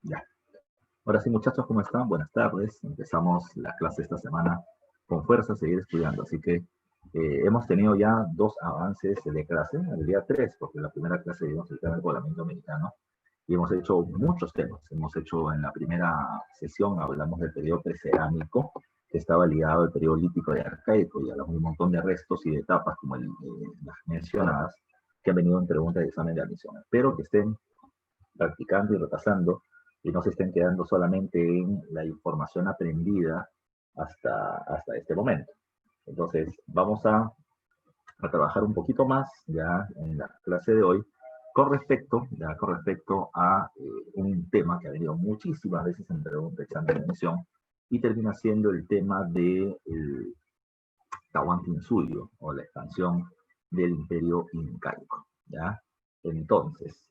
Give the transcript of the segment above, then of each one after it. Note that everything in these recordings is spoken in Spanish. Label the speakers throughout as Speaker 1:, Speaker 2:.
Speaker 1: Ya. Ahora sí, muchachos, ¿cómo están? Buenas tardes. Empezamos la clase esta semana con fuerza a seguir estudiando. Así que hemos tenido ya dos avances de clase, el día 3, porque en la primera clase vimos el tema del poblamiento americano y hemos hecho muchos temas. Hemos hecho en la primera sesión, hablamos del periodo precerámico, que estaba ligado al periodo lítico y arcaico, y hablamos de un montón de restos y de etapas, como las mencionadas, que han venido en preguntas de examen de admisión. Espero que estén practicando y repasando y no se estén quedando solamente en la información aprendida hasta este momento. Entonces, vamos a trabajar un poquito más ya en la clase de hoy con respecto a un tema que ha venido muchísimas veces en preguntas de examen de admisión y termina siendo el tema del Tahuantinsuyo o la expansión del imperio incaico. Entonces,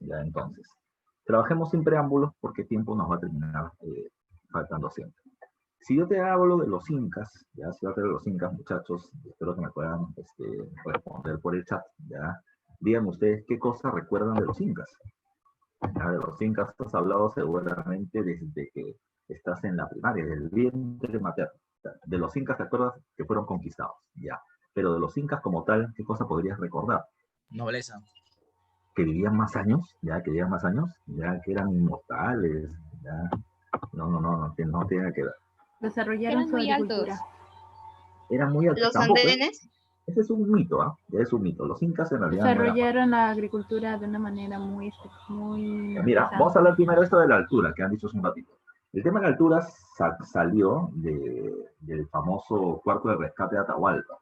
Speaker 1: trabajemos sin preámbulos porque tiempo nos va a terminar faltando siempre. Si yo te hablo de los incas, si yo te hablo de los incas, muchachos, espero que me puedan responder por el chat, díganme ustedes qué cosas recuerdan de los incas. De los incas has hablado seguramente desde que estás en la primaria, desde el vientre materno. De los incas te acuerdas que fueron conquistados, pero de los incas como tal, ¿qué cosa podrías recordar?
Speaker 2: Nobleza.
Speaker 1: Que vivían más años, que vivían más años, que eran inmortales, no tiene que ver.
Speaker 3: Desarrollaron su agricultura.
Speaker 4: Altos.
Speaker 1: Eran muy altos.
Speaker 4: Los
Speaker 1: Tampoco,
Speaker 4: andenes.
Speaker 1: Ese es un mito, es un mito. Los incas en realidad
Speaker 3: desarrollaron la agricultura de una manera muy
Speaker 1: Mira, vamos a hablar primero de esto de la altura, que han dicho hace un ratito. El tema de la altura salió del famoso cuarto de rescate de Atahualpa.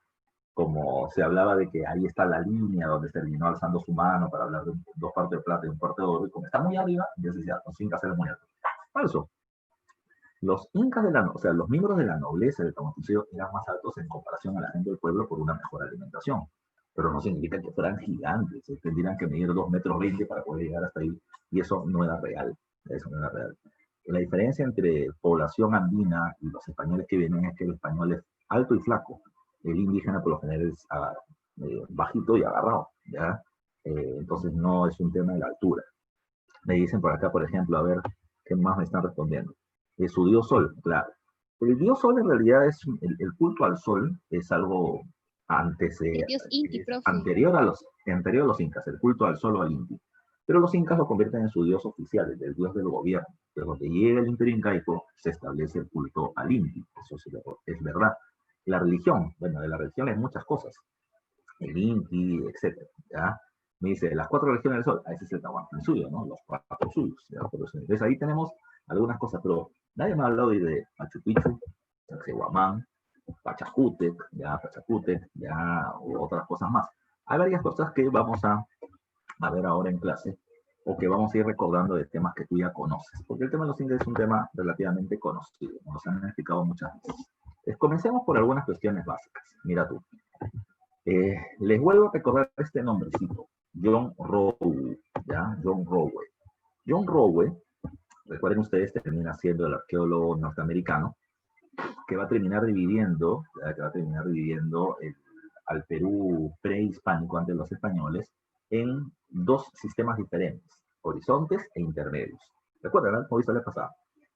Speaker 1: Como se hablaba de que ahí está la línea donde se terminó alzando su mano para hablar de dos partes de plata y un cuarto de oro, y como está muy arriba, entonces decía, los incas eran muy altos. Falso. Los incas los miembros de la nobleza del Tahuantinsuyo eran más altos en comparación a la gente del pueblo por una mejor alimentación. Pero no significa que fueran gigantes, tendrían que medir 2,20 metros para poder llegar hasta ahí, y eso no era real. La diferencia entre población andina y los españoles que vienen es que el español es alto y flaco. El indígena por lo general es bajito y agarrado, entonces no es un tema de la altura. Me dicen por acá, por ejemplo, a ver, ¿qué más me están respondiendo? Su dios Sol, claro. El dios Sol en realidad es, el culto al Sol es algo anterior a los incas, el culto al Sol o al Inti. Pero los incas lo convierten en su dios oficial, el dios del gobierno. Desde donde llega el imperio incaico, se establece el culto al Inti. Eso es verdad. La religión, bueno, de la religión hay muchas cosas. El Inti, etc. Me dice, las 4 religiones del Sol, ese es el Tahuantinsuyo, ¿no? Los 4 suyos. Entonces ahí tenemos algunas cosas, pero nadie me ha hablado de Machu Picchu, Sacsayhuamán, Pachacútec, u otras cosas más. Hay varias cosas que vamos a ver ahora en clase, o que vamos a ir recordando de temas que tú ya conoces, porque el tema de los incas es un tema relativamente conocido, nos han explicado muchas veces. Comencemos por algunas cuestiones básicas. Mira tú. Les vuelvo a recordar este nombrecito, John Rowe, John Rowe. John Rowe, recuerden ustedes, termina siendo el arqueólogo norteamericano que va a terminar dividiendo al Perú prehispánico ante los españoles en dos sistemas diferentes, horizontes e intermedios. ¿Recuerdan? Como visto la pasada.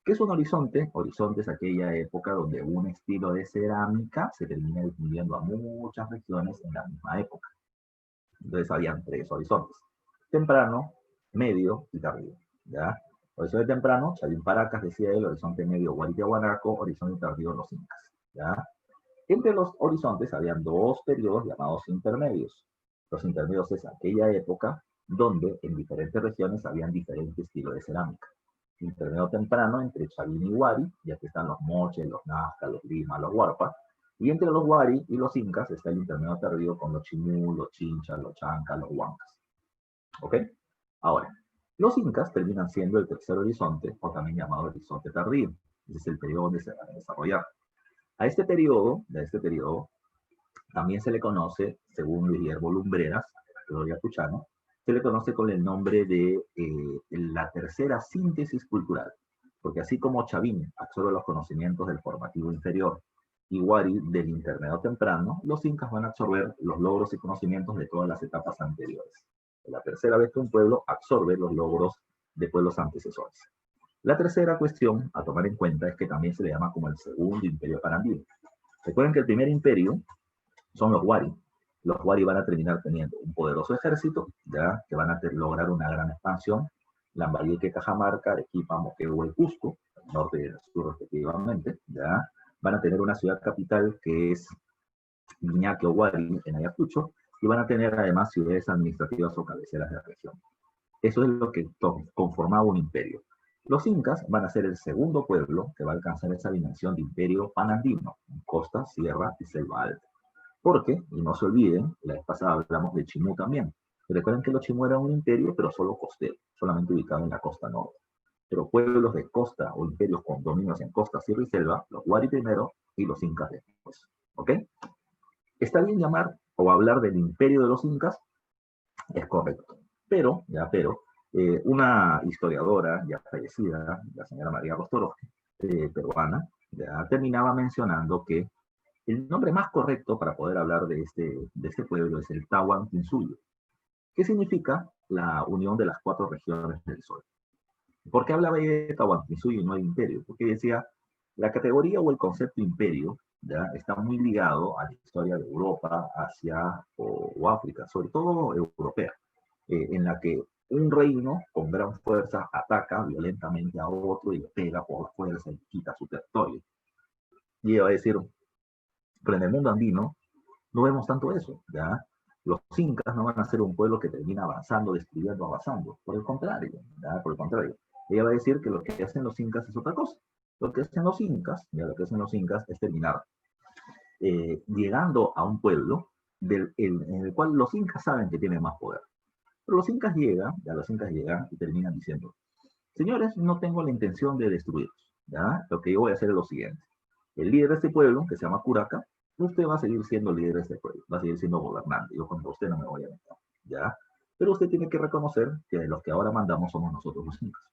Speaker 1: ¿Qué es un horizonte? Horizonte es aquella época donde un estilo de cerámica se termina difundiendo a muchas regiones en la misma época. Entonces habían 3 horizontes: temprano, medio y tardío. Horizonte temprano, Chavín Paracas, decía él; horizonte medio, Guaritiahuanaco; horizonte tardío, los incas. Entre los horizontes habían 2 periodos llamados intermedios. Los intermedios es aquella época donde en diferentes regiones habían diferentes estilos de cerámica. Intermedio temprano entre Chavín y Huari, y aquí están los Moches, los Nazca, los Lima, los Huarpa. Y entre los Huari y los Incas está el intermedio tardío con los Chimú, los Chinchas, los Chancas, los Huancas. ¿Ok? Ahora, los Incas terminan siendo el tercer horizonte, o también llamado horizonte tardío. Ese es el periodo donde se van a desarrollar. A este periodo también se le conoce, según Guillermo Lumbreras, Gloria Puchano, se le conoce con el nombre de la tercera síntesis cultural, porque así como Chavín absorbe los conocimientos del formativo inferior y Huari del intermedio temprano, los incas van a absorber los logros y conocimientos de todas las etapas anteriores. Es la tercera vez que un pueblo absorbe los logros de pueblos antecesores. La tercera cuestión a tomar en cuenta es que también se le llama como el segundo imperio panandino. Recuerden que el primer imperio son los Wari. Los Wari van a terminar teniendo un poderoso ejército, ya que van a lograr una gran expansión. Lambayeque, Cajamarca, Arequipa, Moquegua y Cusco, norte y el sur respectivamente, ya van a tener una ciudad capital que es Iñaki o Wari en Ayacucho, y van a tener además ciudades administrativas o cabeceras de la región. Eso es lo que conformaba un imperio. Los incas van a ser el segundo pueblo que va a alcanzar esa dimensión de imperio panandino, costa, sierra y selva alta. Porque, y no se olviden, la vez pasada hablamos de Chimú también. Recuerden que los Chimú eran un imperio, pero solo costero, solamente ubicado en la costa norte. Pero pueblos de costa o imperios con dominios en costa, sierra y selva, los Wari primero y los incas después. ¿Ok? Está bien llamar o hablar del imperio de los incas, es correcto. Pero, una historiadora ya fallecida, la señora María Rostorowski, peruana, ya terminaba mencionando que el nombre más correcto para poder hablar de este pueblo es el Tahuantinsuyo, que significa la unión de las 4 regiones del sol. ¿Por qué hablaba de Tahuantinsuyo y no de imperio? Porque decía, la categoría o el concepto imperio ya está muy ligado a la historia de Europa, Asia o África, sobre todo europea, en la que un reino con gran fuerza ataca violentamente a otro y le pega por fuerza y quita su territorio. Y iba a decir, pero en el mundo andino no vemos tanto eso, ¿ya? Los incas no van a ser un pueblo que termina avanzando, destruyendo, avanzando. Por el contrario, ¿ya? Por el contrario. Ella va a decir que lo que hacen los incas es otra cosa. Lo que hacen los incas, ¿ya? Lo que hacen los incas es terminar llegando a un pueblo en el cual los incas saben que tienen más poder. Pero los incas llegan y terminan diciendo, señores, no tengo la intención de destruirlos, ¿ya? Lo que yo voy a hacer es lo siguiente. El líder de este pueblo, que se llama Curaca, usted va a seguir siendo líder de este pueblo, va a seguir siendo gobernante. Yo contra usted no me voy a meter, ¿ya? Pero usted tiene que reconocer que los que ahora mandamos somos nosotros los incas.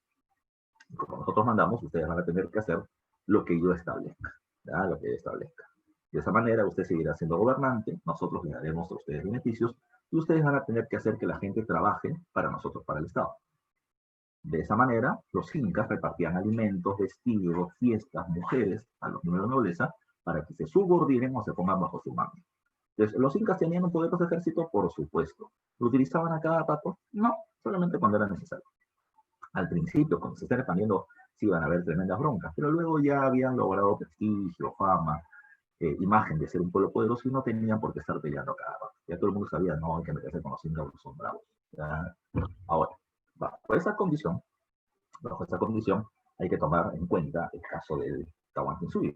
Speaker 1: Y como nosotros mandamos, ustedes van a tener que hacer lo que yo establezca, ¿ya? Lo que yo establezca. De esa manera usted seguirá siendo gobernante, nosotros le daremos a ustedes beneficios y ustedes van a tener que hacer que la gente trabaje para nosotros, para el Estado. De esa manera, los incas repartían alimentos, vestidos, fiestas, mujeres a los miembros de la nobleza para que se subordinen o se pongan bajo su mando. Entonces, ¿los incas tenían un poderoso ejército? Por supuesto. ¿Lo utilizaban a cada rato? No, solamente cuando era necesario. Al principio, cuando se está expandiendo, sí iban a haber tremendas broncas, pero luego ya habían logrado prestigio, fama, imagen de ser un pueblo poderoso y no tenían por qué estar peleando a cada rato. Ya todo el mundo sabía, no, hay que meterse con los incas, son bravos. Ya. Ahora, bajo esa condición, hay que tomar en cuenta el caso del Tahuantinsuyo.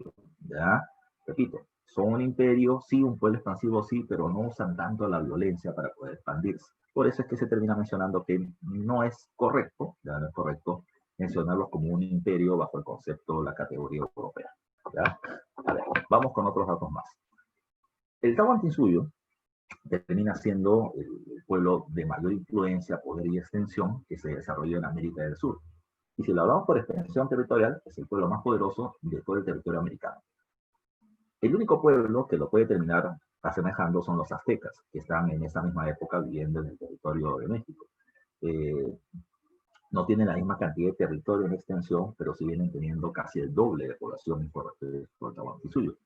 Speaker 1: Ya, repito, son un imperio, sí, un pueblo expansivo, sí, pero no usan tanto la violencia para poder expandirse. Por eso es que se termina mencionando que no es correcto, ya no es correcto mencionarlos como un imperio bajo el concepto, la categoría europea. ¿Ya? A ver, vamos con otros datos más. El Tahuantinsuyo termina siendo el pueblo de mayor influencia, poder y extensión que se desarrolló en América del Sur. Y si lo hablamos por extensión territorial, es el pueblo más poderoso de todo el territorio americano. El único pueblo que lo puede terminar asemejando son los aztecas, que están en esa misma época viviendo en el territorio de México. No tienen la misma cantidad de territorio en extensión, pero sí vienen teniendo casi el doble de población por el Tahuantinsuyo.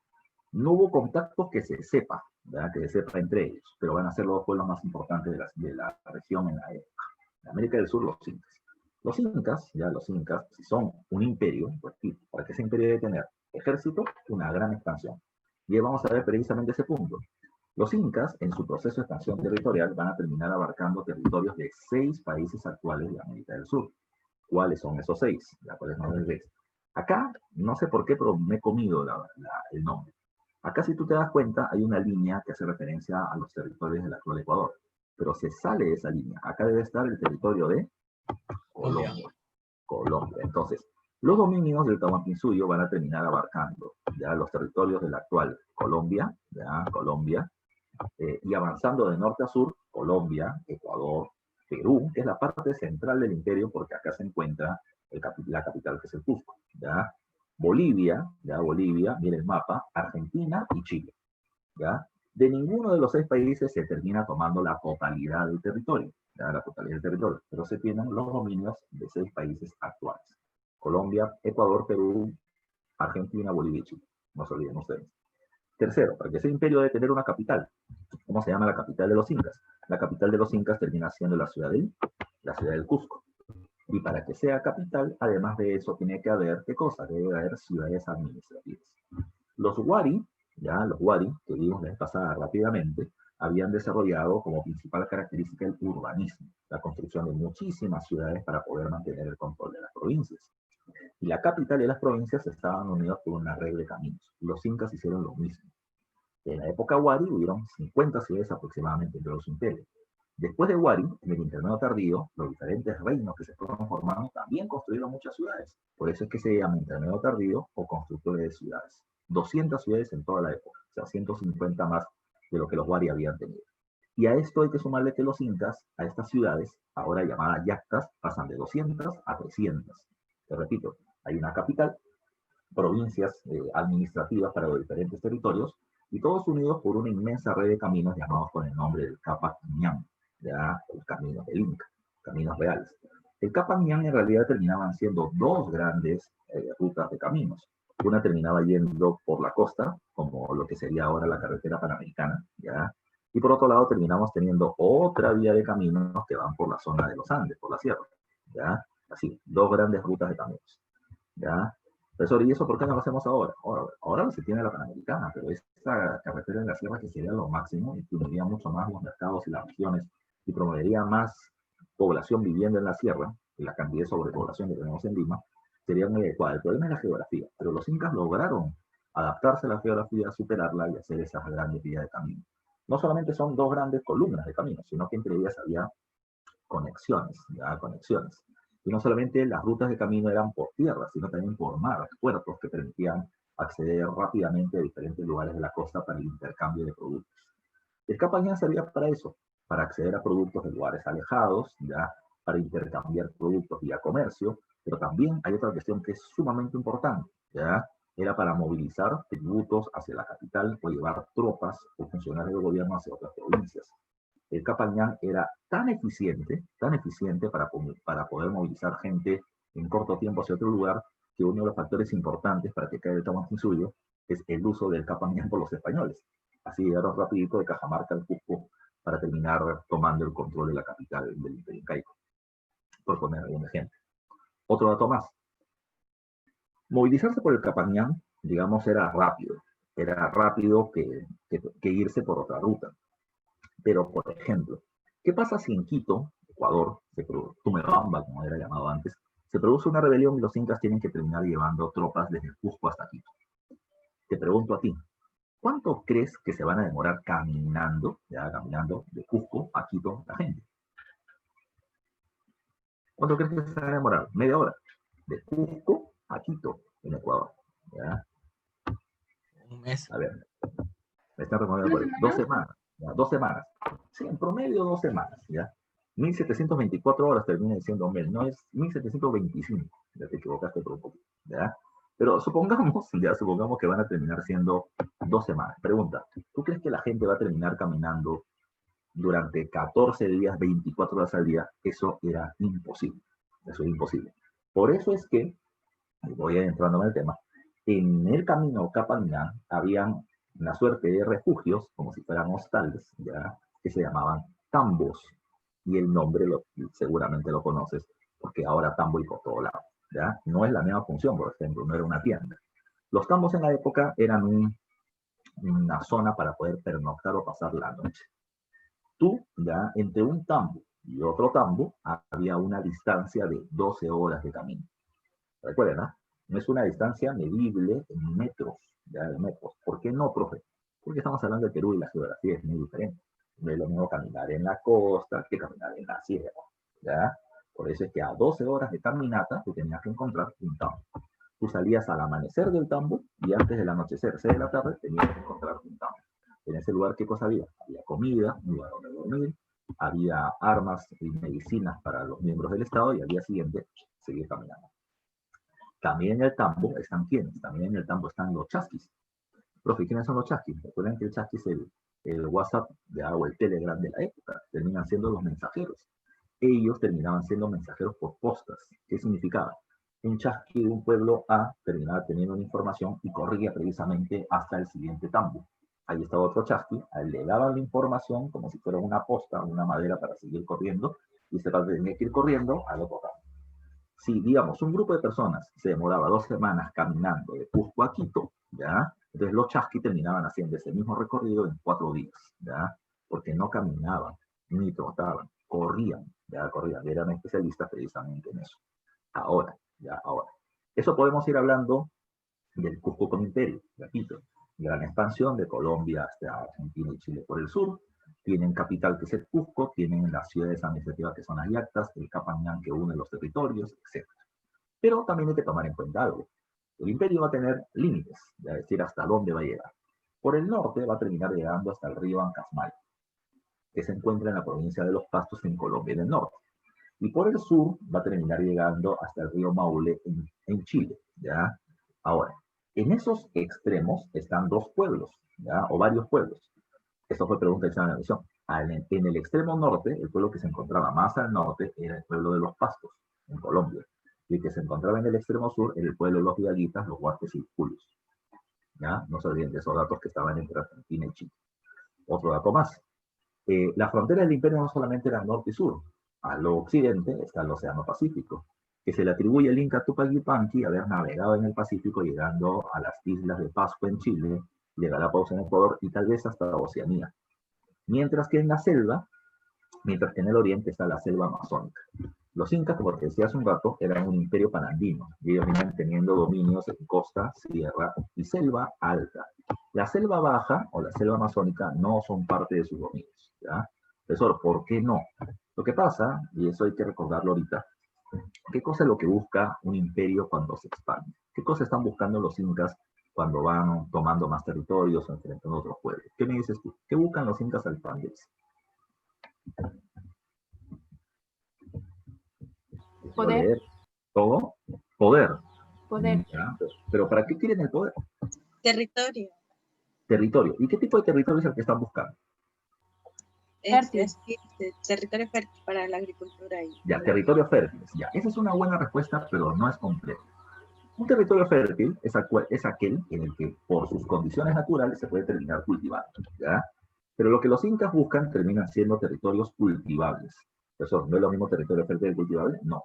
Speaker 1: No hubo contactos que se sepa, ¿verdad? Que se sepa entre ellos, pero van a ser los pueblos más importantes de la región en la época. En América del Sur, los incas. Los incas, si son un imperio, pues, para que ese imperio debe tener ejército, una gran expansión. Y vamos a ver precisamente ese punto. Los incas, en su proceso de expansión territorial, van a terminar abarcando territorios de 6 países actuales de América del Sur. ¿Cuáles son esos 6? ¿Cuáles son los 6? Acá, no sé por qué, pero me he comido el nombre. Acá, si tú te das cuenta, hay una línea que hace referencia a los territorios del actual Ecuador. Pero se sale de esa línea. Acá debe estar el territorio de Colombia. Entonces, los dominios del Tahuantinsuyo van a terminar abarcando ya los territorios de la actual Colombia, y avanzando de norte a sur, Colombia, Ecuador, Perú, que es la parte central del imperio, porque acá se encuentra la capital, que es el Cusco, ¿ya? Bolivia, mira el mapa, Argentina y Chile, ¿ya? De ninguno de los 6 países se termina tomando la totalidad del territorio, ¿ya? La totalidad del territorio, pero se tienen los dominios de 6 países actuales. Colombia, Ecuador, Perú, Argentina, Bolivia y Chile. No se olviden ustedes. Tercero, para que ese imperio debe tener una capital. ¿Cómo se llama la capital de los incas? La capital de los incas termina siendo la ciudad del Cusco. Y para que sea capital, además de eso, tiene que haber, ¿qué cosa? Debe haber ciudades administrativas. Los Wari, que vimos la vez pasada rápidamente, habían desarrollado como principal característica el urbanismo, la construcción de muchísimas ciudades para poder mantener el control de las provincias. Y la capital y las provincias estaban unidas por una red de caminos. Los incas hicieron lo mismo. En la época Wari hubieron 50 ciudades aproximadamente entre los imperios. Después de Wari, en el intermedio tardío, los diferentes reinos que se fueron formando también construyeron muchas ciudades. Por eso es que se llama intermedio tardío o constructores de ciudades. 200 ciudades en toda la época, o sea, 150 más de lo que los Wari habían tenido. Y a esto hay que sumarle que los incas, a estas ciudades, ahora llamadas yactas, pasan de 200 a 300. Te repito, hay una capital, provincias administrativas para los diferentes territorios, y todos unidos por una inmensa red de caminos llamados con el nombre del Capac Ñan, ya el camino del Inca, caminos reales. El Capac Ñan en realidad terminaban siendo dos grandes rutas de caminos. Una terminaba yendo por la costa, como lo que sería ahora la carretera panamericana, ¿ya? Y por otro lado terminamos teniendo otra vía de caminos que van por la zona de los Andes, por la sierra, ¿ya? Así, dos grandes rutas de caminos, ¿ya? Profesor, ¿y eso por qué no lo hacemos ahora? Ahora se tiene la Panamericana, pero esta carretera de la sierra que sería lo máximo, y uniría mucho más los mercados y las regiones, y promovería más población viviendo en la sierra, y la cantidad de sobrepoblación que tenemos en Lima, sería muy adecuada. El problema es la geografía, pero los incas lograron adaptarse a la geografía, superarla y hacer esas grandes vías de camino. No solamente son dos grandes columnas de camino, sino que entre ellas había conexiones, ¿ya? Conexiones. Y no solamente las rutas de camino eran por tierra, sino también por mar, puertos que permitían acceder rápidamente a diferentes lugares de la costa para el intercambio de productos. El Capac Ñan servía para eso, para acceder a productos de lugares alejados, ya, para intercambiar productos vía comercio, pero también hay otra cuestión que es sumamente importante, ya, era para movilizar tributos hacia la capital o llevar tropas o funcionarios del gobierno hacia otras provincias. El Capac Ñan era tan eficiente para poder movilizar gente en corto tiempo hacia otro lugar, que uno de los factores importantes para que caiga el Tahuantinsuyo es el uso del Capac Ñan por los españoles. Así llegaron rapidito de Cajamarca al Cusco para terminar tomando el control de la capital del Imperio Incaico, por poner algún ejemplo. Otro dato más. Movilizarse por el Capac Ñan, digamos, era rápido que irse por otra ruta. Pero, por ejemplo, ¿qué pasa si en Quito, Ecuador, Tumebamba, como era llamado antes, se produce una rebelión y los incas tienen que terminar llevando tropas desde Cusco hasta Quito? Te pregunto a ti, ¿cuánto crees que se van a demorar caminando de Cusco a Quito la gente? ¿Cuánto crees que se van a demorar? Media hora. De Cusco a Quito, en Ecuador. ¿Ya?
Speaker 2: Un mes.
Speaker 1: A ver, me están respondiendo por ahí. 2 semanas. ¿Ya? 2 semanas. Sí, en promedio 2 semanas. ¿Ya? 1724 horas termina diciendo mes. No es 1725. Ya te equivocaste por un poquito. ¿Ya? Pero supongamos que van a terminar siendo 2 semanas. Pregunta, ¿tú crees que la gente va a terminar caminando durante 14 días, 24 horas al día? Eso era imposible. Eso es imposible. Por eso es que, y voy entrando en el tema, en el camino Capac Ñan habían una suerte de refugios, como si fueran hostales, ¿ya? Que se llamaban tambos. Y el nombre seguramente lo conoces, porque ahora tambo y por todo lado. ¿Ya? No es la misma función, por ejemplo, no era una tienda. Los tambos en la época eran una zona para poder pernoctar o pasar la noche. Tú, ya, entre un tambo y otro tambo, había una distancia de 12 horas de camino. Recuerden, ¿no? No es una distancia medible en metros, ya, de metros. ¿Por qué no, profe? Porque estamos hablando de Perú y la geografía es muy diferente. No es lo mismo caminar en la costa que caminar en la sierra, ¿ya? Por eso es que a 12 horas de caminata tú tenías que encontrar un tambo. Tú salías al amanecer del tambo y antes del anochecer, 6 de la tarde, tenías que encontrar un tambo. En ese lugar, ¿qué cosa había? Había comida, un lugar donde dormir, había armas y medicinas para los miembros del Estado y al día siguiente seguir caminando. También en el tambo están ¿quiénes? También en el tambo están los chasquis. Profe, ¿quiénes son los chasquis? Recuerden que el chasqui es el WhatsApp o el Telegram de la época. Terminan siendo los mensajeros. Ellos terminaban siendo mensajeros por postas. ¿Qué significaba? un chasqui de un pueblo A terminaba teniendo una información y corría precisamente hasta el siguiente tambo. Ahí estaba otro chasqui, a él le daban la información como si fuera una posta, una madera para seguir corriendo, y se tenía que ir corriendo al otro tambo. Si, digamos, un grupo de personas se demoraba 2 semanas caminando de Cusco a Quito, ¿ya? Entonces los chasqui terminaban haciendo ese mismo recorrido en 4 días, ¿ya? Porque no caminaban, ni trotaban, corrían, ¿ya? Corrían, eran especialistas precisamente en eso. Ahora, ya, ahora. Eso podemos ir hablando del Cusco como imperio, repito. Gran expansión de Colombia hasta Argentina y Chile por el sur. Tienen capital que es el Cusco, tienen las ciudades administrativas que son las Yactas, el Capañán que une los territorios, etc. Pero también hay que tomar en cuenta algo. El imperio va a tener límites, es decir, hasta dónde va a llegar. Por el norte va a terminar llegando hasta el río Ancasmal, que se encuentra en la provincia de Los Pastos en Colombia del Norte. Y por el sur va a terminar llegando hasta el río Maule en Chile, ¿ya? Ahora, en esos extremos están 2 pueblos, ¿ya? O varios pueblos. Esto fue pregunta hecha en la misión. En el extremo norte, el pueblo que se encontraba más al norte era el pueblo de Los Pastos, en Colombia. Y el que se encontraba en el extremo sur era el pueblo de los Hidalguitas, los Huarpes y los Culios. ¿Ya? No se olviden de esos datos que estaban entre Argentina y Chile. Otro dato más. La frontera del imperio no solamente era norte y sur. Al occidente está el Océano Pacífico, que se le atribuye al Inca Tupac Yupanqui haber navegado en el Pacífico llegando a las islas de Pascua en Chile, de Galápagos en Ecuador y tal vez hasta Oceanía. Mientras que en la selva, mientras que en el oriente está la selva amazónica. Los incas, como te decía hace un rato, eran un imperio panandino, y ellos venían teniendo dominios en costa, sierra y selva alta. La selva baja o la selva amazónica no son parte de sus dominios, ¿ya? Profesor, ¿por qué no? Lo que pasa, y eso hay que recordarlo ahorita, ¿qué cosa es lo que busca un imperio cuando se expande? ¿Qué cosa están buscando los incas cuando van tomando más territorios o enfrentando a otros pueblos? ¿Qué me dices tú? ¿Qué buscan los incas al expandirse?
Speaker 3: Poder.
Speaker 1: ¿Todo? Poder.
Speaker 3: Poder.
Speaker 1: ¿Ya? Pero ¿para qué quieren el poder?
Speaker 4: Territorio.
Speaker 1: Territorio. ¿Y qué tipo de territorio es el que están buscando?
Speaker 4: Territorio fértil para la agricultura.
Speaker 1: Ya, territorio fértil. Ya, esa es una buena respuesta, pero no es completa. Un territorio fértil es aquel en el que, por sus condiciones naturales, se puede terminar cultivando, ¿ya? Pero lo que los incas buscan terminan siendo territorios cultivables. Eso no es lo mismo territorio fértil y cultivable, no.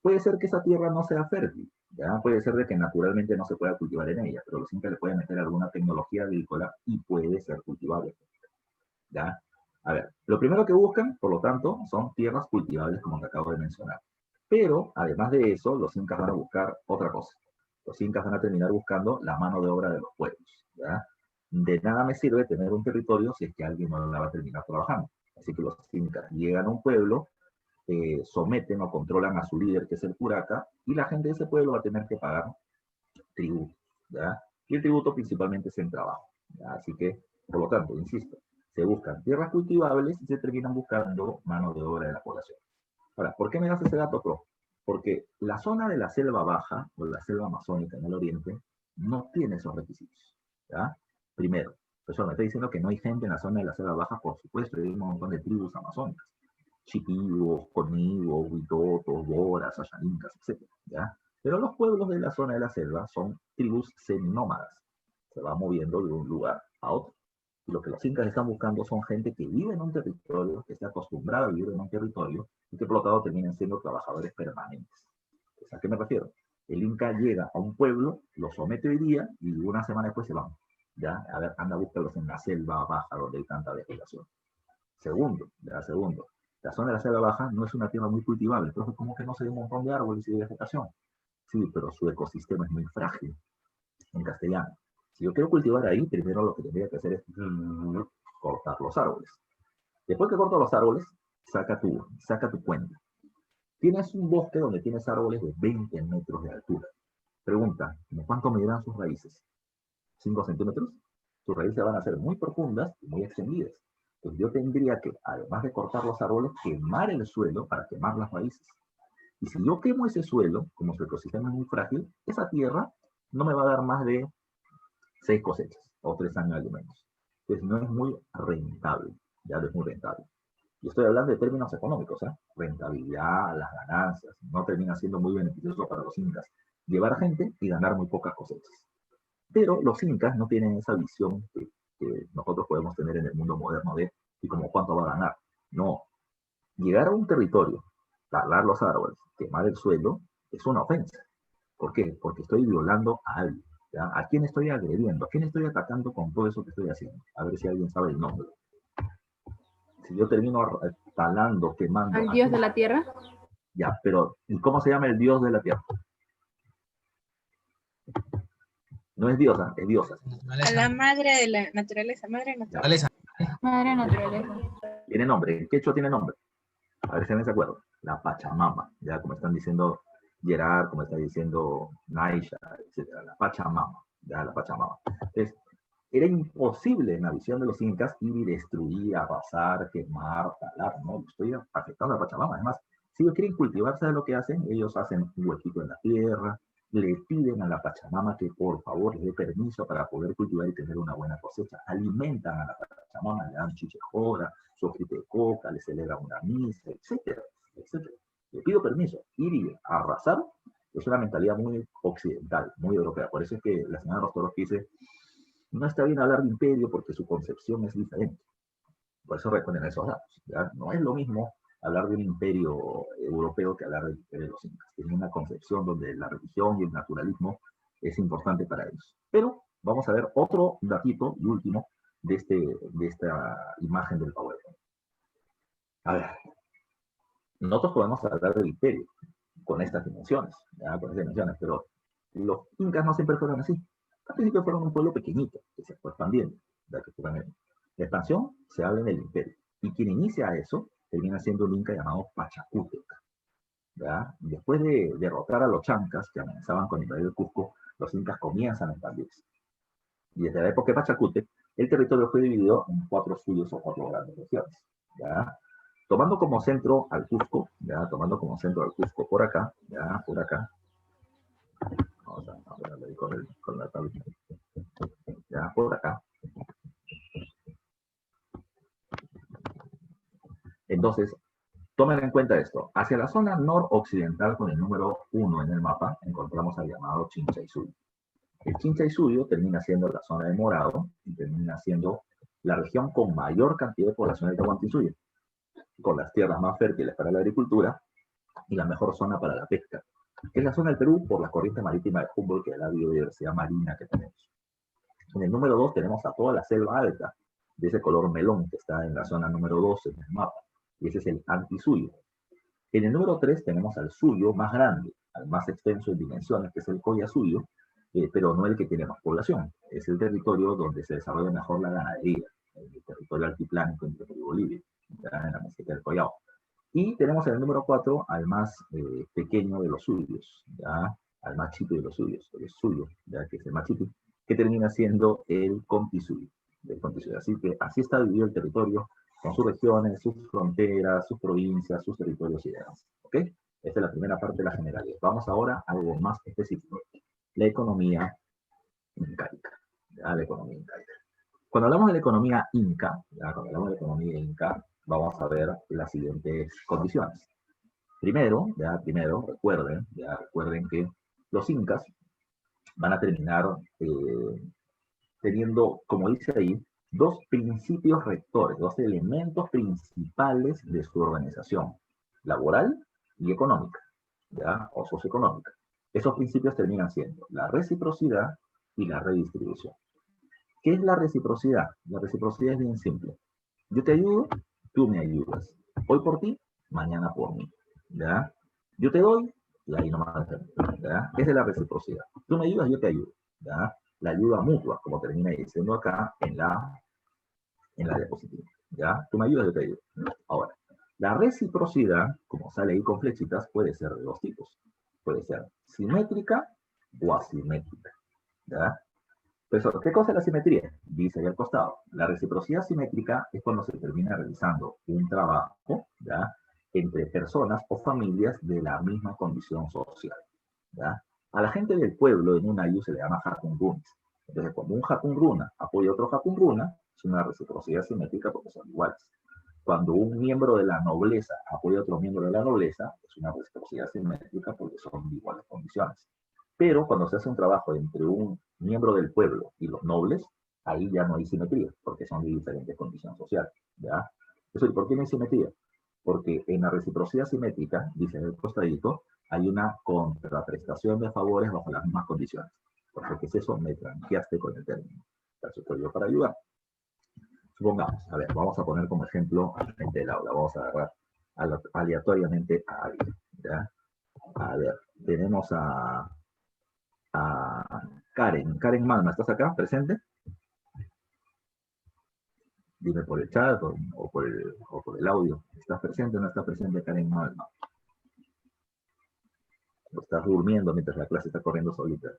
Speaker 1: Puede ser que esa tierra no sea fértil, ¿ya? Puede ser de que naturalmente no se pueda cultivar en ella, pero los incas le pueden meter alguna tecnología agrícola y puede ser cultivable, ¿ya? A ver, lo primero que buscan, por lo tanto, son tierras cultivables, como te acabo de mencionar. Pero, además de eso, los incas van a buscar otra cosa. Los incas van a terminar buscando la mano de obra de los pueblos, ¿ya? De nada me sirve tener un territorio si es que alguien no la va a terminar trabajando. Así que los incas llegan a un pueblo, someten o controlan a su líder, que es el curaca, y la gente de ese pueblo va a tener que pagar tributo, ¿ya? Y el tributo principalmente es en trabajo, ¿ya? Así que, por lo tanto, insisto, se buscan tierras cultivables y se terminan buscando mano de obra de la población. Ahora, ¿por qué me das ese dato, Pro? Porque la zona de la selva baja, o la selva amazónica en el oriente, no tiene esos requisitos, ¿ya? Primero, eso me está diciendo que no hay gente en la zona de la selva baja, por supuesto, hay un montón de tribus amazónicas. Chipivos, conigos, huitotos, boras, ayanincas, etc. ¿Ya? Pero los pueblos de la zona de la selva son tribus seminómadas. Se van moviendo de un lugar a otro. Y lo que los incas están buscando son gente que vive en un territorio, que esté acostumbrada a vivir en un territorio, y que por lo tanto terminen siendo trabajadores permanentes. ¿A qué me refiero? El inca llega a un pueblo, lo somete hoy día, y una semana después se van. ¿Ya? A ver, anda, búscalos en la selva baja, donde hay tanta vegetación. Segundo, la zona de la selva baja no es una tierra muy cultivable, entonces como que no se ve un montón de árboles y de vegetación. Sí, pero su ecosistema es muy frágil, en castellano. Si yo quiero cultivar ahí, primero lo que tendría que hacer es cortar los árboles. Después que corto los árboles, saca tu cuenta. Tienes un bosque donde tienes árboles de 20 metros de altura. Pregunta, ¿cuánto medirán sus raíces? ¿5 centímetros? Sus raíces van a ser muy profundas y muy extendidas. Entonces yo tendría que, además de cortar los árboles, quemar el suelo para quemar las raíces. Y si yo quemo ese suelo, como su ecosistema es muy frágil, esa tierra no me va a dar más de 6 cosechas, o 3 años al menos. Entonces no es muy rentable, ya no es muy rentable. Y estoy hablando de términos económicos, ¿eh? Rentabilidad, las ganancias. No termina siendo muy beneficioso para los incas llevar gente y ganar muy pocas cosechas. Pero los incas no tienen esa visión que nosotros podemos tener en el mundo moderno de y como cuánto va a ganar. No. Llegar a un territorio, talar los árboles, quemar el suelo, es una ofensa. ¿Por qué? Porque estoy violando a alguien. ¿Ya? ¿A quién estoy agrediendo? ¿A quién estoy atacando con todo eso que estoy haciendo? A ver si alguien sabe el nombre. Si yo termino talando, quemando...
Speaker 3: ¿Al dios de la tierra?
Speaker 1: Ya, pero ¿y cómo se llama el dios de la tierra? No es diosa, es diosa.
Speaker 4: A la madre de la naturaleza, madre naturaleza.
Speaker 3: Madre naturaleza.
Speaker 1: Tiene nombre, ¿en quechua tiene nombre? A ver si me se acuerdan. La Pachamama, ya como están diciendo Gerard, como está diciendo Naisha, etc. La Pachamama, ya la Pachamama. Entonces, era imposible en la visión de los incas ir y destruir, arrasar, quemar, talar, ¿no? Estoy afectando a la Pachamama. Además, si ellos quieren cultivarse de lo que hacen, ellos hacen un huequito en la tierra, le piden a la Pachamama que por favor les dé permiso para poder cultivar y tener una buena cosecha. Alimentan a la Pachamama, le dan chichejora, su ojito de coca, le celebran una misa, etcétera, etcétera. Le pido permiso. Ir y arrasar es una mentalidad muy occidental, muy europea. Por eso es que la señora Rostoroski dice, no está bien hablar de imperio porque su concepción es diferente. Por eso responden esos datos. ¿Ya? No es lo mismo hablar de un imperio europeo que hablar del imperio de los incas. Tienen una concepción donde la religión y el naturalismo es importante para ellos. Pero vamos a ver otro datito y último de esta imagen del PowerPoint. A ver, nosotros podemos hablar del imperio con estas dimensiones, ¿ya? Con estas dimensiones, pero los incas no siempre fueron así. Al principio fueron un pueblo pequeñito que se fue expandiendo. La expansión se habla en el imperio. Y quien inicia eso termina siendo un inca llamado Pachacútec. ¿Ya? Después de derrotar a los chancas que amenazaban con invadir el Cusco, los incas comienzan a expandirse. Y desde la época de Pachacútec, el territorio fue dividido en 4 suyos o 4 grandes regiones. ¿Ya? Tomando como centro al Cusco, ¿ya? Tomando como centro al Cusco por acá, ¿ya? Por acá. Vamos a ponerle ahí con la tabla. Ya, por acá. Entonces, tomen en cuenta esto. Hacia la zona noroccidental con el número 1 en el mapa, encontramos al llamado Chinchaysuyo. El Chinchaysuyo termina siendo la zona de Morado y termina siendo la región con mayor cantidad de población del Tahuantinsuyo, con las tierras más fértiles para la agricultura y la mejor zona para la pesca. Es la zona del Perú por la corriente marítima de Humboldt, que es la biodiversidad marina que tenemos. En el número 2 tenemos a toda la selva alta, de ese color melón que está en la zona número 12 en el mapa, y ese es el Antisuyo. En el número 3 tenemos al Suyo más grande, al más extenso en dimensiones, que es el Collasuyo, pero no el que tiene más población. Es el territorio donde se desarrolla mejor la ganadería, el territorio altiplánico entre Perú y Bolivia, en la meseta del Collao. Y tenemos en el número 4 al más pequeño de los suyos, ¿ya? Al más chico de los suyos, el suyo, ¿ya? Que es el más chico, que termina siendo el Contisuyo. Así que así está dividido el territorio con sus regiones, sus fronteras, sus provincias, sus territorios y demás. ¿Ok? Esta es la primera parte de la generalidad. Vamos ahora a algo más específico. La economía incaica. ¿Ya? La economía incaica. Cuando hablamos de la economía inca, ¿ya? Cuando hablamos de la economía inca, vamos a ver las siguientes condiciones. Primero, recuerden que los incas van a terminar teniendo, como dice ahí, 2 principios rectores, 2 elementos principales de su organización, laboral y económica, ¿ya? O socioeconómica. Esos principios terminan siendo la reciprocidad y la redistribución. ¿Qué es la reciprocidad? La reciprocidad es bien simple. Yo te ayudo, tú me ayudas. Hoy por ti, mañana por mí, ¿ya? Yo te doy, y ahí nomás, ¿ya? Esa es la reciprocidad. Tú me ayudas, yo te ayudo, ¿ya? La ayuda mutua, como termina diciendo acá en la diapositiva, ¿ya? Tú me ayudas, yo te ayudo. Ahora, la reciprocidad, como sale ahí con flechitas, puede ser de 2 tipos. Puede ser simétrica o asimétrica, ¿ya? Pues, ¿qué cosa es la simetría? Dice ahí al costado. La reciprocidad simétrica es cuando se termina realizando un trabajo, ¿ya? Entre personas o familias de la misma condición social, ¿ya? A la gente del pueblo en un ayu se le llama hakunrunas. Entonces, cuando un hakunruna apoya a otro hakunruna, es una reciprocidad simétrica porque son iguales. Cuando un miembro de la nobleza apoya a otro miembro de la nobleza, es una reciprocidad simétrica porque son de iguales condiciones. Pero cuando se hace un trabajo entre un miembro del pueblo y los nobles, ahí ya no hay simetría, porque son de diferentes condiciones sociales, ¿ya? Eso, ¿por qué no hay simetría? Porque en la reciprocidad simétrica, dice el costadito, hay una contraprestación de favores bajo las mismas condiciones. Porque ¿qué es eso? Me tranqueaste con el término. Eso estoy yo para ayudar. Supongamos, a ver, vamos a poner como ejemplo al frente del aula, vamos a agarrar aleatoriamente a alguien, ¿ya? A ver, tenemos a Karen. Karen Malma, ¿estás acá, presente? Dime por el chat o por el audio. ¿Estás presente o no estás presente, Karen Malma? ¿O estás durmiendo mientras la clase está corriendo solita?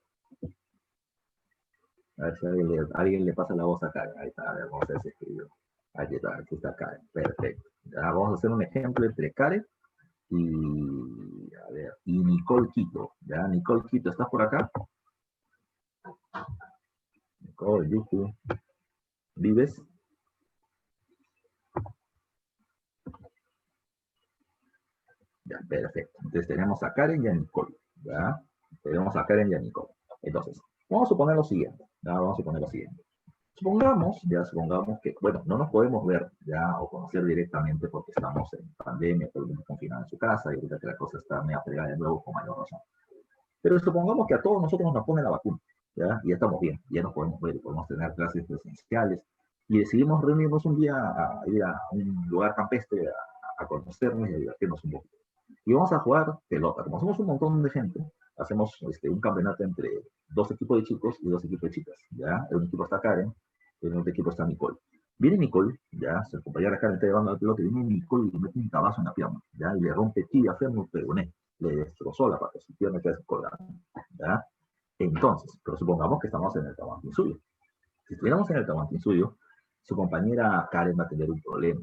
Speaker 1: A ver si alguien le pasa la voz a Karen. Ahí está, a ver, vamos a ver si escribió. Aquí está Karen. Perfecto. Ya, vamos a hacer un ejemplo entre Karen y Nicole Quito. ¿Ya? Nicole Quito, ¿estás por acá? Nicole, Yuku. ¿Vives? Ya, perfecto. Entonces tenemos a Karen y a Nicole. ¿Ya? Tenemos a Karen y a Nicole. Entonces, vamos a suponer lo siguiente. ¿Ya? Vamos a suponer lo siguiente. Supongamos que, bueno, no nos podemos ver ya o conocer directamente porque estamos en pandemia, todo el mundo confinado en su casa y ahorita que la cosa está media pegada de nuevo con mayor razón. Pero supongamos que a todos nosotros nos ponen la vacuna, ¿ya? Y ya estamos bien, ya nos podemos ver, podemos tener clases presenciales y decidimos reunirnos un día a ir a un lugar campestre a conocernos y a divertirnos un poco. Y vamos a jugar pelota. Como somos un montón de gente, hacemos un campeonato entre dos equipos de chicos y dos equipos de chicas, ¿ya? En un equipo está Karen, en otro equipo está Nicole. Viene Nicole, ya, su compañera Karen está llevando la pelota, y viene Nicole y le mete un tabazo en la pierna, ya, y le rompe tibia, fémur, peroné, le destrozó la pata, su pierna queda colgada, ya. Entonces, pero supongamos que estamos en el tabanquín suyo. Si estuviéramos en el tabanquín suyo, su compañera Karen va a tener un problema.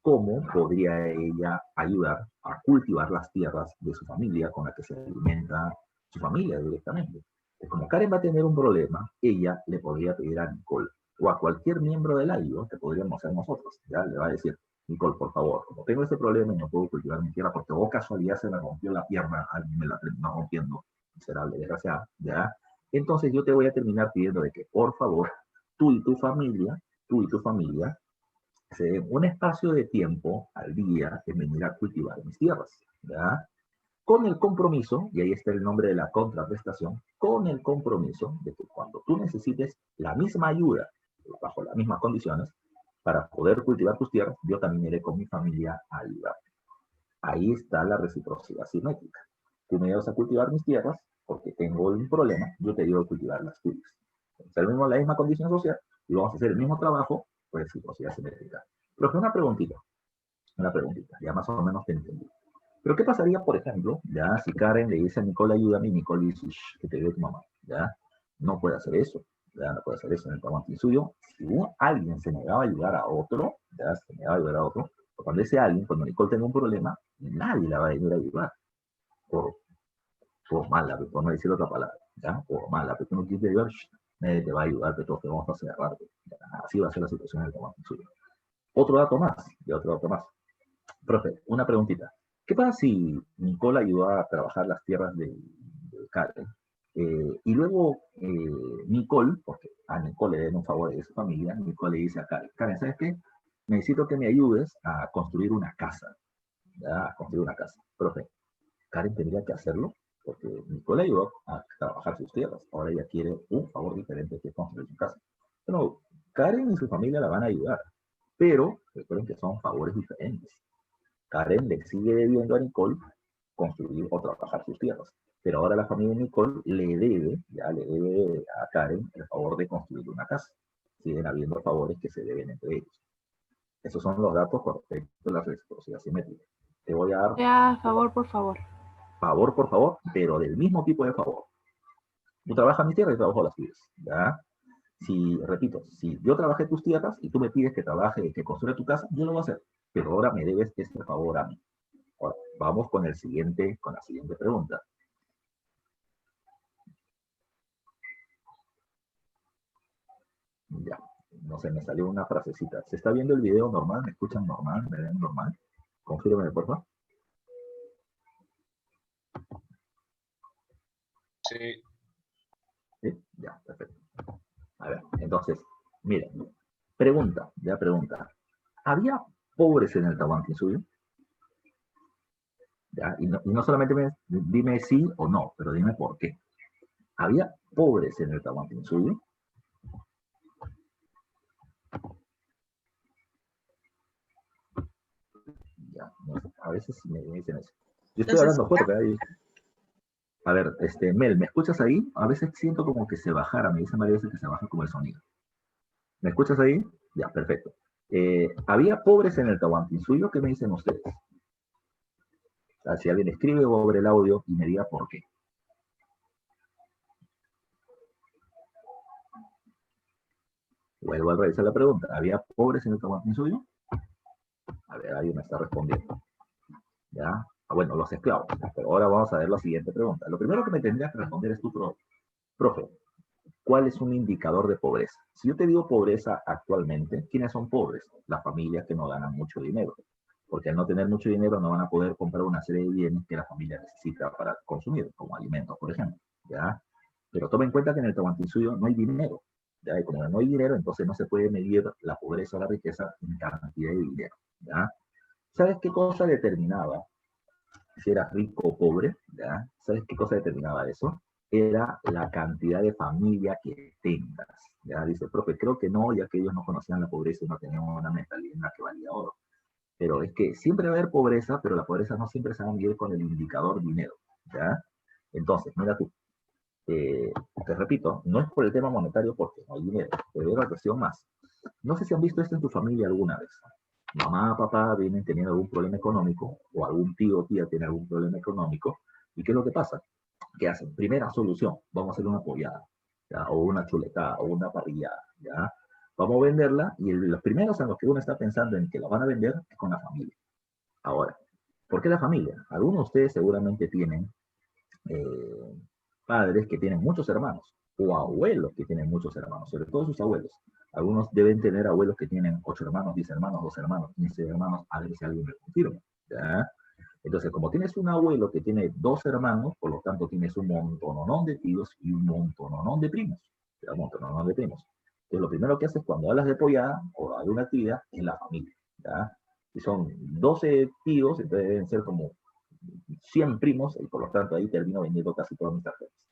Speaker 1: ¿Cómo podría ella ayudar a cultivar las tierras de su familia con la que se alimenta su familia directamente? Como Karen va a tener un problema, ella le podría pedir a Nicole o a cualquier miembro del AIO, que podríamos ser nosotros, ya le va a decir, Nicole, por favor, como tengo este problema y no puedo cultivar mi tierra porque o casualidad se me rompió la pierna, alguien me la terminó rompiendo, miserable, desgraciada, ¿ya? Entonces yo te voy a terminar pidiendo de que, por favor, tú y tu familia, se den un espacio de tiempo al día en venir a cultivar mis tierras, ¿ya? Con el compromiso, y ahí está el nombre de la contraprestación, con el compromiso de que cuando tú necesites la misma ayuda, bajo las mismas condiciones, para poder cultivar tus tierras, yo también iré con mi familia a ayudar. Ahí está la reciprocidad simétrica. Tú me ayudas a cultivar mis tierras porque tengo un problema, yo te ayudo a cultivar las tuyas. Tenemos la misma condición social y vamos a hacer el mismo trabajo, pues reciprocidad simétrica. Pero es una preguntita, ya más o menos te entendí. Pero ¿qué pasaría, por ejemplo, ya si Karen le dice a Nicole, ayúdame, y Nicole dice, que te ayude tu mamá, ya? No puede hacer eso, ya no puede hacer eso en el trabajo suyo. Si alguien se negaba a ayudar a otro, ya se negaba a ayudar a otro, cuando ese alguien, cuando Nicole tenga un problema, nadie la va a venir a ayudar. Por mala, por no decir otra palabra, ya, por mala, pero tú no quieres ayudar, nadie te va a ayudar, pero todos te vamos a cerrar. Así va a ser la situación en el trabajo suyo. Otro dato más. Profe, una preguntita. ¿Qué pasa si Nicole ayudó a trabajar las tierras de Karen? Y luego Nicole, porque a Nicole le den un favor de su familia, Nicole le dice a Karen, Karen, ¿sabes qué? Necesito que me ayudes a construir una casa. ¿Ya? A construir una casa. Profe, Karen tendría que hacerlo porque Nicole ayudó a trabajar sus tierras. Ahora ella quiere un favor diferente que construir su casa. Pero Karen y su familia la van a ayudar. Pero recuerden que son favores diferentes. Karen le sigue debiendo a Nicole construir o trabajar sus tierras. Pero ahora la familia de Nicole le debe a Karen el favor de construir una casa. Siguen habiendo favores que se deben entre ellos. Esos son los datos con respecto a la reciprocidad simétrica. Te voy a dar
Speaker 3: Ya, favor, por favor.
Speaker 1: favor por favor, pero del mismo tipo de favor. Tú trabajas mis tierras y trabajo las tuyas, ¿ya? Repito, si yo trabajé tus tierras y tú me pides que trabaje, que construya tu casa, yo lo voy a hacer. Pero ahora me debes este favor a mí. Ahora, vamos con la siguiente pregunta. Ya, no se me salió una frasecita. ¿Se está viendo el video normal? ¿Me escuchan normal? ¿Me ven normal? Confírmeme, por favor.
Speaker 5: Sí.
Speaker 1: ¿Sí? Ya, perfecto. A ver, entonces, miren. Pregunta. ¿Había pobres en el Tahuantinsuyo? ¿Ya? Y no solamente dime sí o no, pero dime por qué. ¿Había pobres en el Tahuantinsuyo? Ya, no, a veces me dicen eso. Yo estoy hablando fuerte. A ver, Mel, ¿me escuchas ahí? A veces siento como que se bajara, me dicen varias veces que se baja como el sonido. ¿Me escuchas ahí? Ya, perfecto. ¿Había pobres en el Tahuantinsuyo? ¿Qué me dicen ustedes? O sea, si alguien escribe o abre el audio y me diga por qué. Vuelvo a revisar la pregunta. ¿Había pobres en el Tahuantinsuyo? A ver, alguien me está respondiendo. ¿Ya? Bueno, los esclavos. Pero ahora vamos a ver la siguiente pregunta. Lo primero que me tendrías que responder es tu profe. ¿Cuál es un indicador de pobreza? Si yo te digo pobreza actualmente, ¿quiénes son pobres? Las familias que no ganan mucho dinero. Porque al no tener mucho dinero no van a poder comprar una serie de bienes que la familia necesita para consumir, como alimentos, por ejemplo. ¿Ya? Pero toma en cuenta que en el Tahuantinsuyo no hay dinero. ¿Ya? Y como no hay dinero, entonces no se puede medir la pobreza o la riqueza en cantidad de dinero. ¿Ya? ¿Sabes qué cosa determinaba si eras rico o pobre? ¿Ya? ¿Sabes qué cosa determinaba eso? Era la cantidad de familia que tengas. Ya dice, profe, creo que no, ya que ellos no conocían la pobreza y no tenían una mentalidad en la que valía oro. Pero es que siempre va a haber pobreza, pero la pobreza no siempre se va a medir con el indicador dinero. ¿Ya? Entonces, mira tú, te repito, no es por el tema monetario porque no hay dinero, pero hay otra cuestión más. No sé si han visto esto en tu familia alguna vez. Mamá, papá vienen teniendo algún problema económico, o algún tío o tía tiene algún problema económico, ¿y qué es lo que pasa? ¿Qué hacen? Primera solución, vamos a hacer una pollada, ¿ya? O una chuletada, o una parrillada, ¿ya? Vamos a venderla, y los primeros en los que uno está pensando en que la van a vender es con la familia. Ahora, ¿por qué la familia? Algunos de ustedes seguramente tienen padres que tienen muchos hermanos, o abuelos que tienen muchos hermanos, sobre todo sus abuelos. Algunos deben tener abuelos que tienen 8 hermanos, 10 hermanos, 2 hermanos, 15 hermanos, a ver si alguien me confirma. ¿Ya? Entonces, como tienes un abuelo que tiene 2 hermanos, por lo tanto tienes un montononón de tíos y un montononón de primos. Un montononón de primos. Entonces, lo primero que haces cuando hablas de pollada o de una actividad es la familia. ¿Ya? Si son 12 tíos, entonces deben ser como 100 primos, y por lo tanto ahí termino vendiendo casi todas mis tarjetas.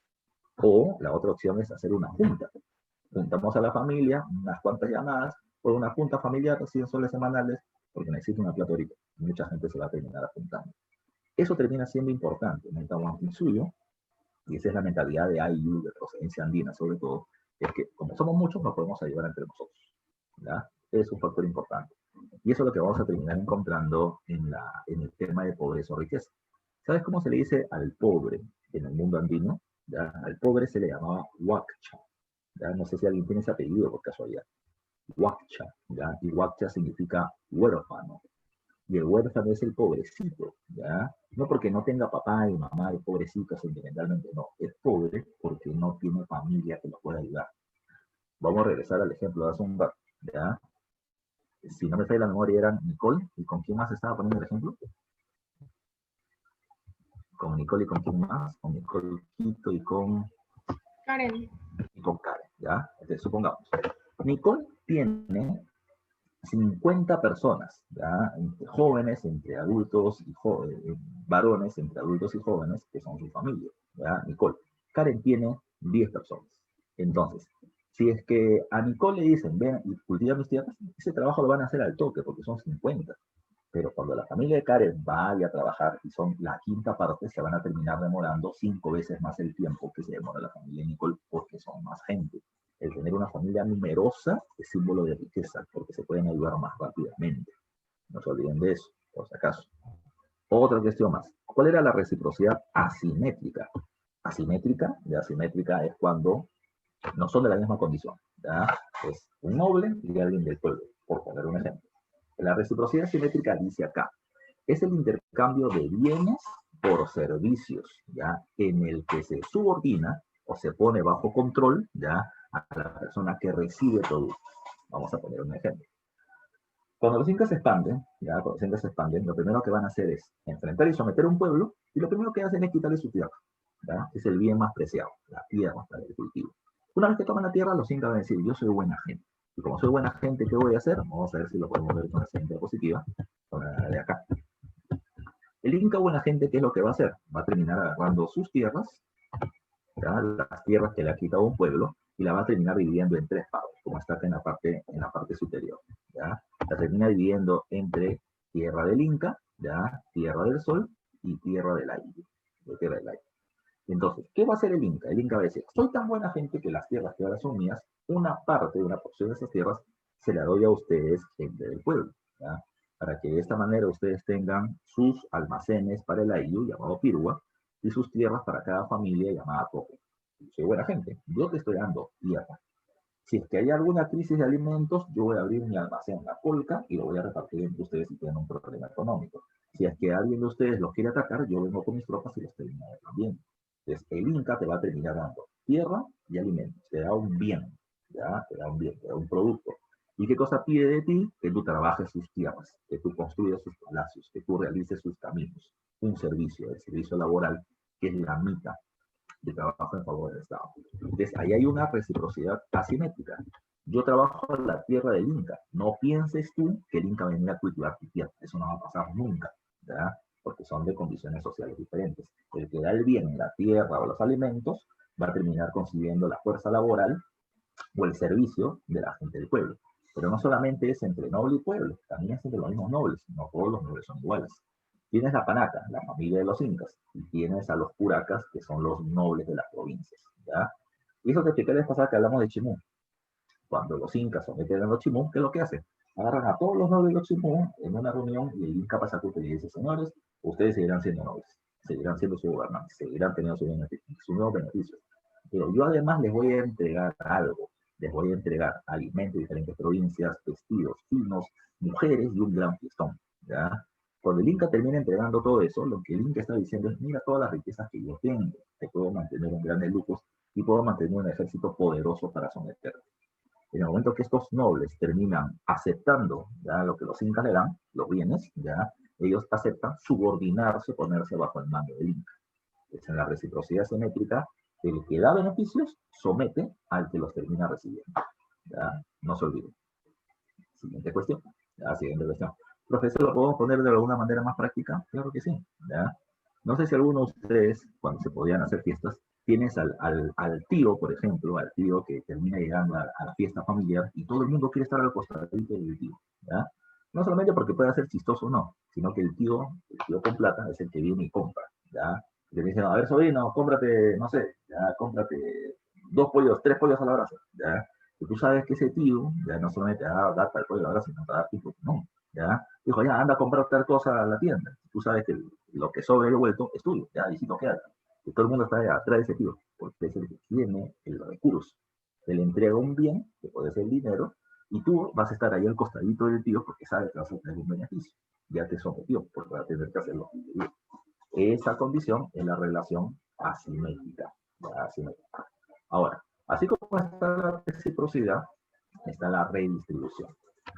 Speaker 1: O la otra opción es hacer una junta. Juntamos a la familia, unas cuantas llamadas, por una junta familiar, 100 soles semanales, porque necesito una plata ahorita. Mucha gente se va a terminar apuntando. Eso termina siendo importante en el Tahuantinsuyo, y esa es la mentalidad de Ayllu, de procedencia andina sobre todo, es que como somos muchos, nos podemos ayudar entre nosotros. ¿Ya? Es un factor importante. Y eso es lo que vamos a terminar encontrando en el tema de pobreza o riqueza. ¿Sabes cómo se le dice al pobre en el mundo andino? ¿Ya? Al pobre se le llamaba huaccha. ¿Ya? No sé si alguien tiene ese apellido por casualidad. Huaccha. ¿Ya? Y huaccha significa huérfano. Y el huérfano es el pobrecito. ¿Ya? No porque no tenga papá y mamá, el pobrecito sentimentalmente, no. Es pobre porque no tiene familia que lo pueda ayudar. Vamos a regresar al ejemplo de hace un rato. ¿Ya? Si no me falla la memoria, eran Nicole. ¿Y con quién más estaba poniendo el ejemplo? Con Nicole y con quién más, con Nicole Quito y con
Speaker 4: Karen.
Speaker 1: Karen, ¿ya? Entonces, supongamos, Nicole tiene 50 personas, ¿ya? Entre jóvenes, entre adultos y varones, entre adultos y jóvenes, que son su familia, ¿ya? Nicole. Karen tiene 10 personas. Entonces, si es que a Nicole le dicen, ven y cultiva mis tierras, ese trabajo lo van a hacer al toque, porque son 50. Pero cuando la familia de Karen vaya a trabajar y son la quinta parte, se van a terminar demorando 5 veces más el tiempo que se demora la familia de Nicole, porque son más gente. El tener una familia numerosa es símbolo de riqueza, porque se pueden ayudar más rápidamente. No se olviden de eso, por si acaso. Otra cuestión más. ¿Cuál era la reciprocidad asimétrica? Asimétrica, y asimétrica es cuando no son de la misma condición. ¿Ya? Es un noble y alguien del pueblo, por poner un ejemplo. La reciprocidad simétrica dice acá, es el intercambio de bienes por servicios, ¿ya? En el que se subordina o se pone bajo control, ¿ya? A la persona que recibe productos. Vamos a poner un ejemplo. Cuando los incas se expanden, ya, cuando los incas se expanden, lo primero que van a hacer es enfrentar y someter a un pueblo, y lo primero que hacen es quitarle su tierra, ¿ya? Es el bien más preciado, la tierra para el cultivo. Una vez que toman la tierra, los incas van a decir, yo soy buena gente. Y como soy buena gente, ¿qué voy a hacer? Vamos a ver si lo podemos ver con la siguiente diapositiva, con la de acá. El inca buena gente, ¿qué es lo que va a hacer? Va a terminar agarrando sus tierras, ¿ya? Las tierras que le ha quitado un pueblo, y la va a terminar dividiendo en 3 pagos, como está acá en la parte superior, ¿ya? La termina dividiendo entre tierra del Inca, ¿ya? Tierra del Sol y tierra del aire. Tierra del aire. Entonces, ¿qué va a hacer el Inca? El Inca va a decir, soy tan buena gente que las tierras que ahora son mías, una parte, una porción de esas tierras, se la doy a ustedes, gente del pueblo, ¿ya? Para que de esta manera ustedes tengan sus almacenes para el ayllu, llamado pirua, y sus tierras para cada familia, llamada coco. Soy buena gente, yo te estoy dando tierra. Si es que hay alguna crisis de alimentos, yo voy a abrir mi almacén, la polca, y lo voy a repartir entre ustedes si tienen un problema económico. Si es que alguien de ustedes los quiere atacar, yo vengo con mis tropas y los termino también. Entonces, el Inca te va a terminar dando tierra y alimentos. Te da un bien, ¿ya? Te da un bien, te da un producto. ¿Y qué cosa pide de ti? Que tú trabajes sus tierras, que tú construyas sus palacios, que tú realices sus caminos. Un servicio, el servicio laboral, que es la mitad de trabajo en favor del Estado. Entonces, ahí hay una reciprocidad asimétrica. Yo trabajo en la tierra del Inca. No pienses tú que el Inca va a venir a cultivar tu tierra. Eso no va a pasar nunca, ¿verdad? Porque son de condiciones sociales diferentes. El que da el bien, la tierra o los alimentos, va a terminar consiguiendo la fuerza laboral o el servicio de la gente del pueblo. Pero no solamente es entre noble y pueblo, también es entre los mismos nobles. No todos los nobles son iguales. Tienes la panaca, la familia de los incas, y tienes a los puracas, que son los nobles de las provincias, ¿ya? Y eso te expliqué la vez pasada que hablamos de Chimú. Cuando los incas someten a los Chimú, ¿qué es lo que hacen? Agarran a todos los nobles de los Chimú en una reunión y el Inca Pachacuti le dice, señores, ustedes seguirán siendo nobles, seguirán siendo sus gobernantes, seguirán teniendo sus nuevos beneficios. Pero yo además les voy a entregar algo, les voy a entregar alimentos de diferentes provincias, vestidos finos, mujeres y un gran fiestón, ¿ya? Cuando el Inca termina entregando todo eso, lo que el Inca está diciendo es, mira todas las riquezas que yo tengo, que puedo mantener en grandes lujos y puedo mantener un ejército poderoso para someterte. En el momento que estos nobles terminan aceptando ya lo que los incas le dan, los bienes, ya ellos aceptan subordinarse, ponerse bajo el mando del Inca. Es en la reciprocidad simétrica, el que da beneficios somete al que los termina recibiendo. ¿Ya? No se olviden. Siguiente cuestión. ¿Ya? Siguiente cuestión. Profesor, ¿lo podemos poner de alguna manera más práctica? Claro que sí. ¿Ya? No sé si alguno de ustedes, cuando se podían hacer fiestas, tienes al tío, por ejemplo, al tío que termina llegando a la fiesta familiar y todo el mundo quiere estar al costadito del tío. ¿Ya? No solamente porque pueda ser chistoso o no, sino que el tío con plata es el que viene y compra. ¿Ya? Y le dicen, a ver, sobrino, cómprate, no sé, ya, cómprate 2 pollos, 3 pollos a la brasa. ¿Ya? Y tú sabes que ese tío ya no solamente te va a dar para el pollo a la brasa, sino te va a dar tipo, no. ¿Ya? Dijo, ya, anda a comprar tal cosa a la tienda. Tú sabes que lo que sobre el vuelto es tuyo, ya, y si no queda. Y todo el mundo está atrás de ese tío, porque es el que tiene el recurso. Te le entrega un bien, que puede ser dinero, y tú vas a estar ahí al costadito del tío porque sabes que vas a tener un beneficio. Ya te sometió, porque vas a tener que hacerlo. Esa condición es la relación asimétrica. Asimétrica. Ahora, así como está la reciprocidad, está la redistribución.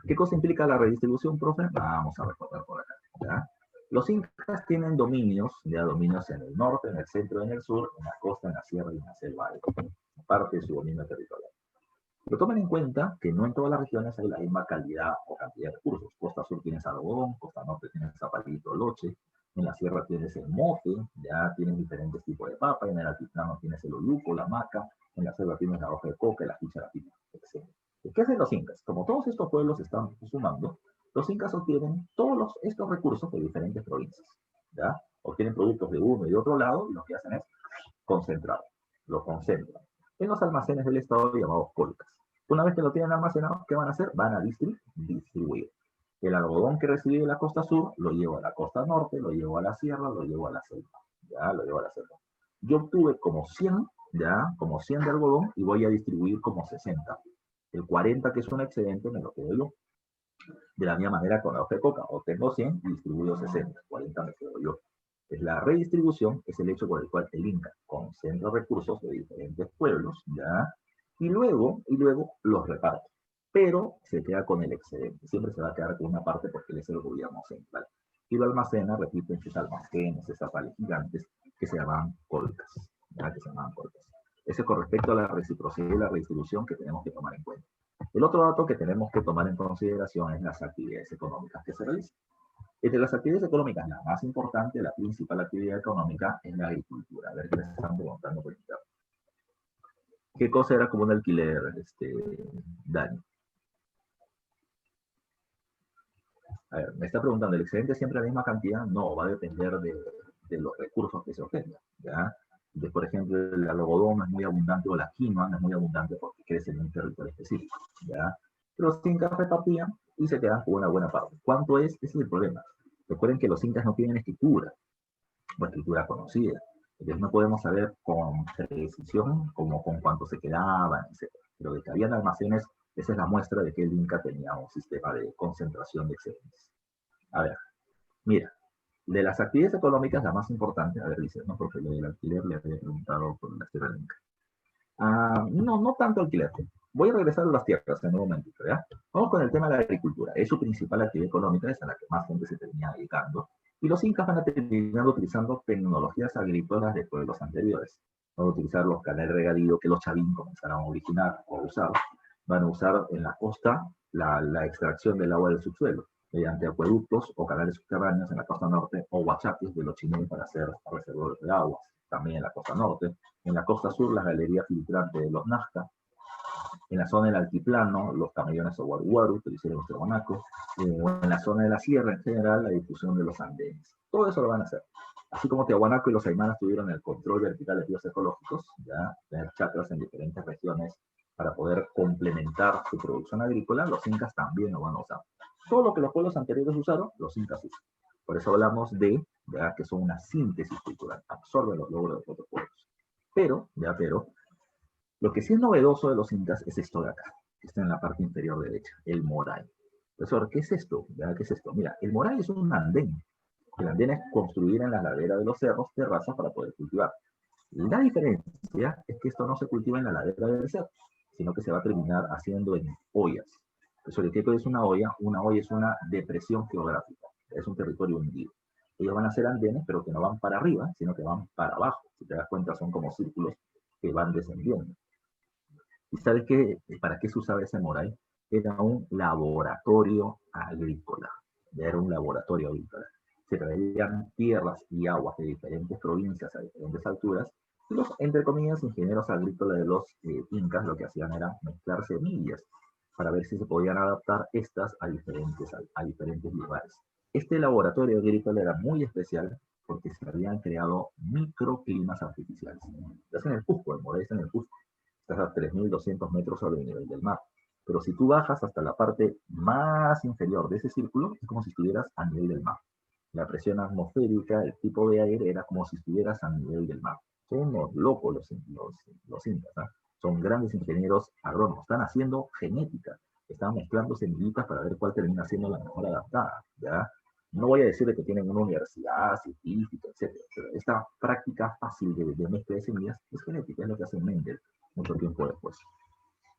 Speaker 1: ¿Qué cosa implica la redistribución, profe? Vamos a recordar por acá. ¿Ya? Los incas tienen dominios, ya dominios en el norte, en el centro, en el sur, en la costa, en la sierra y en la selva alta, parte de su dominio territorial. Pero tomen en cuenta que no en todas las regiones hay la misma calidad o cantidad de recursos. Costa sur tienes algodón, costa norte tienes zapallito, loche, en la sierra tienes el mote, ya tienes diferentes tipos de papa, en el altiplano tienes el oluco, la maca, en la selva tienes la hoja de coca, la ficha, la pipa, etc. ¿Qué hacen los incas? Como todos estos pueblos están sumando, los incas obtienen todos estos recursos de diferentes provincias, ¿ya? Obtienen productos de uno y de otro lado y lo que hacen es concentrar, lo concentran en los almacenes del Estado llamados polcas. Una vez que lo tienen almacenado, ¿qué van a hacer? Van a distribuir. El algodón que recibí de la costa sur lo llevo a la costa norte, lo llevo a la sierra, lo llevo a la selva. Ya, lo llevo a la selva. Yo obtuve como 100, ya, como 100 de algodón y voy a distribuir como 60. El 40, que es un excedente, me lo quedo yo. De la misma manera con la hoja de coca, obtengo 100 y distribuyo 60, 40 me quedo yo. Es la redistribución, es el hecho por el cual el Inca concentra recursos de diferentes pueblos, ¿ya? Y luego los reparte. pero se queda con el excedente. Siempre se va a quedar con una parte porque él es el gobierno central. Y lo almacena, repito, en sus almacenes, esas palas gigantes que se llaman colcas. ¿Ya? Que se llaman colcas. Eso con respecto a la reciprocidad y la redistribución que tenemos que tomar en cuenta. El otro dato que tenemos que tomar en consideración es las actividades económicas que se realizan. Entre las actividades económicas, la más importante, la principal actividad económica es la agricultura. A ver qué les están preguntando por internet. ¿Qué cosa era como un alquiler, Dani? A ver, me está preguntando, ¿el excedente siempre la misma cantidad? No, va a depender de los recursos que se obtengan, ¿ya? Por ejemplo, el algodón es muy abundante o la quinoa no es muy abundante porque crece en un territorio específico, ¿ya? Pero los incas repartían y se quedan con una buena parte. ¿Cuánto es? Ese es el problema. Recuerden que los incas no tienen escritura, o escritura conocida. Entonces no podemos saber con precisión como con cuánto se quedaban, etc. Pero de que habían almacenes, esa es la muestra de que el Inca tenía un sistema de concentración de excedentes. A ver, mira, de las actividades económicas, la más importante, a ver, dice, no, porque lo del alquiler le había preguntado por la tierra del Inca. No tanto alquiler. Voy a regresar a las tierras en un momentito, ¿ya? Vamos con el tema de la agricultura. Es su principal actividad económica, es a la que más gente se termina dedicando. Y los incas van a terminar utilizando tecnologías agrícolas de pueblos anteriores. Van a utilizar los canales de regadío que los chavín comenzaron a originar o a usar. Van a usar en la costa la extracción del agua del subsuelo mediante acueductos o canales subterráneos en la costa norte o huachapis de los chimenes para hacer reservorios de aguas, también en la costa norte. En la costa sur, las galerías filtrantes de los Nazca. En la zona del altiplano, los camellones o guaruguaru, que lo hicieron los tiahuanacos. En la zona de la sierra, en general, la difusión de los andenes. Todo eso lo van a hacer. Así como Tiahuanaco y los aymanas tuvieron el control vertical de ríos ecológicos, ya tener chacras en diferentes regiones para poder complementar su producción agrícola, los incas también lo van a usar. Todo lo que los pueblos anteriores usaron, los incas usan. Por eso hablamos de, ¿verdad?, que son una síntesis cultural, absorben los logros de los otros pueblos. Pero, lo que sí es novedoso de los incas es esto de acá, que está en la parte inferior derecha, el moray. Profesor, ¿qué es esto? ¿Verdad? ¿Qué es esto? Mira, el moray es un andén. El andén es construir en la ladera de los cerros terrazas para poder cultivar. La diferencia es que esto no se cultiva en la ladera del cerro, sino que se va a terminar haciendo en ollas. Profesor, ¿qué es una olla? Una olla es una depresión geográfica, es un territorio hundido. Ellos van a ser andenes, pero que no van para arriba, sino que van para abajo. Si te das cuenta, son como círculos que van descendiendo. ¿Y sabes qué? ¿Para qué se usaba ese moray? Era un laboratorio agrícola. Era un laboratorio agrícola. Se traían tierras y aguas de diferentes provincias a diferentes alturas, y los, entre comillas, ingenieros agrícolas de los incas lo que hacían era mezclar semillas para ver si se podían adaptar estas a diferentes lugares. Este laboratorio agrícola era muy especial porque se habían creado microclimas artificiales. Estás en el Cusco, el Moray está en el Cusco. Estás a 3.200 metros sobre el nivel del mar. Pero si tú bajas hasta la parte más inferior de ese círculo, es como si estuvieras a nivel del mar. La presión atmosférica, el tipo de aire, era como si estuvieras a nivel del mar. Son unos locos los incas, ¿eh? Son grandes ingenieros agrónomos. Están haciendo genética. Están mezclando semillitas para ver cuál termina siendo la mejor adaptada, ¿ya? No voy a decir de que tienen una universidad científica, etc. Pero esta práctica fácil de mezcla de semillas es genética, es lo que hace Mendel mucho tiempo después.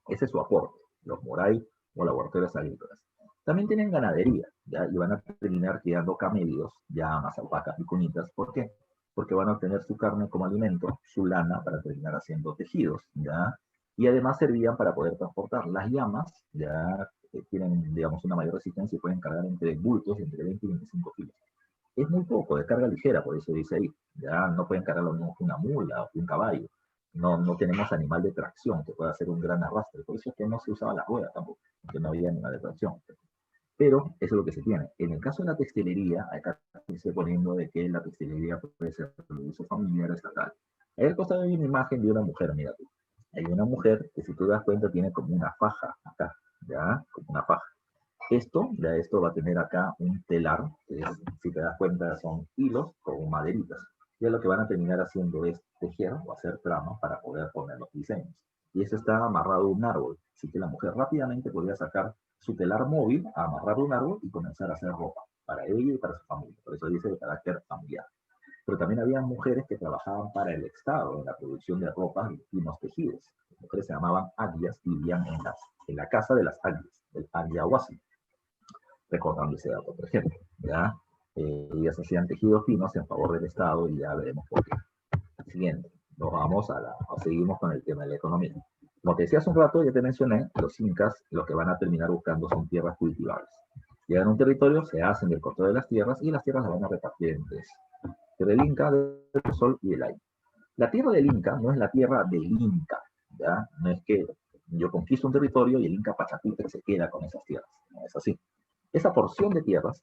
Speaker 1: Ese es su aporte, los moray o laboratorios agrícolas. También tienen ganadería, ¿ya? Y van a terminar criando camellos, llamas, alpacas y cunitas. ¿Por qué? Porque van a obtener su carne como alimento, su lana para terminar haciendo tejidos, ¿ya? Y además servían para poder transportar. Las llamas ya tienen, digamos, una mayor resistencia y pueden cargar entre bultos entre 20 y 25 kilos. Es muy poco, de carga ligera, por eso dice ahí. Ya no pueden cargar lo mismo que una mula o que un caballo. No tenemos animal de tracción que pueda hacer un gran arrastre. Por eso es que no se usaba la rueda tampoco, porque no había animal de tracción. Pero eso es lo que se tiene. En el caso de la textilería, acá estoy poniendo de que la textilería puede ser de uso familiar o estatal. Ahí al costado hay una imagen de una mujer, mira tú. Hay una mujer que, si tú te das cuenta, tiene como una faja acá, ¿ya? Como una faja. Esto va a tener acá un telar, que si te das cuenta son hilos con maderitas. Y lo que van a terminar haciendo es tejer o hacer tramas para poder poner los diseños. Y eso está amarrado a un árbol. Así que la mujer rápidamente podía sacar su telar móvil, amarrarlo a un árbol y comenzar a hacer ropa para ella y para su familia. Por eso dice de carácter familiar. Pero también había mujeres que trabajaban para el Estado en la producción de ropas y finos tejidos. Las mujeres se llamaban aguias y vivían en la casa de las aguias, del aguiahuasi, recordando ese dato, por ejemplo. ¿Ya? Ellas hacían tejidos finos en favor del Estado y ya veremos por qué. Siguiente, nos vamos seguimos con el tema de la economía. Como te decía hace un rato, ya te mencioné, los incas lo que van a terminar buscando son tierras cultivables. Llegan a un territorio, se hacen del control de las tierras y las tierras las van a repartir entre sí. Pero el Inca, del Sol y el aire. La tierra del Inca no es la tierra del Inca, ¿ya? No es que yo conquisto un territorio y el Inca Pachacútec se queda con esas tierras, no es así. De esa porción de tierras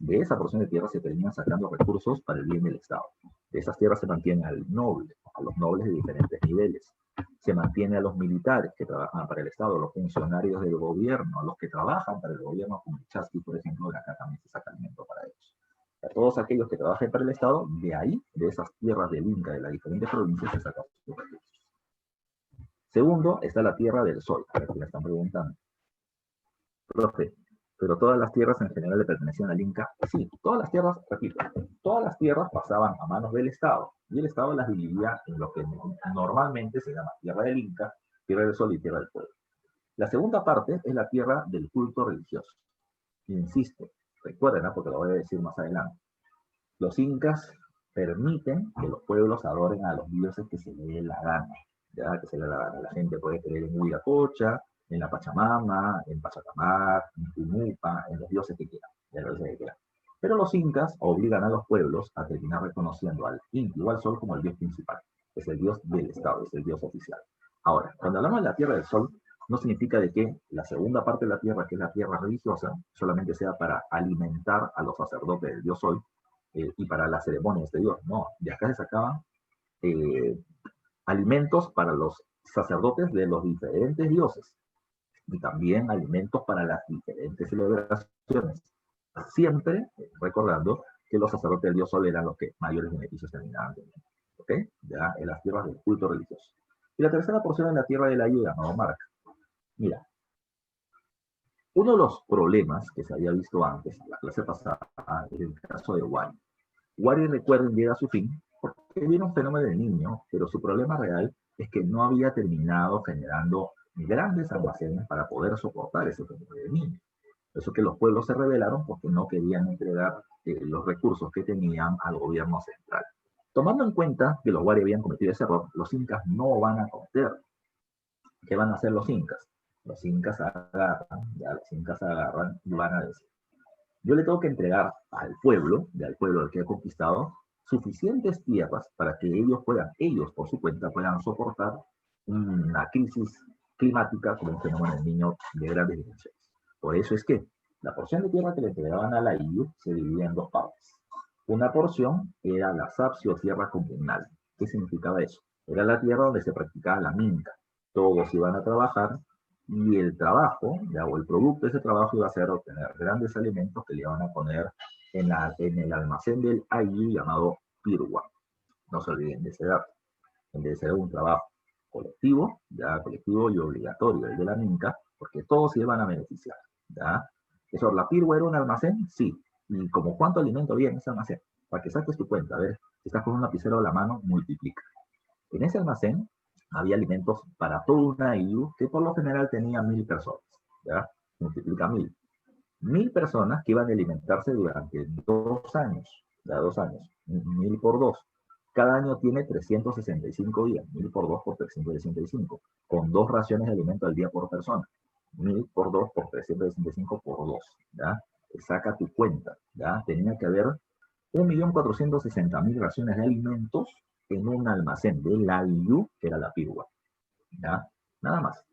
Speaker 1: se terminan sacando recursos para el bien del Estado. De esas tierras se mantiene al noble, a los nobles de diferentes niveles. Se mantiene a los militares que trabajan para el Estado, a los funcionarios del gobierno, a los que trabajan para el gobierno, como el Chasqui, por ejemplo, de acá también se saca alimento para ellos. A todos aquellos que trabajen para el Estado, de ahí, de esas tierras del Inca, de las diferentes provincias, se sacan sus recursos. Segundo, está la tierra del Sol. A ver si me están preguntando. Profe, ¿pero todas las tierras en general le pertenecían al Inca? Sí, todas las tierras, repito, todas las tierras pasaban a manos del Estado, y el Estado las dividía en lo que normalmente se llama tierra del Inca, tierra del Sol y tierra del pueblo. La segunda parte es la tierra del culto religioso. Insisto, recuerden, ¿no? Porque lo voy a decir más adelante. Los incas permiten que los pueblos adoren a los dioses que se les dé la gana, ¿ya? Que se les dé la gana. La gente puede creer en Huiracocha, en la Pachamama, en Pachacamac, en Tumupa, en los dioses que quieran, en los dioses que quieran. Pero los incas obligan a los pueblos a terminar reconociendo al Inti o al Sol como el dios principal. Es el dios del Estado, es el dios oficial. Ahora, cuando hablamos de la tierra del Sol, no significa de que la segunda parte de la tierra, que es la tierra religiosa, solamente sea para alimentar a los sacerdotes del dios Sol y para las ceremonias de Dios. No, de acá se sacaban alimentos para los sacerdotes de los diferentes dioses y también alimentos para las diferentes celebraciones. Siempre recordando que los sacerdotes del dios Sol eran los que mayores beneficios terminaban teniendo. ¿Ok? Ya en las tierras del culto religioso. Y la tercera porción es la tierra de la ayuda, no marca. Mira, uno de los problemas que se había visto antes, en la clase pasada, es el caso de Wari. Wari, recuerden, llega a su fin porque viene un fenómeno del niño, pero su problema real es que no había terminado generando grandes almacenes para poder soportar ese fenómeno del niño. Por eso que los pueblos se rebelaron porque no querían entregar los recursos que tenían al gobierno central. Tomando en cuenta que los Wari habían cometido ese error, los incas no van a cometer. ¿Qué van a hacer los incas? Los incas agarran y van a decir, yo le tengo que entregar al pueblo al que ha conquistado, suficientes tierras para que ellos por su cuenta puedan soportar una crisis climática como un fenómeno del niño de grandes dimensiones. Por eso es que la porción de tierra que le entregaban a la IU se dividía en dos partes. Una porción era la sapsi o tierra comunal. ¿Qué significaba eso? Era la tierra donde se practicaba la minca. Todos iban a trabajar y el trabajo, o el producto de ese trabajo iba a ser obtener grandes alimentos que le iban a poner en el almacén del IU llamado Pirwa. No se olviden de ese dato. Debe ser un trabajo colectivo y obligatorio, el de la minca, porque todos se iban a beneficiar. ¿Ya? Eso, ¿la Pirwa era un almacén? Sí. ¿Y como cuánto alimento había en ese almacén? Para que saques tu cuenta, a ver, si estás con un lapicero a la mano, multiplica. En ese almacén había alimentos para toda una IU que por lo general tenía 1000 personas. ¿Ya? Multiplica 1000. 1000 personas que iban a alimentarse durante 2 años. ¿Ya? 2 años. 1000 por 2. Cada año tiene 365 días. 1000 por 2 por 365. Con 2 raciones de alimento al día por persona. 1000 por 2 por 365 por 2. ¿Ya? Saca tu cuenta. ¿Ya? Tenía que haber 1.460.000 raciones de alimentos en un almacén de la IU, que era la Pirwa. ¿Ya? Nada más.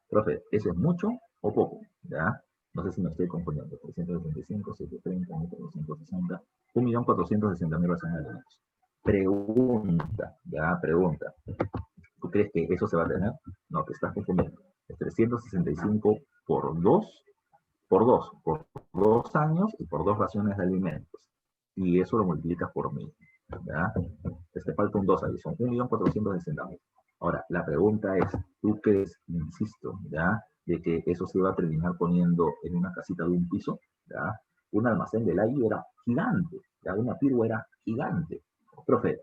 Speaker 1: Profe, ¿eso es mucho o poco? ¿Ya? No sé si me estoy confundiendo. 365, 730, 1.460, 1.460.000 raciones de alimentos. Pregunta. ¿Tú crees que eso se va a tener? No, te estás confundiendo. Es 365 por 2 años y por 2 raciones de alimentos. Y eso lo multiplicas por 1000. ¿Ya? Te falta un 2 ahí, son 1.460.000. Ahora, la pregunta es, ¿tú crees, insisto, ¿ya? de que eso se iba a terminar poniendo en una casita de un piso? ¿Ya? Un almacén del aire era gigante, ¿ya? Una Pirwa era gigante. Profe,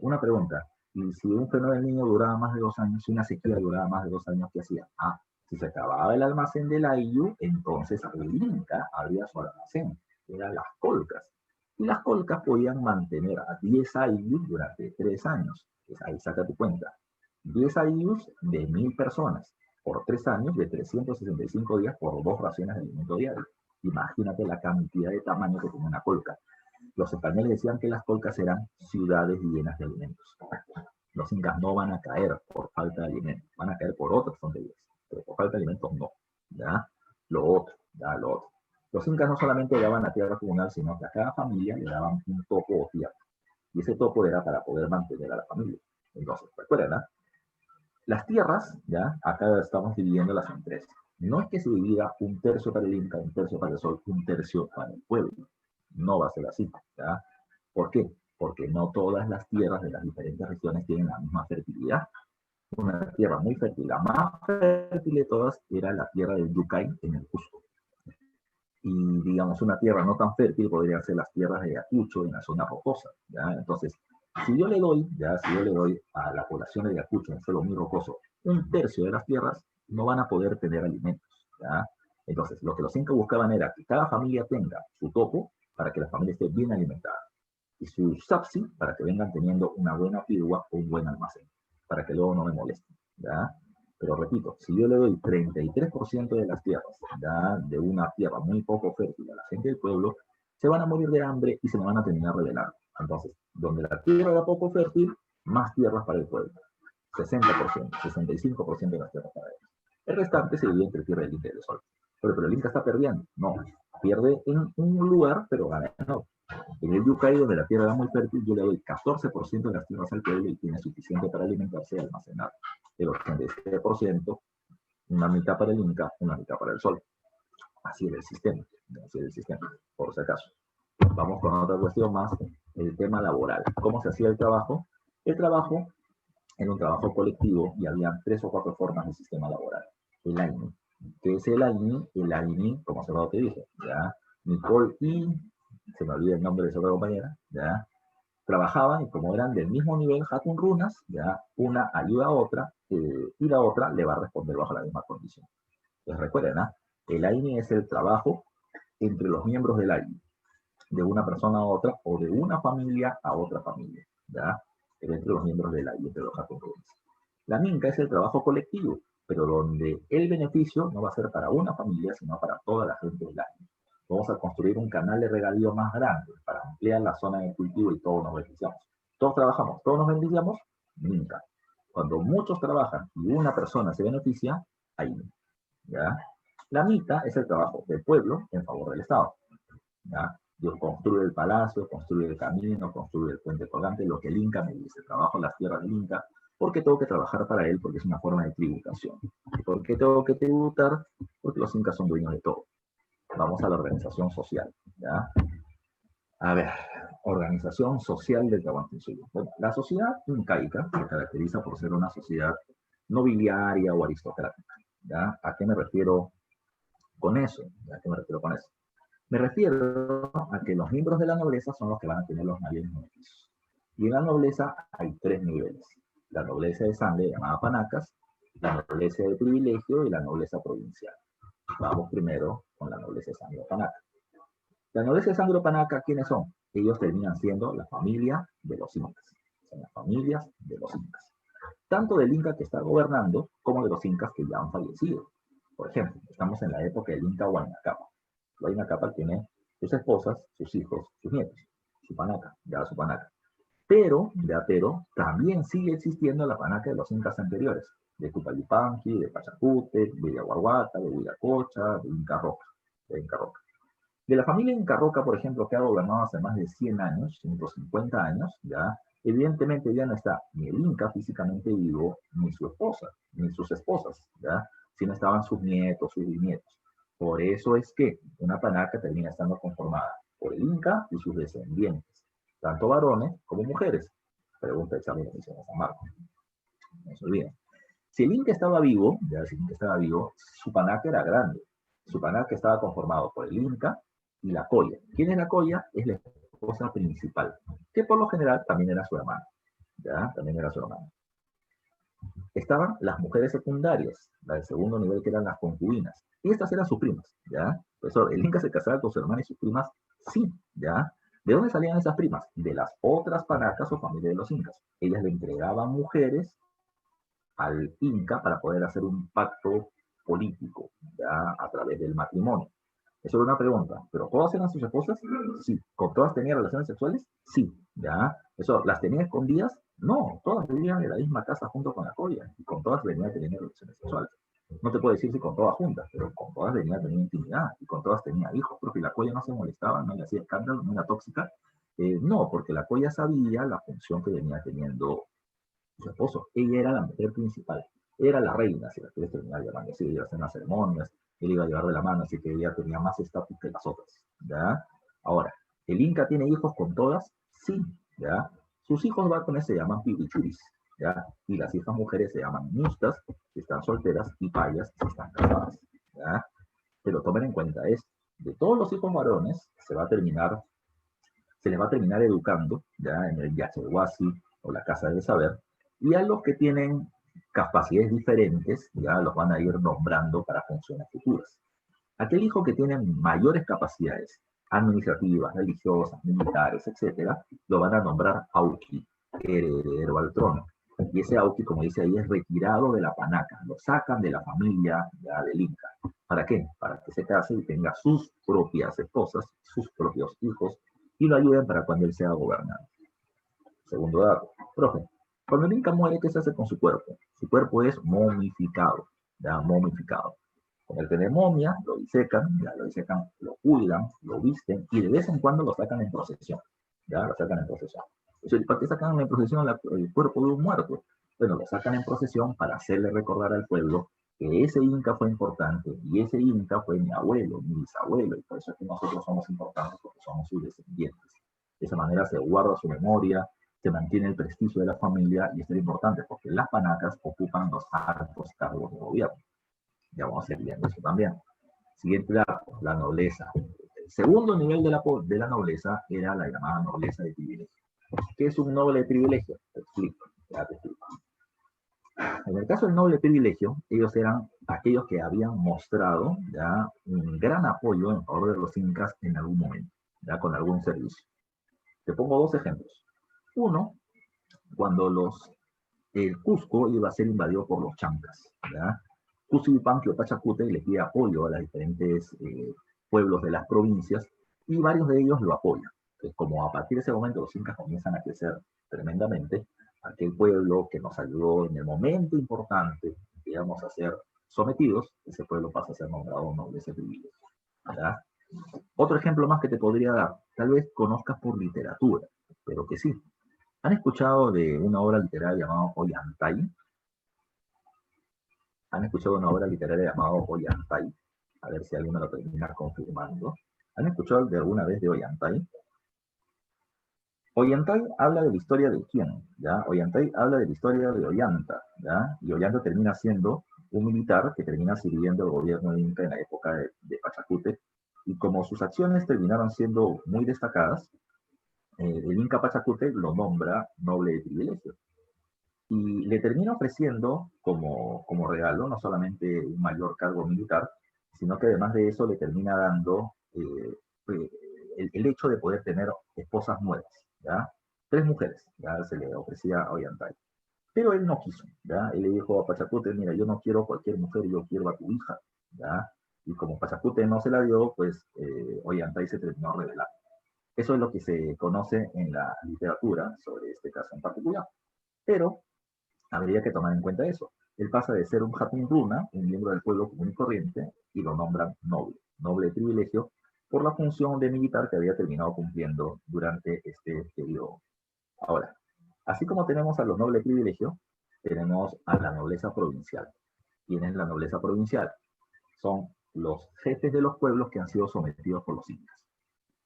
Speaker 1: una pregunta. Y si un fenómeno del niño duraba más de 2 años, si una sequía duraba más de 2 años, ¿qué hacía? Ah, si se acababa el almacén del IU, entonces el Inca abría su almacén, eran las colcas. Y las colcas podían mantener a 10 IU durante 3 años. Pues ahí saca tu cuenta. 10 IUs de 1000 personas por 3 años, de 365 días por 2 raciones de alimento diario. Imagínate la cantidad de tamaño que tenía una colca. Los españoles decían que las colcas eran ciudades llenas de alimentos. Los incas no van a caer por falta de alimentos, van a caer por otras tonterías, pero por falta de alimentos no. ¿Ya? Lo otro, ya lo otro. Los incas no solamente daban la tierra comunal, sino que a cada familia le daban un topo o tierra. Y ese topo era para poder mantener a la familia. Entonces, recuerden, ¿no? Las tierras, ya, acá estamos dividiéndolas en 3. No es que se divida 1/3 para el Inca, 1/3 para el Sol, 1/3 para el pueblo. No va a ser así, ¿ya? ¿Por qué? Porque no todas las tierras de las diferentes regiones tienen la misma fertilidad. Una tierra muy fértil, la más fértil de todas era la tierra del Yucay en el Cusco. Y digamos, una tierra no tan fértil podrían ser las tierras de Ayacucho en la zona rocosa, ¿ya? Entonces, si yo le doy a la población de Ayacucho, en suelo muy rocoso, 1/3 de las tierras, no van a poder tener alimentos, ¿ya? Entonces, lo que los incas buscaban era que cada familia tenga su topo para que la familia esté bien alimentada, y su sapsi para que vengan teniendo una buena pirua o un buen almacén, para que luego no me molesten, ¿ya? Pero repito, si yo le doy 33% de las tierras, ¿ya? De una tierra muy poco fértil a la gente del pueblo, se van a morir de hambre y se me van a terminar revelando. Entonces, donde la tierra era poco fértil, más tierras para el pueblo. 60%, 65% de las tierras para ellos. El restante se divide entre tierra del Inca y del Sol. Pero el Inca está perdiendo. No, pierde en un lugar, pero gana en otro. En el Yucay, donde la tierra era muy fértil, yo le doy 14% de las tierras al pueblo y tiene suficiente para alimentarse y almacenar. El 87%, una mitad para el Inca, una mitad para el Sol. Así es el sistema, por si acaso. Vamos con otra cuestión más, el tema laboral. ¿Cómo se hacía el trabajo? El trabajo era un trabajo colectivo y había 3 o 4 formas de sistema laboral. El AINI. ¿Qué es el AINI? El AINI, como hace rato te dije, ¿ya? Nicole y, se me olvida el nombre de esa otra compañera, ¿ya? Trabajaban y como eran del mismo nivel Hatun Runas, ¿ya? Una ayuda a otra y la otra le va a responder bajo la misma condición. Entonces recuerden, ¿no? El AINI es el trabajo entre los miembros del AINI, de una persona a otra o de una familia a otra familia, ¿ya? Pero entre los miembros del AINI, entre los Hatun Runas. La minca es el trabajo colectivo, pero donde el beneficio no va a ser para una familia, sino para toda la gente del AINI. Vamos a construir un canal de regadío más grande para ampliar la zona de cultivo y todos nos beneficiamos. Todos trabajamos, todos nos beneficiamos, minca. Cuando muchos trabajan y una persona se beneficia, AINI, ¿ya? La mita es el trabajo del pueblo en favor del Estado, ¿ya? Yo construyo el palacio, construyo el camino, construyo el puente colgante, lo que el Inca me dice, trabajo las tierras del Inca, porque tengo que trabajar para él, porque es una forma de tributación. ¿Por qué tengo que tributar? Porque los incas son dueños de todo. Vamos a la organización social, ¿ya? A ver, organización social del Tahuantinsuyo. Bueno, la sociedad incaica se caracteriza por ser una sociedad nobiliaria o aristocrática, ¿ya? ¿A qué me refiero con eso? ¿A qué me refiero con eso? Me refiero a que los miembros de la nobleza son los que van a tener los mayores beneficios. Y en la nobleza hay 3 niveles. La nobleza de sangre, llamada panacas, la nobleza de privilegio y la nobleza provincial. Vamos primero con la nobleza de sangre panaca. La nobleza de sangre panaca, ¿quiénes son? Ellos terminan siendo la familia de los incas. Son las familias de los incas. Tanto del inca que está gobernando, como de los incas que ya han fallecido. Por ejemplo, estamos en la época del inca Huayna Cápac. Huayna Cápac tiene sus esposas, sus hijos, sus nietos. Su panaca, ya su panaca. Pero también sigue existiendo la panaca de los incas anteriores, de Tupayupanqui, de Pachacute, de Yaguaguata, de Huiracocha, de Inca Roca, de la familia Inca Roca, por ejemplo, que ha gobernado hace más de 100 años, 150 años, ya, evidentemente ya no está ni el Inca físicamente vivo, ni su esposa, ni sus esposas, ya, sino estaban sus nietos, sus bisnietos. Por eso es que una panaca termina estando conformada por el Inca y sus descendientes, tanto varones como mujeres. Pregunta de examen de San Marcos. No se olviden. Si el Inca estaba vivo, su panaca era grande. Su panaca estaba conformado por el Inca y la colla. ¿Quién es la colla? Es la esposa principal. que por lo general también era su hermana, ¿ya? También era su hermana. Estaban las mujeres secundarias, la del segundo nivel, que eran las concubinas, y estas eran sus primas, ¿ya? Por eso el Inca se casaba con su hermana y sus primas, sí, ¿ya? ¿De dónde salían esas primas? De las otras panacas o familias de los incas. Ellas le entregaban mujeres al Inca para poder hacer un pacto político, ya, a través del matrimonio. Eso era una pregunta, ¿pero todas eran sus esposas? Sí. ¿Con todas tenía relaciones sexuales? Sí, ¿ya? ¿Eso las tenía escondidas? No, todas vivían en la misma casa junto con la joya, y con todas venía a tener relaciones sexuales. No te puedo decir si con todas juntas, pero con todas venía a tener intimidad, y con todas tenía hijos, porque la joya no se molestaba, no le hacía escándalo, no era tóxica. No, porque la joya sabía la función que venía teniendo su esposo. Ella era la mujer principal, era la reina, si la quieres terminar llamando así, iba a hacer las ceremonias, él iba a llevar de la mano, así que ella tenía más estatus que las otras, ¿ya? Ahora, ¿el Inca tiene hijos con todas? Sí, ¿ya? Sus hijos varones se llaman pibichuris, ¿ya? Y las hijas mujeres se llaman mustas, si están solteras, y payas, si están casadas, ¿ya? Pero tomen en cuenta esto, de todos los hijos varones se les va a terminar educando, ¿ya? En el Yachehuasi o la Casa del Saber, y a los que tienen capacidades diferentes, ya los van a ir nombrando para funciones futuras. Aquel hijo que tiene mayores capacidades administrativas, religiosas, militares, etcétera, lo van a nombrar Auqui, heredero al trono. Y ese Auqui, como dice ahí, es retirado de la panaca, lo sacan de la familia ya del Inca. ¿Para qué? Para que se case y tenga sus propias esposas, sus propios hijos, y lo ayuden para cuando él sea gobernante. Segundo dato, profe, cuando el Inca muere, ¿qué se hace con su cuerpo? Su cuerpo es momificado, ya momificado. Con el que de momia, lo disecan, lo cuidan, lo visten y de vez en cuando lo sacan en procesión, ya lo sacan en procesión. ¿Para qué sacan en procesión el cuerpo de un muerto? Bueno, lo sacan en procesión para hacerle recordar al pueblo que ese Inca fue importante y ese Inca fue mi abuelo, mi bisabuelo, y por eso es que nosotros somos importantes porque somos sus descendientes. De esa manera se guarda su memoria, se mantiene el prestigio de la familia y esto es importante porque las panacas ocupan los altos cargos de gobierno. Ya vamos a ir viendo eso también. Siguiente dato, la nobleza. El segundo nivel de la nobleza era la llamada nobleza de privilegio. ¿Qué es un noble de privilegio? Te explico, ya te explico. En el caso del noble privilegio, ellos eran aquellos que habían mostrado ya un gran apoyo en favor de los incas en algún momento, ya con algún servicio. Te pongo dos ejemplos. Uno, cuando el Cusco iba a ser invadido por los chancas, ¿ya? Cusco y Pachacute le pide apoyo a los diferentes pueblos de las provincias y varios de ellos lo apoyan. Entonces, como a partir de ese momento los incas comienzan a crecer tremendamente, aquel pueblo que nos ayudó en el momento importante que íbamos a ser sometidos, ese pueblo pasa a ser nombrado nobleza de privilegio. ¿Ya? Otro ejemplo más que te podría dar, tal vez conozcas por literatura, pero que sí. ¿Han escuchado de una obra literaria llamada Ollantay? ¿Han escuchado una obra literaria llamada Ollantay? A ver si alguien me lo termina confirmando. ¿Han escuchado de alguna vez de Ollantay? Ollantay habla de la historia de quién, ¿ya? Ollantay habla de la historia de Ollanta, ¿ya? Y Ollanta termina siendo un militar que termina sirviendo al gobierno de Inca en la época de Pachacute, y como sus acciones terminaron siendo muy destacadas, el Inca Pachacute lo nombra noble de privilegio. Y le termina ofreciendo como regalo no solamente un mayor cargo militar, sino que además de eso le termina dando el hecho de poder tener esposas nuevas, ¿ya? 3 mujeres, ya se le ofrecía a Ollantay. Pero él no quiso, ¿ya? Él le dijo a Pachacute, mira, yo no quiero cualquier mujer, yo quiero a tu hija, ¿ya? Y como Pachacute no se la dio, pues Ollantay se terminó revelando. Eso es lo que se conoce en la literatura sobre este caso en particular. Pero habría que tomar en cuenta eso. Él pasa de ser un Hatun Runa, un miembro del pueblo común y corriente, y lo nombran noble, noble de privilegio, por la función de militar que había terminado cumpliendo durante este periodo. Ahora, así como tenemos a los nobles de privilegio, tenemos a la nobleza provincial. ¿Quién es la nobleza provincial? Son los jefes de los pueblos que han sido sometidos por los incas,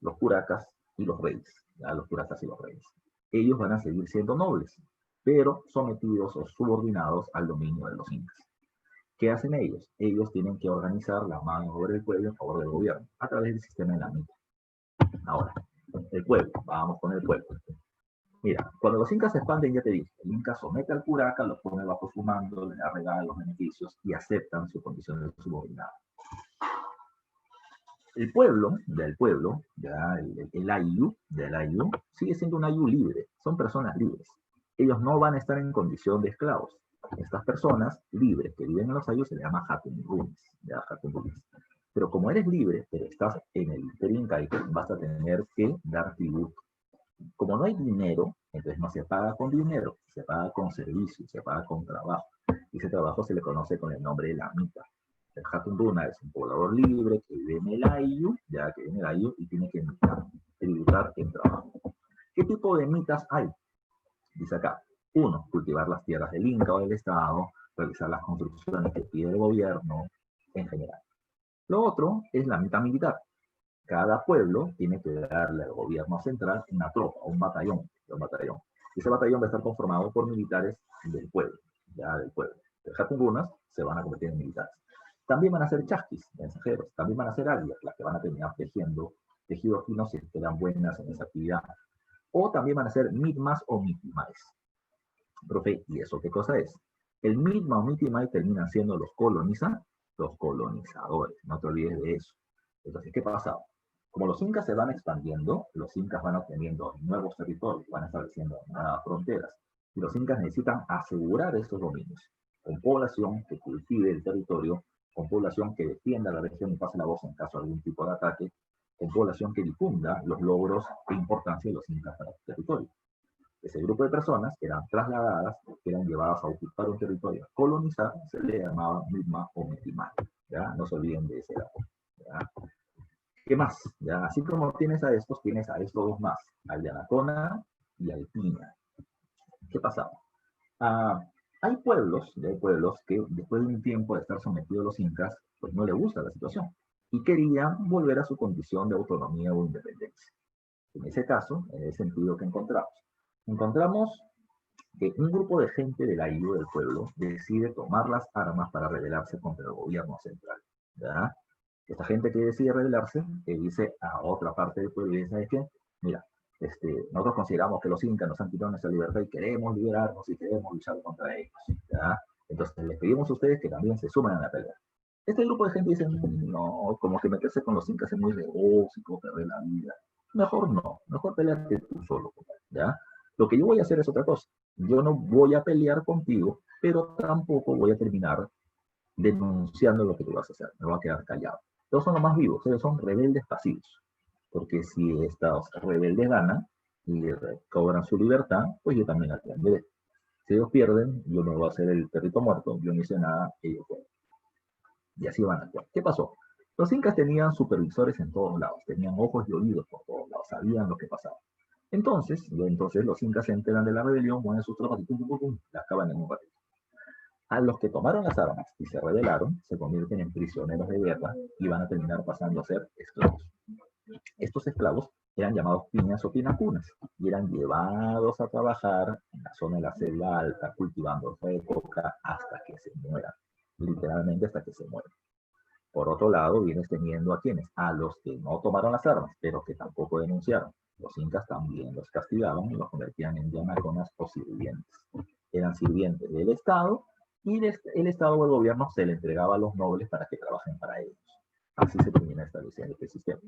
Speaker 1: los curacas y los reyes, ¿ya? Los curacas y los reyes. Ellos van a seguir siendo nobles, pero sometidos o subordinados al dominio de los incas. ¿Qué hacen ellos? Ellos tienen que organizar la mano obra del pueblo en favor del gobierno, a través del sistema de la mitad. Ahora, el pueblo, vamos con el pueblo. Mira, cuando los incas se expanden, ya te dije, el inca somete al curaca, lo pone bajo su mando, le da regalos, beneficios y aceptan su condición de subordinado. El pueblo, ya el ayllu, del ayllu, sigue siendo un ayllu libre, son personas libres. Ellos no van a estar en condición de esclavos. Estas personas libres que viven en los ayllus se les llama hatun runes, ya hatun runes. Pero como eres libre, pero estás en el imperio incaico, vas a tener que dar tributo. Como no hay dinero, entonces no se paga con dinero, se paga con servicio, se paga con trabajo. Y ese trabajo se le conoce con el nombre de la mita. El Hatun Runa es un poblador libre que vive en el ayllu, ya que vive en el ayllu y tiene que tributar en trabajo. ¿Qué tipo de mitas hay? Dice acá, 1, cultivar las tierras del Inca o del Estado, realizar las construcciones que pide el gobierno en general. Lo otro es la mita militar. Cada pueblo tiene que darle al gobierno central una tropa, un batallón. Y ese batallón va a estar conformado por militares del pueblo, ya del pueblo. Los Hatungunas se van a convertir en militares. También van a ser chasquis, mensajeros. También van a ser águilas, las que van a terminar tejiendo tejidos finos si quedan buenas en esa actividad. O también van a ser mitmas o mitimaes. Profe, ¿y eso qué cosa es? El mitma o mitimae terminan siendo los colonizadores. No te olvides de eso. Entonces, ¿qué pasa? Como los incas se van expandiendo, los incas van obteniendo nuevos territorios, van estableciendo nuevas fronteras. Y los incas necesitan asegurar estos dominios, con población que cultive el territorio, con población que defienda la región y pase la voz en caso de algún tipo de ataque, con población que difunda los logros e importancia de los incas para el territorio. Ese grupo de personas que eran trasladadas, que eran llevadas a ocupar un territorio, a colonizar, se le llamaba mitma o mitimae. ¿Ya? No se olviden de ese dato. ¿Ya? ¿Qué más? ¿Ya? Así como tienes a estos dos más, al Yanacona y al Piña. ¿Qué pasaba? Hay pueblos que después de un tiempo de estar sometidos a los incas, pues no les gusta la situación y querían volver a su condición de autonomía o independencia. En ese caso, en el sentido que encontramos que un grupo de gente del ayllu del pueblo decide tomar las armas para rebelarse contra el gobierno central. ¿Ya? Esta gente que decide rebelarse, que dice a otra parte del pueblo y dice, ¿sabes qué? Mira, nosotros consideramos que los incas nos han quitado nuestra libertad y queremos liberarnos y queremos luchar contra ellos. ¿Ya? Entonces les pedimos a ustedes que también se sumen a la pelea. Este grupo de gente dice, no, como que meterse con los incas es muy negocio, perder la vida. Mejor no, mejor pelearte tú solo. ¿Ya? Lo que yo voy a hacer es otra cosa. Yo no voy a pelear contigo, pero tampoco voy a terminar denunciando lo que tú vas a hacer. Me voy a quedar callado. Ellos son los más vivos, ellos son rebeldes pasivos. Porque si estos rebeldes ganan y cobran su libertad, pues yo también la tendré. Si ellos pierden, yo me voy a hacer el perrito muerto, yo no hice nada, ellos pueden. Y así van a actuar. ¿Qué pasó? Los incas tenían supervisores en todos lados, tenían ojos y oídos por todos lados, sabían lo que pasaba. Entonces los incas se enteran de la rebelión, mueven sus tropas y la acaban en un ratito. A los que tomaron las armas y se rebelaron, se convierten en prisioneros de guerra y van a terminar pasando a ser esclavos. Estos esclavos eran llamados piñas o pinacunas y eran llevados a trabajar en la zona de la selva alta, cultivando coca hasta que se mueran, literalmente hasta que se mueran. Por otro lado, vienes teniendo a quienes, a los que no tomaron las armas, pero que tampoco denunciaron. Los incas también los castigaban y los convertían en yanaconas o sirvientes. Eran sirvientes del Estado y el Estado o el gobierno se le entregaba a los nobles para que trabajen para ellos. Así se termina estableciendo este sistema.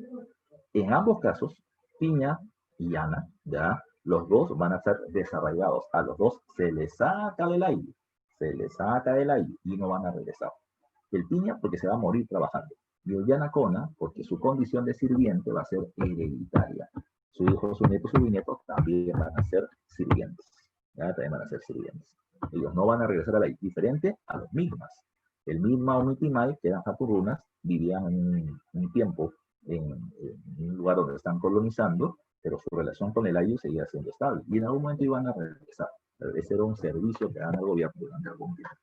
Speaker 1: En ambos casos, Piña y Ana, ya, los dos van a ser desarraigados. A los dos se les saca del aire, y no van a regresar. El Piña porque se va a morir trabajando. Y el Yanacona porque su condición de sirviente va a ser hereditaria. Su hijo, su nieto, su bisnieto también van a ser sirvientes. ¿Ya? También van a ser sirvientes. Ellos no van a regresar a la diferente a los mismas. El misma o Mitimai, que eran Haturunas, vivían un tiempo en un lugar donde están colonizando, pero su relación con el ayllu seguía siendo estable. Y en algún momento iban a regresar. Ese era un servicio que dan al gobierno durante algún tiempo.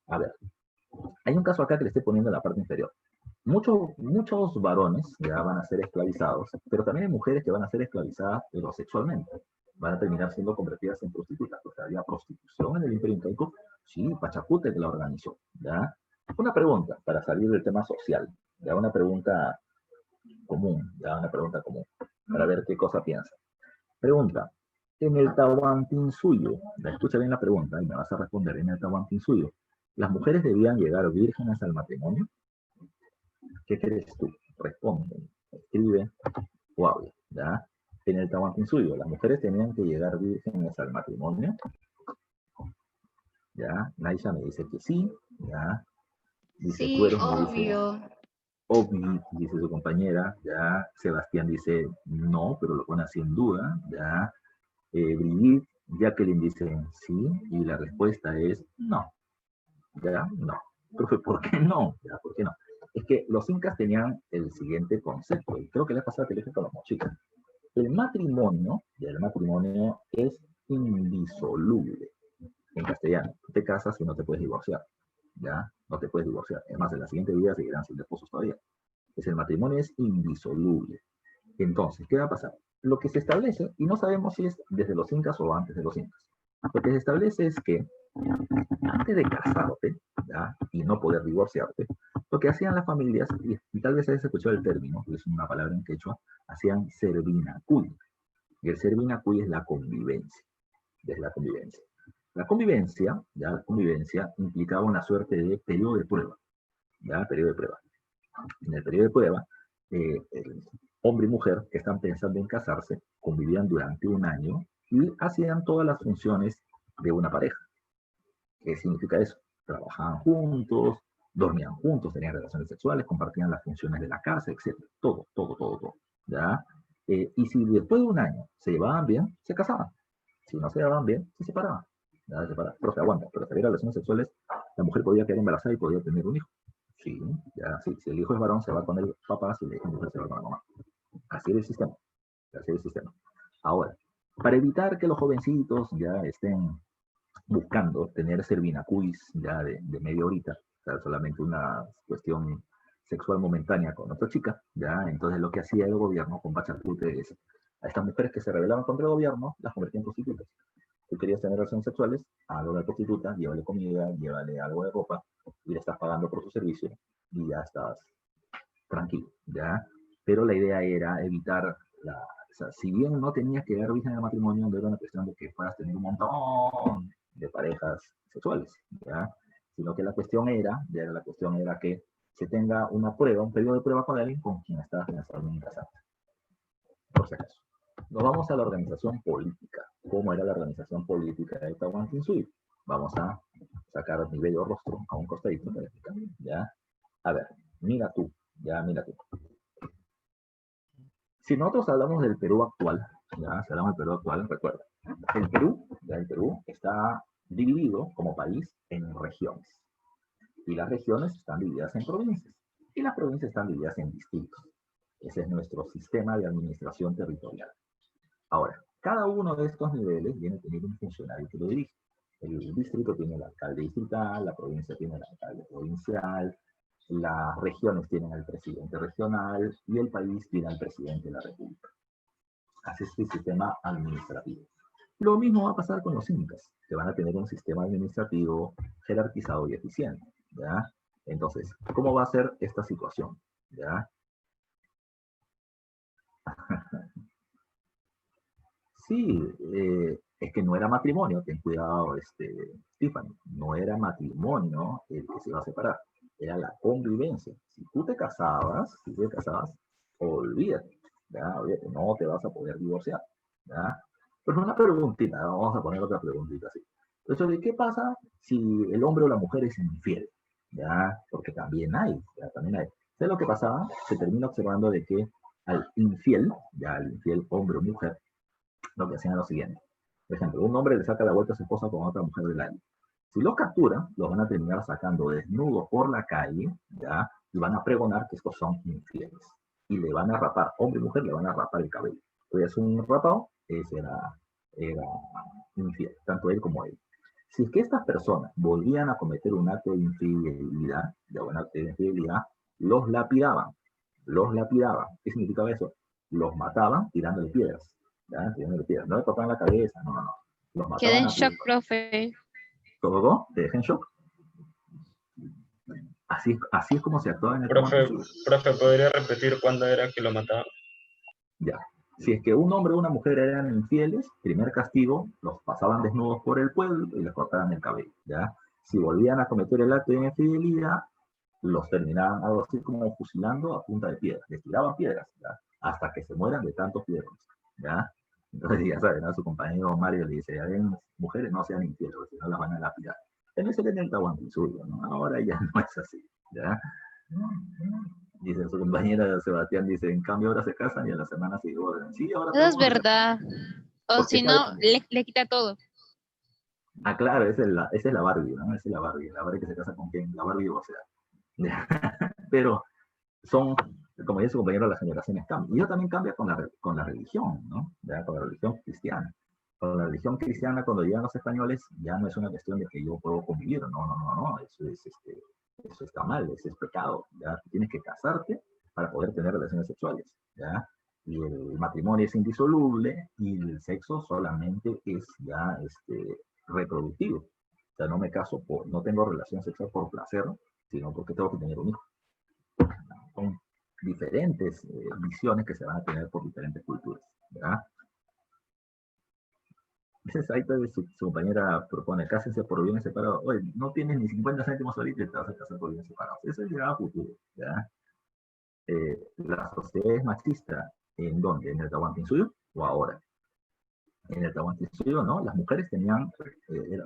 Speaker 1: A ver, hay un caso acá que le estoy poniendo en la parte inferior. Muchos varones ya van a ser esclavizados, pero también hay mujeres que van a ser esclavizadas sexualmente. Van a terminar siendo convertidas en prostitutas, porque había prostitución en el Imperio Incaico. Sí, Pachacute que la organizó. ¿Ya? Una pregunta para salir del tema social, ya una pregunta común, para ver qué cosa piensa. Pregunta, En el Tahuantinsuyo, escucha bien la pregunta y me vas a responder, en el Tahuantinsuyo, ¿las mujeres debían llegar vírgenes al matrimonio? ¿Qué crees tú? Responde, escribe o habla, ¿ya? En el Tahuantinsuyo, ¿las mujeres tenían que llegar vírgenes al matrimonio? ¿Ya? Naisha me dice que sí, ¿ya? Dice,
Speaker 3: Sí,
Speaker 1: tú eres, me dice,
Speaker 3: obvio.
Speaker 1: obvio, dice su compañera, ¿ya? Sebastián dice, no, pero lo pone así en duda, ¿ya? Brigitte, Jacqueline dice, sí, y la respuesta es, no, ¿ya? No. Profe, ¿por qué no? ¿Ya? ¿Por qué no? Es que los incas tenían el siguiente concepto, y creo que les pasaba teléfono con los mochicas. El matrimonio es indisoluble. En castellano, tú te casas y no te puedes divorciar, ¿ya? No te puedes divorciar. Además, en la siguiente vida seguirán siendo esposos todavía. Pues el matrimonio es indisoluble. Entonces, ¿qué va a pasar? Lo que se establece, y no sabemos si es desde los incas o antes de los incas, lo que se establece es que antes de casarte, ¿ya? Y no poder divorciarte, lo que hacían las familias, y tal vez hayas escuchado el término, que es una palabra en quechua, hacían servinacuy. Y el servinacuy es la convivencia. Es la convivencia. La convivencia, ya la convivencia implicaba una suerte de periodo de prueba, ya periodo de prueba. En el periodo de prueba, el hombre y mujer que están pensando en casarse convivían durante un año y hacían todas las funciones de una pareja. ¿Qué significa eso? Trabajaban juntos, dormían juntos, tenían relaciones sexuales, compartían las funciones de la casa, etc. Todo, todo, todo, todo. ¿Ya? Y si después de un año se llevaban bien, se casaban. Si no se llevaban bien, se separaban. ¿Ya? Se separaban. Pero se aguanta. Pero si había relaciones sexuales, la mujer podía quedar embarazada y podía tener un hijo. Sí, ya, sí. Si el hijo es varón, se va con el papá, si el hijo es mujer, se va con la mamá. Así es el sistema. Así es el sistema. Ahora, para evitar que los jovencitos ya estén buscando tener servinacuis ya de media horita, o sea, solamente una cuestión sexual momentánea con otra chica, ya, entonces lo que hacía el gobierno con Pachacute es, a estas mujeres que se rebelaban contra el gobierno, las convertía en prostitutas. Tú querías tener relaciones sexuales, a la prostituta, llévale comida, llévale algo de ropa, y le estás pagando por su servicio, y ya estás tranquilo, ya. Pero la idea era evitar o sea, si bien no tenías que dar virgen al matrimonio, no era una cuestión de que puedas tener un montón de parejas sexuales, ¿ya? Sino que la cuestión era que se tenga una prueba, un periodo de prueba con alguien con quien estás pensando en casarte, por si acaso. Nos vamos a la organización política. ¿Cómo era la organización política de Tahuantinsuyo? Vamos a sacar mi bello rostro a un costadito para explicar, ¿ya? A ver, mira tú, ya mira tú. Si nosotros hablamos del Perú actual, ya, si hablamos del Perú actual, recuerda, el Perú está dividido como país en regiones. Y las regiones están divididas en provincias. Y las provincias están divididas en distritos. Ese es nuestro sistema de administración territorial. Ahora, cada uno de estos niveles viene a tener un funcionario que lo dirige. El distrito tiene el alcalde distrital, la provincia tiene el alcalde provincial, las regiones tienen al presidente regional y el país tiene al presidente de la república. Así es el sistema administrativo. Lo mismo va a pasar con los incas, que van a tener un sistema administrativo jerarquizado y eficiente, ¿ya? Entonces, ¿cómo va a ser esta situación? ¿Ya? Sí, es que no era matrimonio, ten cuidado, Tiffany, no era matrimonio el que se iba a separar, era la convivencia. Si tú te casabas, olvídate, ¿ya? Olvídate, no te vas a poder divorciar, ¿ya? Pero una preguntita, vamos a poner otra preguntita así. Entonces, ¿qué pasa si el hombre o la mujer es infiel? ¿Ya? Porque también hay, ¿ya? También hay. ¿Sabes lo que pasaba? Se termina observando de que al infiel, ya al infiel hombre o mujer, lo que hacían es lo siguiente. Por ejemplo, un hombre le saca la vuelta a su esposa con otra mujer del año. Si los capturan, los van a terminar sacando desnudos por la calle, ¿ya? Y van a pregonar que estos son infieles. Y le van a rapar, hombre y mujer le van a rapar el cabello. Entonces, un rapado, ese era infiel, tanto él como él. Si es que estas personas volvían a cometer un acto de infidelidad, los lapidaban. Los lapidaban. ¿Qué significaba eso? Los mataban tirándole piedras. ¿Ya? Tirándole piedras. No le tocaban la cabeza, no, no, no. Los
Speaker 4: Quedé
Speaker 1: mataban
Speaker 4: en
Speaker 1: a
Speaker 4: shock,
Speaker 1: piedras.
Speaker 4: profe.
Speaker 1: ¿Todo? ¿Te dejan shock? Así es como se actuaba en el
Speaker 5: Profe,
Speaker 1: Tahuantinsuyo.
Speaker 5: ¿podría repetir cuándo era que lo mataban?
Speaker 1: Ya. Si es que un hombre o una mujer eran infieles, primer castigo, los pasaban desnudos por el pueblo y les cortaban el cabello, ¿ya? Si volvían a cometer el acto de infidelidad, los terminaban algo así como fusilando a punta de piedra. Les tiraban piedras, ¿ya? Hasta que se mueran de tantos piedras, ¿ya? Entonces, ya saben, a su compañero Mario le dice, ya ven, mujeres no sean infieles, si no las van a lapidar. En ese que el suyo, ¿no? Ahora ya no es así, ¿ya? Dice su compañera Sebastián, dice, en cambio ahora se casan y a la semana se divorcian. Sí, ahora
Speaker 4: Eso es
Speaker 1: todo.
Speaker 4: verdad. O
Speaker 1: Porque
Speaker 4: si no, le quita todo.
Speaker 1: Ah, claro, esa es la Barbie, ¿no? Esa es la Barbie que se casa con quién, la Barbie o sea. Pero son, como dice su compañero, las generaciones cambian. Y eso también cambia con la religión, ¿no? ¿Ya? Con la religión cristiana. Con la religión cristiana, cuando llegan los españoles, ya no es una cuestión de que yo puedo convivir, no, eso está mal, eso es pecado, ¿ya? Tienes que casarte para poder tener relaciones sexuales, ¿ya? Y el matrimonio es indisoluble y el sexo solamente es ya reproductivo. O sea, no me caso no tengo relación sexual por placer, sino porque tengo que tener un hijo. Son diferentes visiones que se van a tener por diferentes culturas, ¿verdad? Entonces ahí su compañera propone, cásense por bienes separados. Oye, no tienes ni 50 céntimos ahorita y te vas a casar por bienes separados. Eso es llegar a futuro, ¿ya? La sociedad es machista, ¿en dónde? ¿En el Tahuantinsuyo o ahora? En el Tahuantinsuyo, ¿no? Las mujeres tenían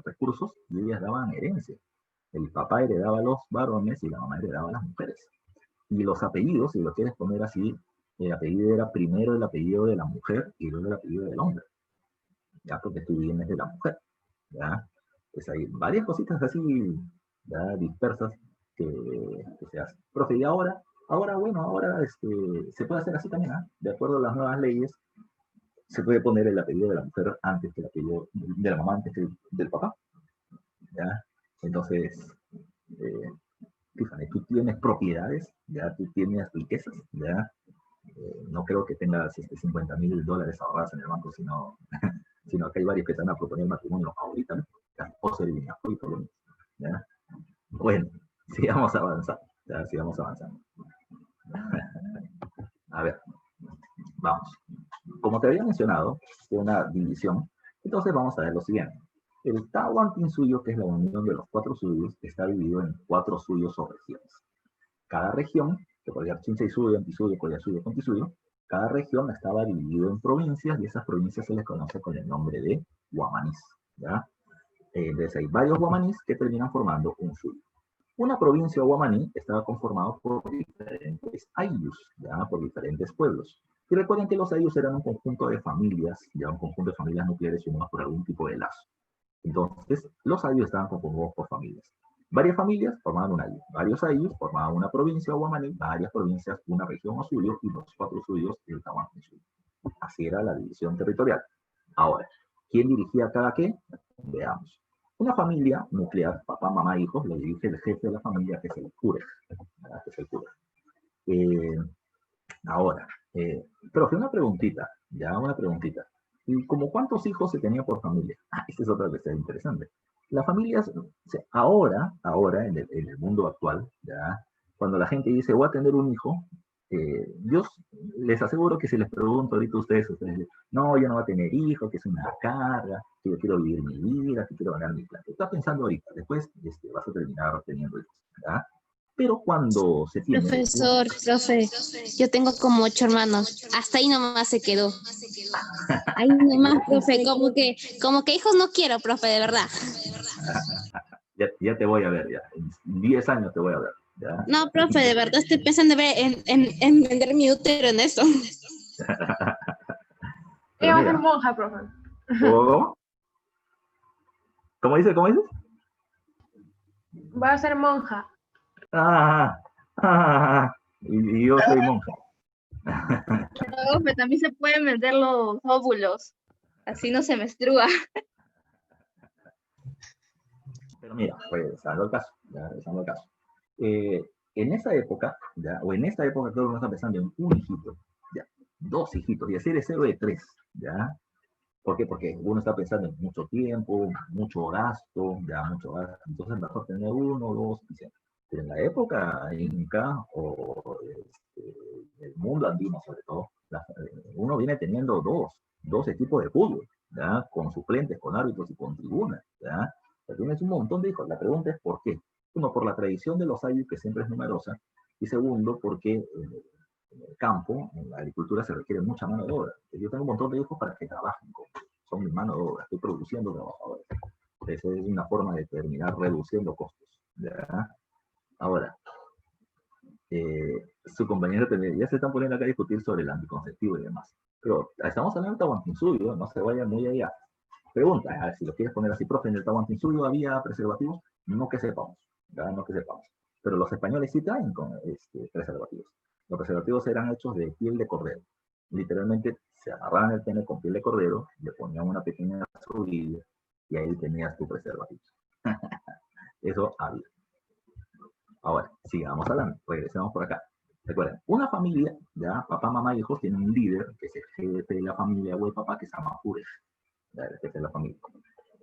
Speaker 1: recursos y ellas daban herencia. El papá heredaba a los varones y la mamá heredaba a las mujeres. Y los apellidos, si lo quieres poner así, el apellido era primero el apellido de la mujer y luego el apellido del hombre, ya porque tú vienes de la mujer, ya. Pues hay varias cositas así, ya, dispersas que se hacen. Profe, y ahora bueno, ahora se puede hacer así también, ¿eh? De acuerdo a las nuevas leyes, se puede poner el apellido de la mujer antes que el apellido de la mamá, antes que del papá, ya. Entonces, fíjate, tú tienes propiedades, ya tú tienes riquezas, ya. No creo que tengas $50,000 ahorrados en el banco, sino que hay varios que te van a proponer matrimonio ahorita, ¿no? O ser ahorita, ¿ya? Bueno, sigamos avanzando, ya, sigamos avanzando. A ver, vamos. Como te había mencionado, una división, entonces vamos a ver lo siguiente. El Tahuantinsuyo, que es la unión de los 4 suyos, está dividido en 4 suyos o regiones. Cada región, que podría ser Chinchay-Suyo, Antisuyo, Collasuyo, Contisuyo, cada región estaba dividida en provincias y esas provincias se les conoce con el nombre de guamanís, ¿ya? Entonces hay varios guamanís que terminan formando un suyo. Una provincia guamaní estaba conformada por diferentes ayllus, ¿ya? Por diferentes pueblos. Y recuerden que los ayllus eran un conjunto de familias, ya un conjunto de familias nucleares unidas por algún tipo de lazo. Entonces, los ayllus estaban conformados por familias. Varias familias formaban un ayllu, varios ayllus formaban una provincia o guamaní, varias provincias, una región o suyo, y los 4 suyos el Tahuantinsuyo. Así era la división territorial. Ahora, ¿quién dirigía cada qué? Veamos. Una familia nuclear, papá, mamá, hijos, lo dirige el jefe de la familia, que es el cura. Que es el cura. Ahora, profe, una preguntita, ya una preguntita. ¿Y como cuántos hijos se tenía por familia? Esta es otra cuestión interesante. Las familias, ahora en el mundo actual, ya, cuando la gente dice, voy a tener un hijo, yo les aseguro que si les pregunto ahorita a ustedes dicen, no, yo no voy a tener hijos, que es una carga, que yo quiero vivir mi vida, que quiero ganar mi plata. Estás pensando ahorita, después vas a terminar teniendo hijos, ¿ya? Pero cuando se tiene...
Speaker 4: Profe, yo tengo como 8 hermanos. Hasta ahí nomás se quedó. Ahí nomás, profe, como que hijos no quiero, profe, de verdad.
Speaker 1: Ya te voy a ver, ya. En 10 años te voy a ver. ¿Ya?
Speaker 4: No, profe, de verdad estoy pensando en vender mi útero en eso.
Speaker 3: Ella va a ser monja, profe.
Speaker 1: ¿Cómo? ¿Cómo dices?
Speaker 3: Va a ser monja.
Speaker 1: Y yo soy monja.
Speaker 5: Profe, también se pueden vender los óvulos. Así no se menstrua.
Speaker 1: Pero mira, regresando al caso. En esa época, ¿ya? O en esta época, creo que uno está pensando en un hijito, ¿ya? 2 hijitos, y hacer cero de 3, ¿ya? ¿Por qué? Porque uno está pensando en mucho tiempo, mucho gasto, entonces mejor tener 1, 2, y 100. Pero en la época inca, o el mundo andino sobre todo, uno viene teniendo dos equipos de fútbol, ¿ya? Con suplentes, con árbitros y con tribunas, ¿ya? O sea, tienes un montón de hijos. La pregunta es ¿por qué? Uno, por la tradición de los ayllus, que siempre es numerosa, y segundo, porque en el campo, en la agricultura, se requiere mucha mano de obra. Yo tengo un montón de hijos para que trabajen, son mi mano de obra, estoy produciendo trabajadores. Esa es una forma de terminar reduciendo costos, ¿ya? Ahora, su compañero ya se están poniendo acá a discutir sobre el anticonceptivo y demás. Pero estamos hablando del Tahuantinsuyo, no se vaya muy allá. Pregunta, a ver, si lo quieres poner así, profe, ¿en el Tahuantinsuyo había preservativos? No que sepamos, ¿verdad? No que sepamos. Pero los españoles sí traen con, preservativos. Los preservativos eran hechos de piel de cordero. Literalmente se amarraban el pene con piel de cordero, le ponían una pequeña subida y ahí tenías tu preservativo. Eso había. Ahora, sigamos hablando, regresemos por acá. Recuerden, una familia, ya, papá, mamá, hijos, tienen un líder, que es el jefe de la familia o el papá, que se llama Jures, ya, el jefe de la familia.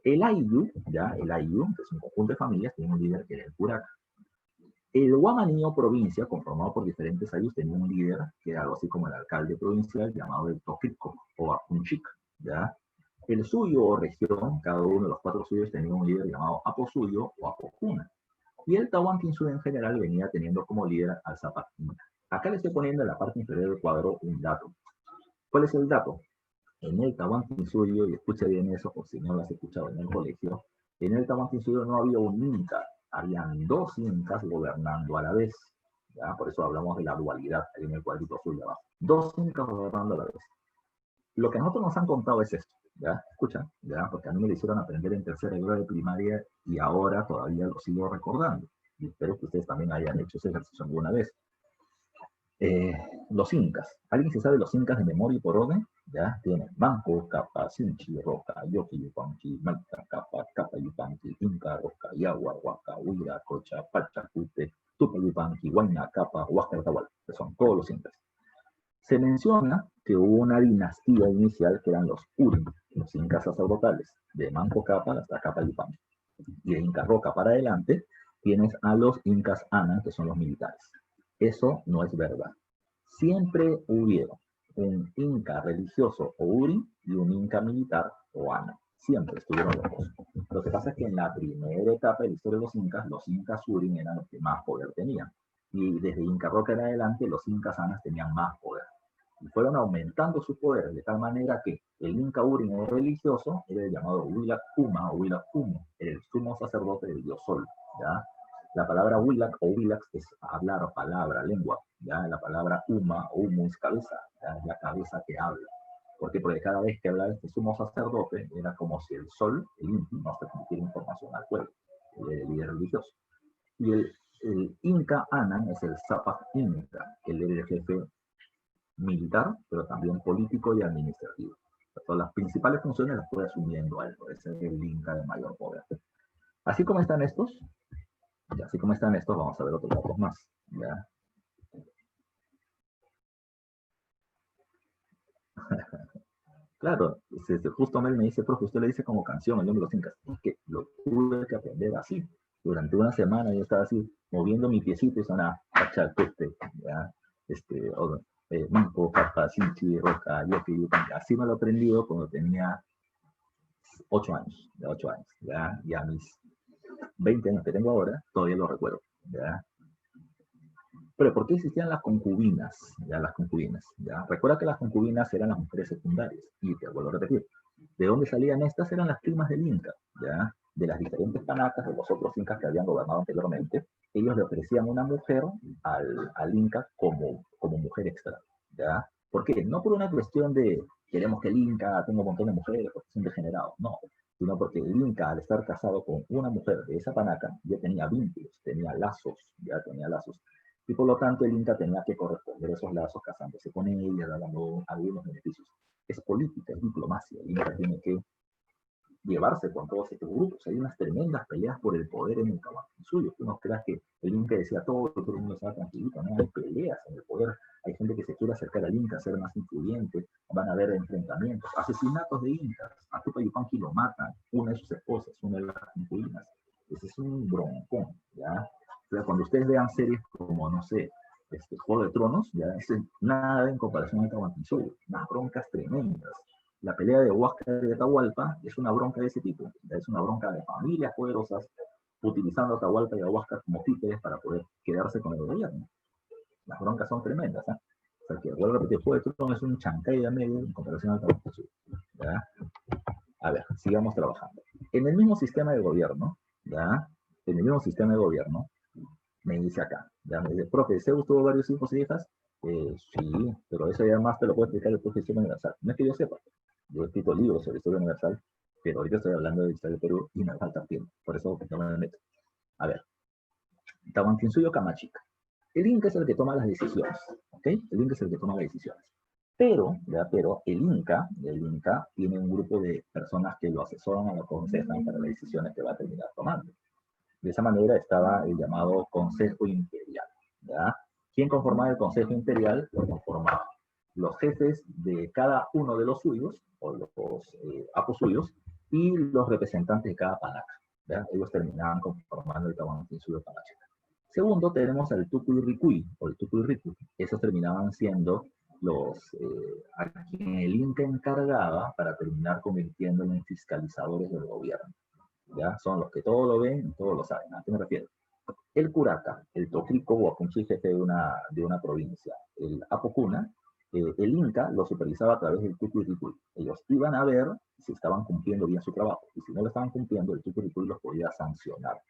Speaker 1: El Ayllu, ya, el Ayllu, que es un conjunto de familias, tiene un líder que es el Curaca. El Guamaní o provincia, conformado por diferentes Ayllus, tenía un líder que era algo así como el alcalde provincial, llamado el Toquico o Apunchic, ya. El Suyo o región, cada uno de los 4 suyos tenía un líder llamado Aposuyo o Apocuna. Y el Tahuantinsuyo en general venía teniendo como líder al Zapat Inca. Acá le estoy poniendo en la parte inferior del cuadro un dato. ¿Cuál es el dato? En el Tahuantinsuyo, y escucha bien eso, por si no lo has escuchado en el colegio, en el Tahuantinsuyo no había un Inca, habían 2 Incas gobernando a la vez. ¿Ya? Por eso hablamos de la dualidad, ahí en el cuadrito azul de abajo. 2 Incas gobernando a la vez. Lo que nosotros nos han contado es esto. ¿Ya? Escucha, ¿ya? Porque a mí me lo hicieron aprender en tercera grado de primaria y ahora todavía lo sigo recordando. Y espero que ustedes también hayan hecho ese ejercicio alguna vez. Los incas. ¿Alguien se sabe los incas de memoria y por orden? Ya tienen Manco, Capa, Sinchi, Roca, Yoki, Yupanqui, Malta, Capa, Capa, Yupanqui, Inca, Roca, Yagua, Huaca, Huira, Cocha, Pachacute, Tupa, Yupanqui, Huayna, Capa, Huasca, Tahual, que son todos los incas. Se menciona que hubo una dinastía inicial que eran los Urim, los incas sacerdotales, de Manco Capa hasta Capa Yupanqui. Y de Inca Roca para adelante tienes a los incas Ana, que son los militares. Eso no es verdad. Siempre hubieron un inca religioso o Urim y un inca militar o Ana. Siempre estuvieron los dos. Lo que pasa es que en la primera etapa de la historia de los incas Urim eran los que más poder tenían. Y desde Inca Roca en adelante, los incas Anas tenían más poder. Y fueron aumentando su poder de tal manera que el Inca Urim o religioso era el llamado Huilac Uma o Huilac Humo, el sumo sacerdote del dios Sol, ¿ya? La palabra Huilac o Huilac es hablar, palabra, lengua, ¿ya? La palabra Uma o Humo es cabeza, ¿ya? Es la cabeza que habla. ¿Por qué? Porque cada vez que hablaba este sumo sacerdote era como si el Sol, el Inti, no transmitiera información al pueblo, el líder religioso. Y el Inca Anan es el Zapat Inca, el jefe militar, pero también político y administrativo. Todas las principales funciones las fue asumiendo a él, por eso es el Inca de mayor poder. Así como están estos, vamos a ver otros datos más. ¿Ya? Claro, justo Mel me dice, profe, usted le dice como canción el nombre de los incas. Es que lo tuve que aprender así. Durante una semana yo estaba así, moviendo mi piecito y sonaba Pachacute, ¿ya? Manco, Capa, Sinchi, Roca, Yoki, Yupanqui. Así me lo he aprendido cuando tenía 8 años, de 8 años, ¿ya? Y a mis 20 años que tengo ahora, todavía lo recuerdo, ¿ya? Pero ¿por qué existían las concubinas? Ya, las concubinas, ¿ya? Recuerda que las concubinas eran las mujeres secundarias, y te vuelvo a repetir, ¿de dónde salían estas? Eran las primas del Inca, ¿ya? De las diferentes panacas de los otros incas que habían gobernado anteriormente, ellos le ofrecían una mujer al Inca como mujer extra, ¿ya? ¿Por qué? No por una cuestión de queremos que el Inca tenga un montón de mujeres porque es un degenerado, no, sino porque el Inca, al estar casado con una mujer de esa panaca, ya tenía vínculos, tenía lazos, y por lo tanto el Inca tenía que corresponder esos lazos casándose con ella, dando algunos beneficios. Es política, es diplomacia, el Inca tiene que llevarse con todos estos grupos. Hay unas tremendas peleas por el poder en el Tahuantinsuyo. Tú no creas que el Inca decía todo el mundo estaba tranquilito, no, hay peleas en el poder. Hay gente que se quiere acercar al Inca, ser más influyente, van a haber enfrentamientos, asesinatos de Incas. A Tupa Yupanqui lo matan, una de sus esposas, una de las concubinas. Ese es un broncón, ¿ya? O sea, cuando ustedes vean series como, no sé, Juego de Tronos, ya es nada en comparación a Tahuantinsuyo, unas broncas tremendas. La pelea de Huáscar y Atahualpa es una bronca de ese tipo, ya es una bronca de familias poderosas utilizando a Atahualpa y a Huáscar como títeres para poder quedarse con el gobierno. Las broncas son tremendas, ¿eh? O sea, que vuelvo a repetir, el Juego de Tronos es un chancay de medio en comparación a Tahuantinsuyo, ¿ya? A ver, sigamos trabajando. En el mismo sistema de gobierno, ¿ya? En el mismo sistema de gobierno, me dice acá, ya me dice, profe, ¿Zeus tuvo varios hijos y hijas? Sí, pero eso ya más te lo puede explicar el profe de Historia Universal. No es que yo sepa, yo he escrito libros sobre Historia Universal, pero ahorita estoy hablando de Historia del Perú y me falta tiempo, por eso no me meto. A ver, Tahuantinsuyo Camachica. El Inca es el que toma las decisiones, ¿ok? El Inca es el que toma las decisiones. Pero el Inca tiene un grupo de personas que lo asesoran o lo aconsejan para las decisiones que va a terminar tomando. De esa manera estaba el llamado Consejo Imperial, ¿ya? ¿Quién conformaba el Consejo Imperial? Lo conformaban los jefes de cada uno de los suyos, o los apos suyos, y los representantes de cada panaca, ¿ya? Ellos terminaban conformando el Tahuantinsuyo Camachica. Segundo, tenemos al Tucuy o el Tucuy. Esos terminaban siendo los a quien el Inca encargaba para terminar convirtiéndolo en fiscalizadores del gobierno. ¿Ya? Son los que todo lo ven y todo lo saben. ¿A qué me refiero? El curaca, el tocrico o apunchi jefe de una provincia, el apocuna, el Inca lo supervisaba a través del Tucuy. Ellos iban a ver si estaban cumpliendo bien su trabajo, y si no lo estaban cumpliendo, el Tucuy los podía sancionar,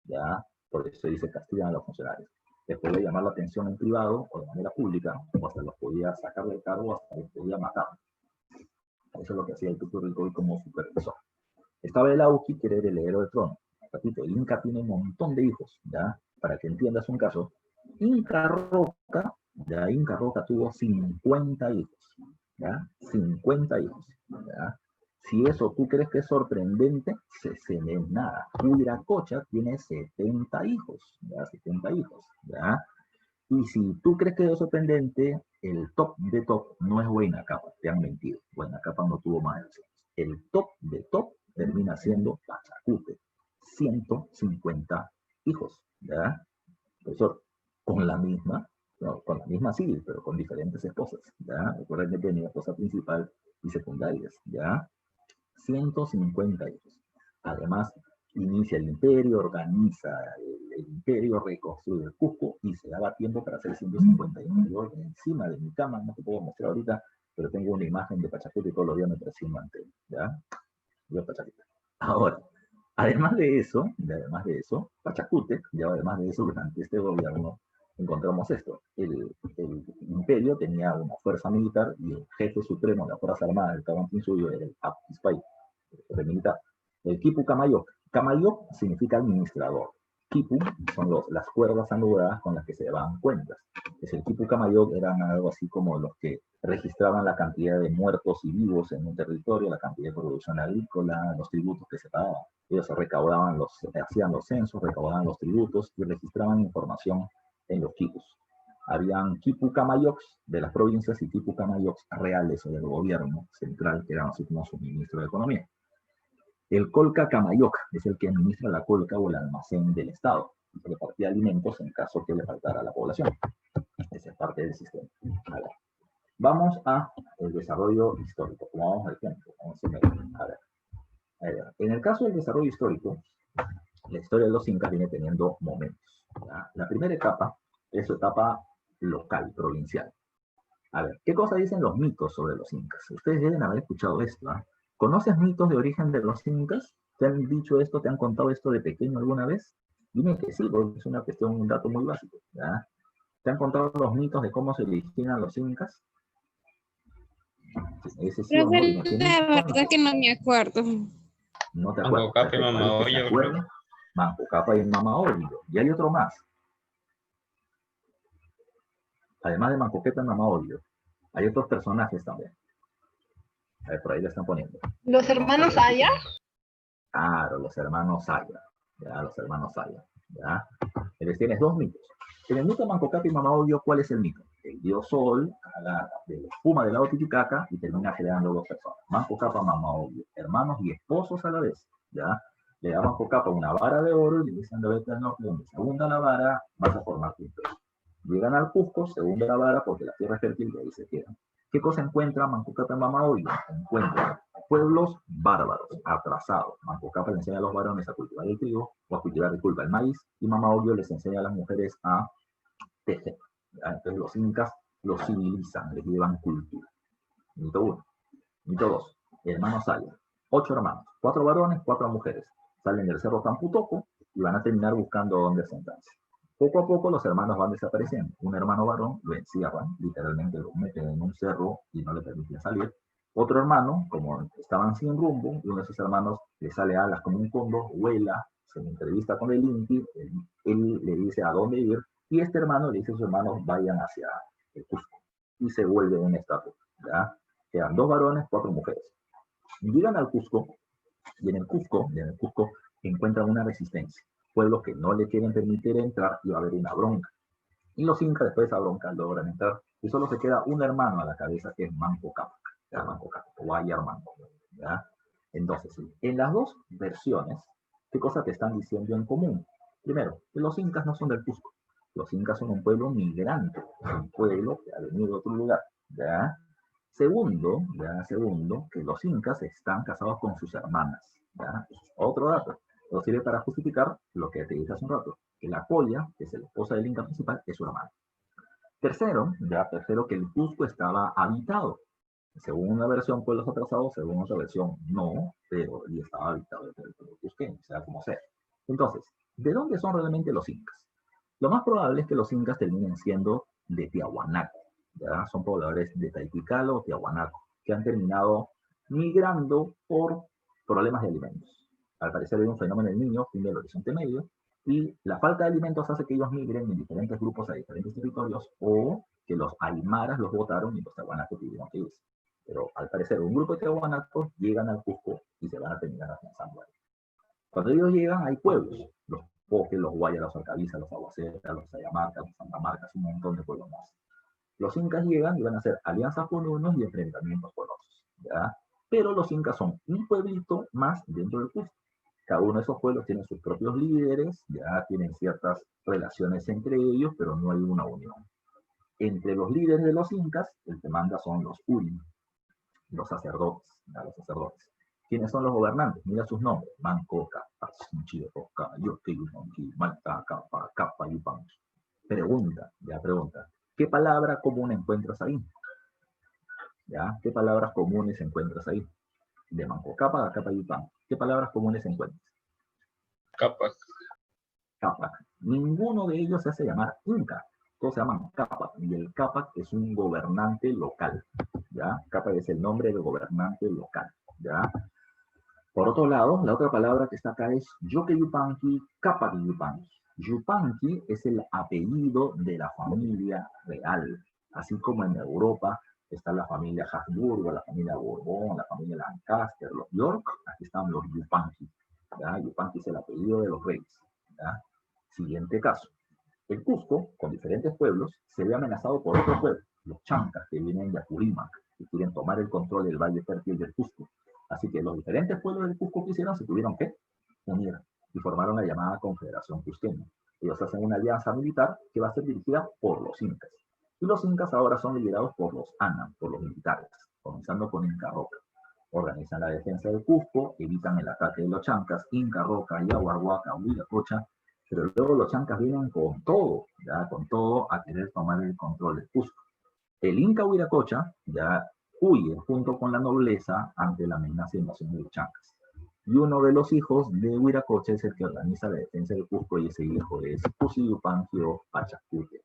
Speaker 1: ¿ya? Por eso se dice castigan a los funcionarios. Les podía llamar la atención en privado o de manera pública, o hasta los podía sacar del cargo, hasta los podía matar. Eso es lo que hacía el Tucuy como supervisor. Estaba el Auqui, que era el heredero del trono. Repito, el Inca tiene un montón de hijos, ¿ya? Para que entiendas un caso. Inca Roca tuvo 50 hijos, ¿ya? 50 hijos, ¿ya? Si eso tú crees que es sorprendente, se ve nada. Huiracocha tiene 70 hijos, ¿ya? 70 hijos, ¿ya? Y si tú crees que es sorprendente, el top de top no es Huayna Cápac, te han mentido. Huayna Cápac no tuvo más de 2 hijos. El top de top termina siendo Pachacute, 150 hijos, ¿ya? Profesor, con la misma sí, pero con diferentes esposas, ¿ya? Recuerden que tenía esposa principal y secundarias, ¿ya? 150 hijos. Además, inicia el imperio, organiza el imperio, reconstruye el Cusco y se daba tiempo para hacer 151. Yo encima de mi cama, no te puedo mostrar ahorita, pero tengo una imagen de Pachacute y todos los días me parece un mantel, ¿ya? Yo Pachacute. Ahora, además de eso, Pachacute, ya además de eso, durante este gobierno encontramos esto. El imperio tenía una fuerza militar y el jefe supremo de la Fuerza Armada del Tahuantinsuyo era el Aptispay, el jefe militar. El Quipu Camayoc. Camayoc significa administrador. Quipu son las cuerdas anudadas con las que se daban cuentas. El Quipu Camayoc eran algo así como los que registraban la cantidad de muertos y vivos en un territorio, la cantidad de producción agrícola, los tributos que se pagaban. Ellos recaudaban hacían los censos, recaudaban los tributos y registraban información en los quipus. Habían quipu camayocs de las provincias y quipu camayocs reales o del gobierno central, que eran así como su ministro de Economía. El colca camayoc es el que administra la colca o el almacén del Estado, que repartía alimentos en caso que le faltara a la población. Esa es parte del sistema. A ver. Vamos al desarrollo histórico. Como vamos al tiempo. A ver. En el caso del desarrollo histórico, la historia de los incas viene teniendo momentos, ¿ya? La primera etapa es su etapa local, provincial. A ver, ¿qué cosa dicen los mitos sobre los incas? Ustedes deben haber escuchado esto, ¿eh? ¿Conoces mitos de origen de los incas? ¿Te han dicho esto, te han contado esto de pequeño alguna vez? Dime que sí, porque es un dato muy básico, ¿ya? ¿Te han contado los mitos de cómo se originan los incas?
Speaker 4: Ese sí, no, la verdad que no me acuerdo.
Speaker 1: No te acuerdas. Manco Cápac y Mama Ollo. Manco Cápac y Mama Ollo. Y hay otro más. Además de Manco Cápac y Mama Ollo, hay otros personajes también. A ver, por ahí le están poniendo.
Speaker 3: ¿Los hermanos Aya?
Speaker 1: Claro, los hermanos Aya. Ya, los hermanos Aya. ¿Ya? Entonces tienes dos mitos. En el mito de Manco Cápac y Mama Ollo, ¿cuál es el mito? El dios Sol agarra de la espuma del lago Titicaca y termina generando dos personas. Manco Cápac y Mama Ollo, hermanos y esposos a la vez. ¿Ya? Le da Manco Cápac una vara de oro y le dicen, vete al norte, donde se hunda la vara, vas a formar tu imperio. Llegan al Cusco, según de la vara, porque la tierra es fértil y ahí se quedan. ¿Qué cosa encuentra Manco Cápac en Mama Oglio? Encuentra pueblos bárbaros, atrasados. Manco Cápac le enseña a los varones a cultivar el trigo o a cultivar, disculpa, el maíz, y Mama Oglio les enseña a las mujeres a tejer. Entonces los incas los civilizan, les llevan cultura. Mito 1. Mito 2. Hermanos Saya. 8 hermanos, 4 varones, 4 mujeres. Salen del cerro Tamputoco y van a terminar buscando dónde asentarse. Poco a poco los hermanos van desapareciendo. Un hermano varón lo encierran, literalmente lo meten en un cerro y no le permiten salir. Otro hermano, como estaban sin rumbo, uno de esos hermanos le sale alas como un cóndor, vuela, se entrevista con el Inti, él le dice a dónde ir, y este hermano le dice a sus hermanos vayan hacia el Cusco. Y se vuelve un estatua. ¿Ya? Quedan 2 varones, 4 mujeres. Llegan al Cusco, y en el Cusco encuentran una resistencia. Pueblos que no le quieren permitir entrar y va a haber una bronca. Y los incas después de esa bronca logran entrar y solo se queda un hermano a la cabeza que es Manco Cápac, Manco Cápac, o Guayar Manco. ¿Ya? Entonces, en las dos versiones, ¿qué cosas te están diciendo en común? Primero, que los incas no son del Cusco. Los incas son un pueblo migrante, un pueblo que ha venido de otro lugar. ¿Ya? Segundo, que los incas están casados con sus hermanas. ¿Ya? Otro dato. Eso sirve para justificar lo que te dije hace un rato, que la Colla, que es la esposa del inca principal, es su hermana. Tercero, que el Cusco estaba habitado. Según una versión, pueblos atrasados, según otra versión, no, pero ya estaba habitado el pueblo cusqueño, sea como sea. Entonces, ¿de dónde son realmente los incas? Lo más probable es que los incas terminen siendo de Tiahuanaco. ¿Ya? Son pobladores de Tayticalo o Tiahuanaco, que han terminado migrando por problemas de alimentos. Al parecer hay un fenómeno en el Niño, fin del Horizonte Medio, y la falta de alimentos hace que ellos migren en diferentes grupos a diferentes territorios, o que los aymaras los botaron y los tiahuanacos tuvieron que irse. Pero al parecer un grupo de tiahuanacos llegan al Cusco y se van a terminar afianzando ahí. Cuando ellos llegan hay pueblos, los Poques, los Guayas, los Arcavizas, los Aguaceras, los Ayamarcas, los Santamarcas, un montón de pueblos más. Los incas llegan y van a hacer alianzas con unos y enfrentamientos con otros. ¿Ya? Pero los incas son un pueblito más dentro del Cusco. Cada uno de esos pueblos tiene sus propios líderes, ya tienen ciertas relaciones entre ellos, pero no hay una unión. Entre los líderes de los incas, el que manda son los urim, los sacerdotes, ¿ya? Los sacerdotes. ¿Quiénes son los gobernantes? Mira sus nombres. Manco Cápac, Chiroca, Yotiyupanqui, Malta, Capa, Capa, Yupanqui. Pregunta. ¿Qué palabra común encuentras ahí? ¿Ya? ¿Qué palabras comunes encuentras ahí? De Manco Cápac a Capa Yupanqui. ¿Qué palabras comunes encuentras?
Speaker 2: Cápac.
Speaker 1: Cápac. Ninguno de ellos se hace llamar Inca. Todos se llaman Cápac. Y el Cápac es un gobernante local. ¿Ya? Cápac es el nombre del gobernante local. ¿Ya? Por otro lado, la otra palabra que está acá es Yoque-Yupanqui, Cápac-Yupanqui. Yupanqui es el apellido de la familia real. Así como en Europa está la familia Habsburgo, la familia Borbón, la familia Lancaster, los York, aquí están los Yupanqui. ¿Ya? Yupanqui es el apellido de los reyes. ¿Ya? Siguiente caso. El Cusco, con diferentes pueblos, se ve amenazado por otro pueblo, los Chancas, que vienen de Apurímac, que quieren tomar el control del valle fértil del Cusco. Así que los diferentes pueblos del Cusco que hicieron se tuvieron que unir y formaron la llamada Confederación Cusqueña. Ellos hacen una alianza militar que va a ser dirigida por los incas. Y los incas ahora son liderados por los ANAM, por los militares, comenzando con Inca Roca. Organizan la defensa del Cusco, evitan el ataque de los Chancas, Inca Roca, Yaguarhuaca, Huiracocha, pero luego los Chancas vienen con todo, ya con todo a querer tomar el control del Cusco. El Inca Huiracocha ya huye junto con la nobleza ante la amenaza de invasión de los Chancas. Y uno de los hijos de Huiracocha es el que organiza la defensa del Cusco y ese hijo es Tuciyupanqui o Pachacútec.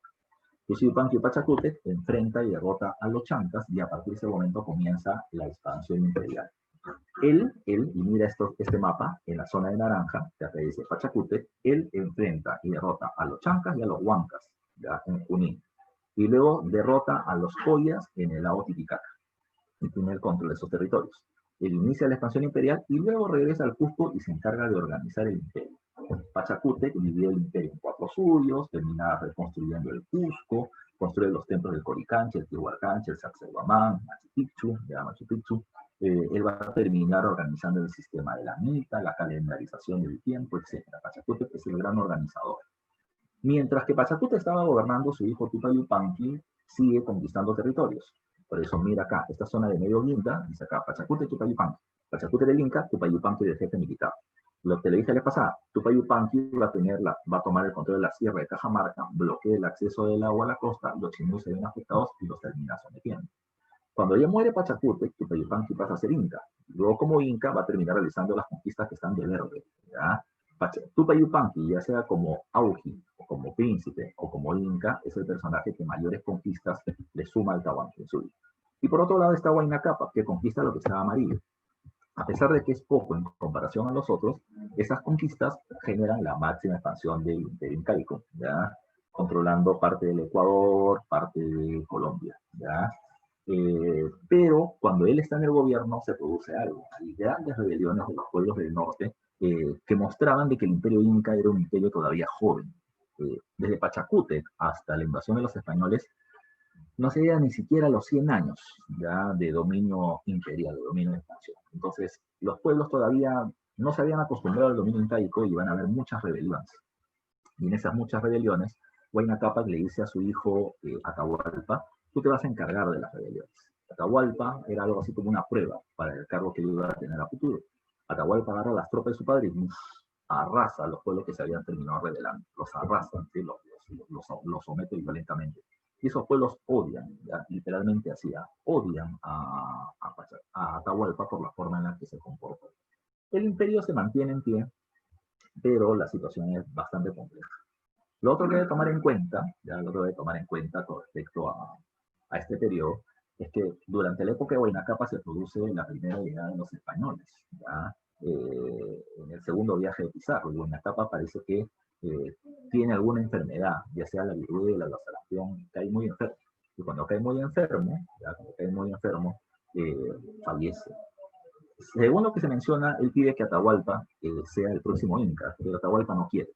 Speaker 1: Tuciyupanqui o Pachacútec enfrenta y derrota a los Chancas y a partir de ese momento comienza la expansión imperial. Él, y mira este mapa, en la zona de naranja, que acá dice Pachacútec, él enfrenta y derrota a los Chancas y a los Huancas, ya en Junín. Y luego derrota a los Collas en el lago Titicaca y tiene el control de esos territorios. Él inicia la expansión imperial y luego regresa al Cusco y se encarga de organizar el imperio. Pachacútec dividió el imperio en 4 suyos, termina reconstruyendo el Cusco, construye los templos del Coricancha, el Tihuarcancha, el Sacsayhuamán, Machu Picchu. Él va a terminar organizando el sistema de la mita, la calendarización del tiempo, etc. Pachacútec es el gran organizador. Mientras que Pachacute estaba gobernando, su hijo Tupac Yupanqui sigue conquistando territorios. Por eso mira acá, esta zona de Medio Inca, dice acá, Pachacute, Tupac Yupanqui. Pachacute del Inca, Tupac Yupanqui del jefe militar. Lo que le dije la pasada, Tupac Yupanqui va a tomar el control de la sierra de Cajamarca, bloquea el acceso del agua a la costa, los chinos se ven afectados y los termina sometiendo. Cuando ya muere Pachacute, Tupac Yupanqui pasa a ser Inca. Luego, como Inca, va a terminar realizando las conquistas que están de verde. ¿Ya? Tupac Yupanqui, ya sea como Auji, o como príncipe, o como Inca, es el personaje que mayores conquistas le suma al Tahuantinsuyo. Y por otro lado está Huayna Cápac, que conquista lo que estaba amarillo. A pesar de que es poco en comparación a los otros, esas conquistas generan la máxima expansión del imperio incaico, ¿ya? Controlando parte del Ecuador, parte de Colombia, ¿ya? Pero cuando él está en el gobierno se produce algo. Hay grandes rebeliones de los pueblos del norte que mostraban de que el imperio inca era un imperio todavía joven. Desde Pachacútec hasta la invasión de los españoles no se llegan ni siquiera los 100 años ya de dominio imperial, de dominio de expansión. Entonces, los pueblos todavía no se habían acostumbrado al dominio incaico y van a haber muchas rebeliones. Y en esas muchas rebeliones, Huayna Cápac le dice a su hijo Atahualpa, tú te vas a encargar de las rebeliones. Atahualpa era algo así como una prueba para el cargo que iba a tener a futuro. Atahualpa agarra las tropas de su padre y arrasa a los pueblos que se habían terminado rebelando. Los arrasan, ¿sí? los somete violentamente. Y esos pueblos odian, ¿ya? Literalmente así, odian a Atahualpa por la forma en la que se comporta. El imperio se mantiene en pie, pero la situación es bastante compleja. Lo otro que debe tomar en cuenta, ya lo otro que debe tomar en cuenta con respecto a este periodo, es que durante la época de Huayna Cápac se produce la primera llegada de los españoles. ¿Ya? En el segundo viaje de Pizarro, Huayna Cápac parece que tiene alguna enfermedad, ya sea la viruela, la sarampión, cae muy enfermo. Y cuando cae muy enfermo, fallece. Según lo que se menciona, él pide que Atahualpa sea el próximo Inca, pero Atahualpa no quiere.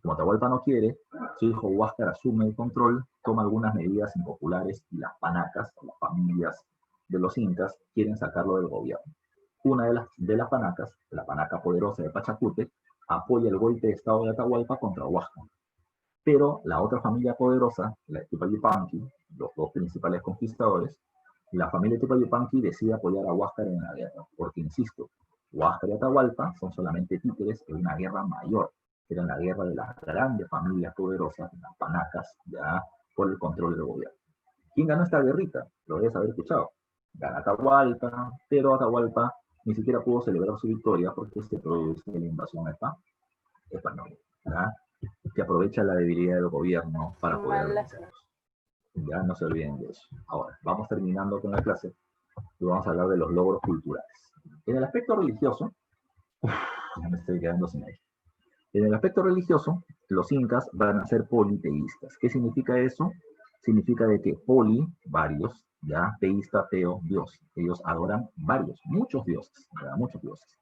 Speaker 1: Como Atahualpa no quiere, su hijo Huáscar asume el control, toma algunas medidas impopulares y las panacas, las familias de los incas, quieren sacarlo del gobierno. Una de las panacas, la panaca poderosa de Pachacútec, apoya el golpe de estado de Atahualpa contra Huáscar. Pero la otra familia poderosa, la de Tupac Yupanqui, los dos principales conquistadores, la familia de Tupac Yupanqui decide apoyar a Huáscar en la guerra, porque, insisto, Huáscar y Atahualpa son solamente títeres en una guerra mayor, que era la guerra de las grandes familias poderosas, las panacas, ya por el control del gobierno. ¿Quién ganó esta guerrita? Lo debes haber escuchado. Gana Atahualpa, pero Atahualpa ni siquiera pudo celebrar su victoria porque se produce la invasión española, que aprovecha la debilidad del gobierno para poder vencerlos. Ya no se olviden de eso. Ahora, vamos terminando con la clase y vamos a hablar de los logros culturales. En el aspecto religioso, ya me estoy quedando sin aire. En el aspecto religioso, los incas van a ser politeístas. ¿Qué significa eso? Significa de que poli, varios, ya, teísta, teo, Dios. Ellos adoran muchos dioses, ya, muchos dioses.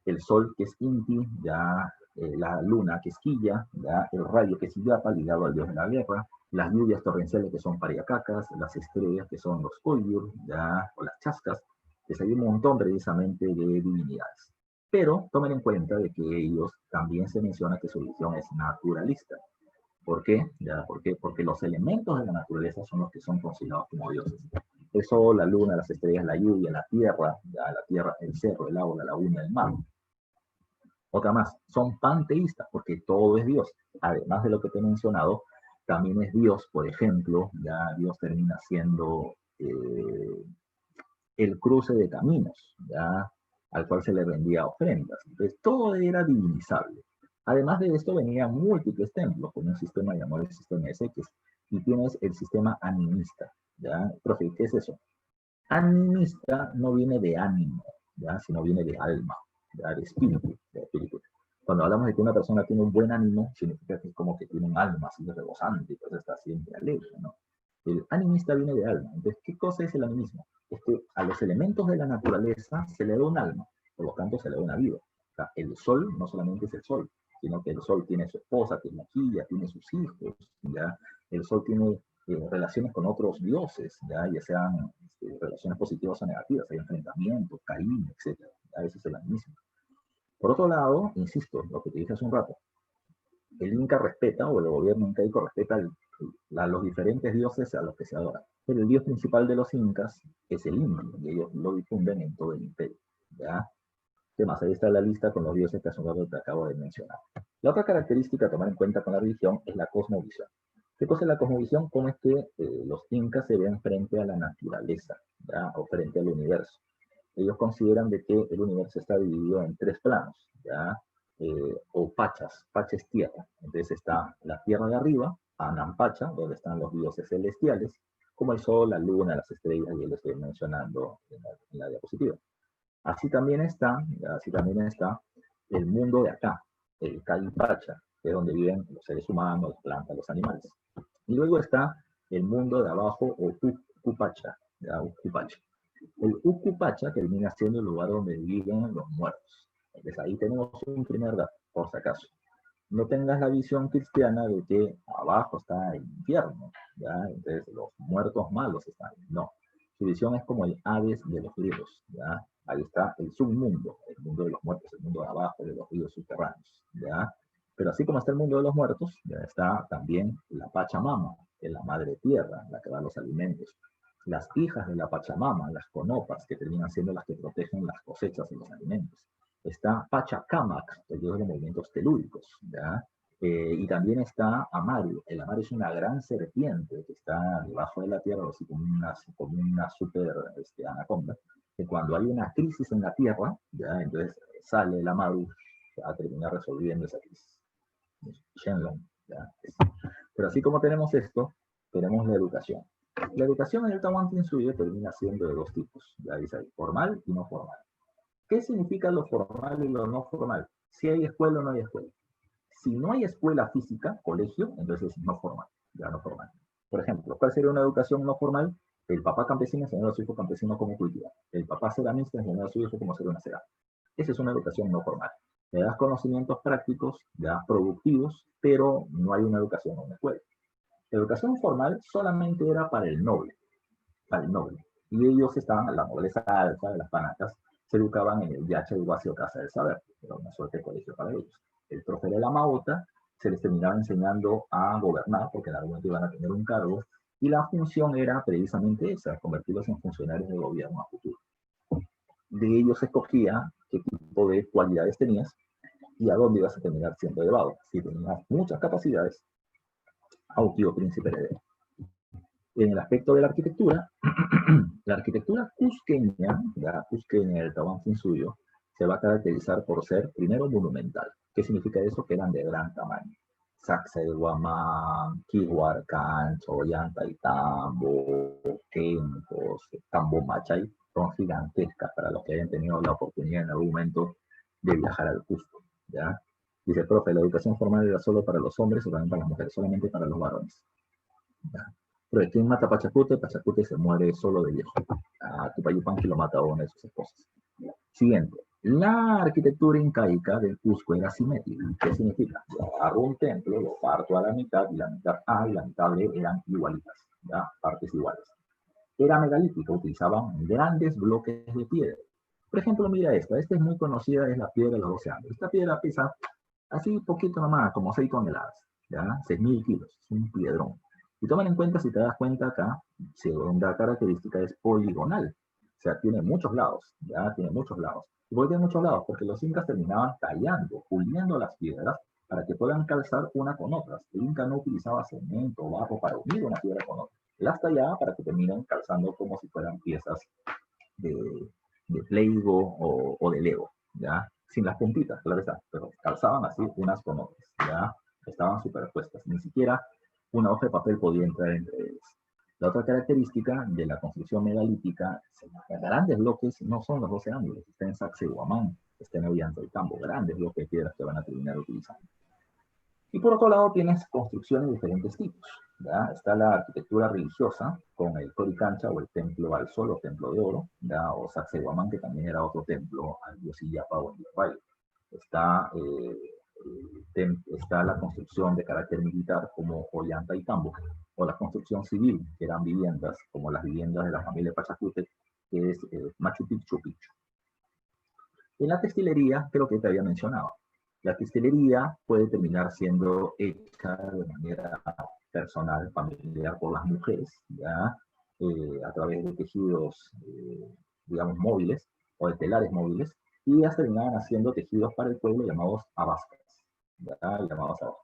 Speaker 1: El sol, que es Inti, ya, la luna, que es Quilla, ya, el rayo, que es Illapa, ligado al dios de la guerra, las lluvias torrenciales, que son Pariacacas, las estrellas, que son los Coyur, ya, o las Chascas, que hay un montón precisamente de divinidades. Pero tomen en cuenta de que ellos también se menciona que su religión es naturalista. ¿Por qué? ¿Ya? ¿Por qué? Porque los elementos de la naturaleza son los que son considerados como dioses. El sol, la luna, las estrellas, la lluvia, la tierra, el cerro, el agua, la laguna, el mar. Otra más, son panteístas porque todo es Dios. Además de lo que te he mencionado, también es Dios, por ejemplo, ya Dios termina siendo el cruce de caminos, ya, al cual se le rendía ofrendas. Entonces, todo era divinizable. Además de esto, venían múltiples templos con un sistema llamado el sistema de Ezequiel, y tienes el sistema animista, ¿ya? Profe, ¿qué es eso? Animista no viene de ánimo, ¿ya? Sino viene de alma, ¿ya? De espíritu, de espíritu. Cuando hablamos de que una persona tiene un buen ánimo, significa que es como que tiene un alma así de rebosante, entonces está siempre alegre, ¿no? El animista viene de alma. Entonces, ¿qué cosa es el animismo? Es que a los elementos de la naturaleza se le da un alma, por lo tanto se le da una vida. O sea, el sol no solamente es el sol, sino que el sol tiene su esposa, tiene Quilla, tiene sus hijos, ¿ya? El sol tiene relaciones con otros dioses, ya sean relaciones positivas o negativas, hay enfrentamientos, cariño, etc. Ese es el animismo. Por otro lado, insisto, lo que te dije hace un rato, El Inca respeta, o el gobierno incaico respeta a los diferentes dioses a los que se adoran. Pero el dios principal de los incas es el indio, y ellos lo difunden en todo el imperio. ¿Ya? ¿Qué más? Ahí está la lista con los dioses que te acabo de mencionar. La otra característica a tomar en cuenta con la religión es la cosmovisión. ¿Qué cosa es la cosmovisión? Cómo es que los incas se ven frente a la naturaleza, ¿ya? O frente al universo. Ellos consideran de que el universo está dividido en tres planos, ¿ya? O pachas, pacha es tierra. Entonces está la tierra de arriba, Anampacha, donde están los dioses celestiales, como el sol, la luna, las estrellas, y lo estoy mencionando en la diapositiva. Así también está el mundo de acá, el Calipacha, que es donde viven los seres humanos, las plantas, los animales. Y luego está el mundo de abajo, o Ucupacha, Ucupacha. El Ucupacha termina siendo el lugar donde viven los muertos. Entonces ahí tenemos un primer dato, por si acaso. No tengas la visión cristiana de que abajo está el infierno, ¿ya? Entonces los muertos malos están ahí. No. Su visión es como el Hades de los griegos, ¿ya? Ahí está el submundo, el mundo de los muertos, el mundo de abajo, de los ríos subterráneos, ¿ya? Pero así como está el mundo de los muertos, ya está también la Pachamama, que es la madre tierra, la que da los alimentos. Las hijas de la Pachamama, las conopas, que terminan siendo las que protegen las cosechas y los alimentos. Está Pachacamac, el dios de los movimientos telúricos, ¿ya? Y también está Amaru. El Amaru es una gran serpiente que está debajo de la tierra, así como una super anaconda, que cuando hay una crisis en la tierra, ¿ya? Entonces sale el Amaru a terminar resolviendo esa crisis. Shenlong, ¿ya? Pero así como tenemos esto, tenemos la educación. La educación en el Tahuantinsuyo termina siendo de dos tipos, ya dice ahí, formal y no formal. ¿Qué significa lo formal y lo no formal? Si hay escuela o no hay escuela. Si no hay escuela física, colegio, entonces es no formal, ya no formal. Por ejemplo, ¿cuál sería una educación no formal? El papá campesino enseñó a su hijo campesino cómo cultivar. El papá ceramista enseñó a su hijo cómo hacer una cerámica. Esa es una educación no formal. Le das conocimientos prácticos, ya productivos, pero no hay una educación en una escuela. La educación formal solamente era para el noble, Y ellos estaban, la nobleza alta de las panacas, se educaban en el Yacha y Guacio Casa del Saber, era una suerte de colegio para ellos. El profe de la Maota se les terminaba enseñando a gobernar, porque en algún momento iban a tener un cargo, y la función era precisamente esa, convertirlos en funcionarios de gobierno a futuro. De ellos se escogía qué tipo de cualidades tenías y a dónde ibas a terminar siendo elevado. Si tenías muchas capacidades, Autio Príncipe Heredero. En el aspecto de la arquitectura cusqueña, la cusqueña del Tahuantinsuyo, se va a caracterizar por ser, primero, monumental. ¿Qué significa eso? Que eran de gran tamaño. Sacsayhuamán, Quihuarcán, Chollantaytambo, Quencos, Tambo Machay, son gigantescas para los que hayan tenido la oportunidad en algún momento de viajar al Cusco, ¿ya? Dice, profe, la educación formal era solo para los hombres o también para las mujeres, solamente para los varones. ¿Ya? Pero ¿quién mata a Pachacute? Pachacute se muere solo de viejo. A Tupayupanqui lo mata a una de sus esposas. Siguiente. La arquitectura incaica del Cusco era simétrica. ¿Qué significa? Yo agarro un templo, lo parto a la mitad, y la mitad A y la mitad B eran igualitas, ¿ya? Partes iguales. Era megalítica, utilizaban grandes bloques de piedra. Por ejemplo, mira esta es muy conocida, es la piedra de los 12 años. Esta piedra pesa así poquito nomás, como 6 toneladas, ¿ya? 6.000 kilos, es un piedrón. Y tomen en cuenta, si te das cuenta acá, segunda característica es poligonal. O sea, tiene muchos lados, ¿ya? Tiene muchos lados. ¿Y por qué tiene muchos lados? Porque los incas terminaban tallando, puliendo las piedras para que puedan calzar una con otras. El inca no utilizaba cemento o barro para unir una piedra con otra. Las tallaba para que terminen calzando como si fueran piezas de Playgo o de Lego, ¿ya? Sin las puntitas, claro está, pero calzaban así unas con otras, ¿ya? Estaban superpuestas. Ni siquiera una hoja de papel podía entrar entre ellas. La otra característica de la construcción megalítica, grandes bloques no son los 12 ángulos, está en Sacsayhuamán, está en Ollantaytambo, grandes bloques de piedras que van a terminar utilizando. Y por otro lado tienes construcciones de diferentes tipos, ¿ya? Está la arquitectura religiosa con el Coricancha o el templo al sol o templo de oro, ¿ya? O Sacsayhuamán, que también era otro templo al dios Illapa o Illapay. Está la construcción de carácter militar como Ollantaytambo, o la construcción civil, que eran viviendas, como las viviendas de la familia Pachacute, que es Machu Picchu. En la textilería, creo que te había mencionado, La textilería puede terminar siendo hecha de manera personal, familiar por las mujeres, ¿ya? A través de tejidos, digamos, móviles o de telares móviles, y ellas terminaban haciendo tejidos para el pueblo llamados abascas, ¿ya? Llamados abascas.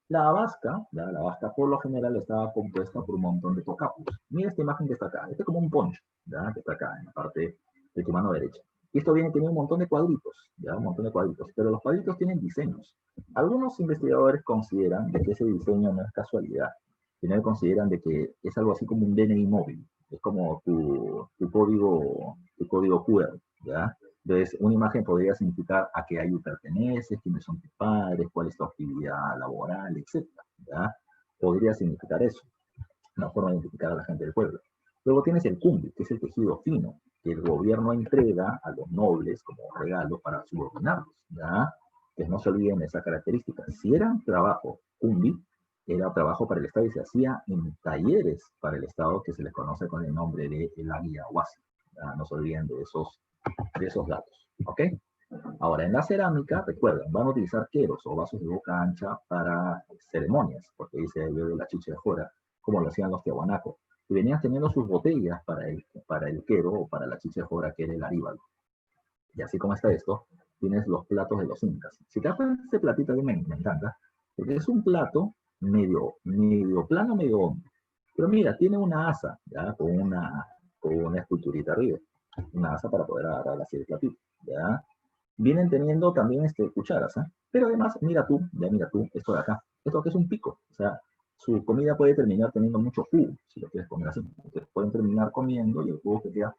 Speaker 1: La abasca, ¿ya? La abasca por lo general estaba compuesta por un montón de tocapos. Mira esta imagen que está acá, este es como un poncho, ¿ya? Que está acá en la parte de tu mano derecha. Y esto viene teniendo un montón de cuadritos, ¿ya? Un montón de cuadritos, pero los cuadritos tienen diseños. Algunos investigadores consideran de que ese diseño no es casualidad, sino que consideran de que es algo así como un DNI móvil, es como tu código QR, ¿ya? Entonces, una imagen podría significar a qué año perteneces, quiénes son tus padres, cuál es tu actividad laboral, etc. ¿Ya? Podría significar eso, una forma de identificar a la gente del pueblo. Luego tienes el cumbi, que es el tejido fino, que el gobierno entrega a los nobles como regalo para subordinarlos, ¿ya? Que no se olviden de esa característica. Si era un trabajo cumbi, era trabajo para el Estado y se hacía en talleres para el Estado que se les conoce con el nombre de la guía Huasi. No se olviden de esos datos, ¿ok? Ahora, en la cerámica, recuerden, van a utilizar queros o vasos de boca ancha para ceremonias, porque dice el de la chicha de jora, como lo hacían los tiahuanacos, y venían teniendo sus botellas para el quero o para la chicha de jora, que era el aríbal. Y así como está esto, tienes los platos de los incas. Si te das cuenta, este platito a mí me encanta, porque es un plato medio plano, medio hondo. Pero mira, tiene una asa, ¿ya? Con una esculturita arriba. Una asa para poder agarrar así el platito, ¿ya? Vienen teniendo también cucharas, ¿eh? Pero además, mira tú, esto de acá. Esto que es un pico, o sea, su comida puede terminar teniendo mucho jugo, si lo quieres comer así. Entonces pueden terminar comiendo y el jugo que queda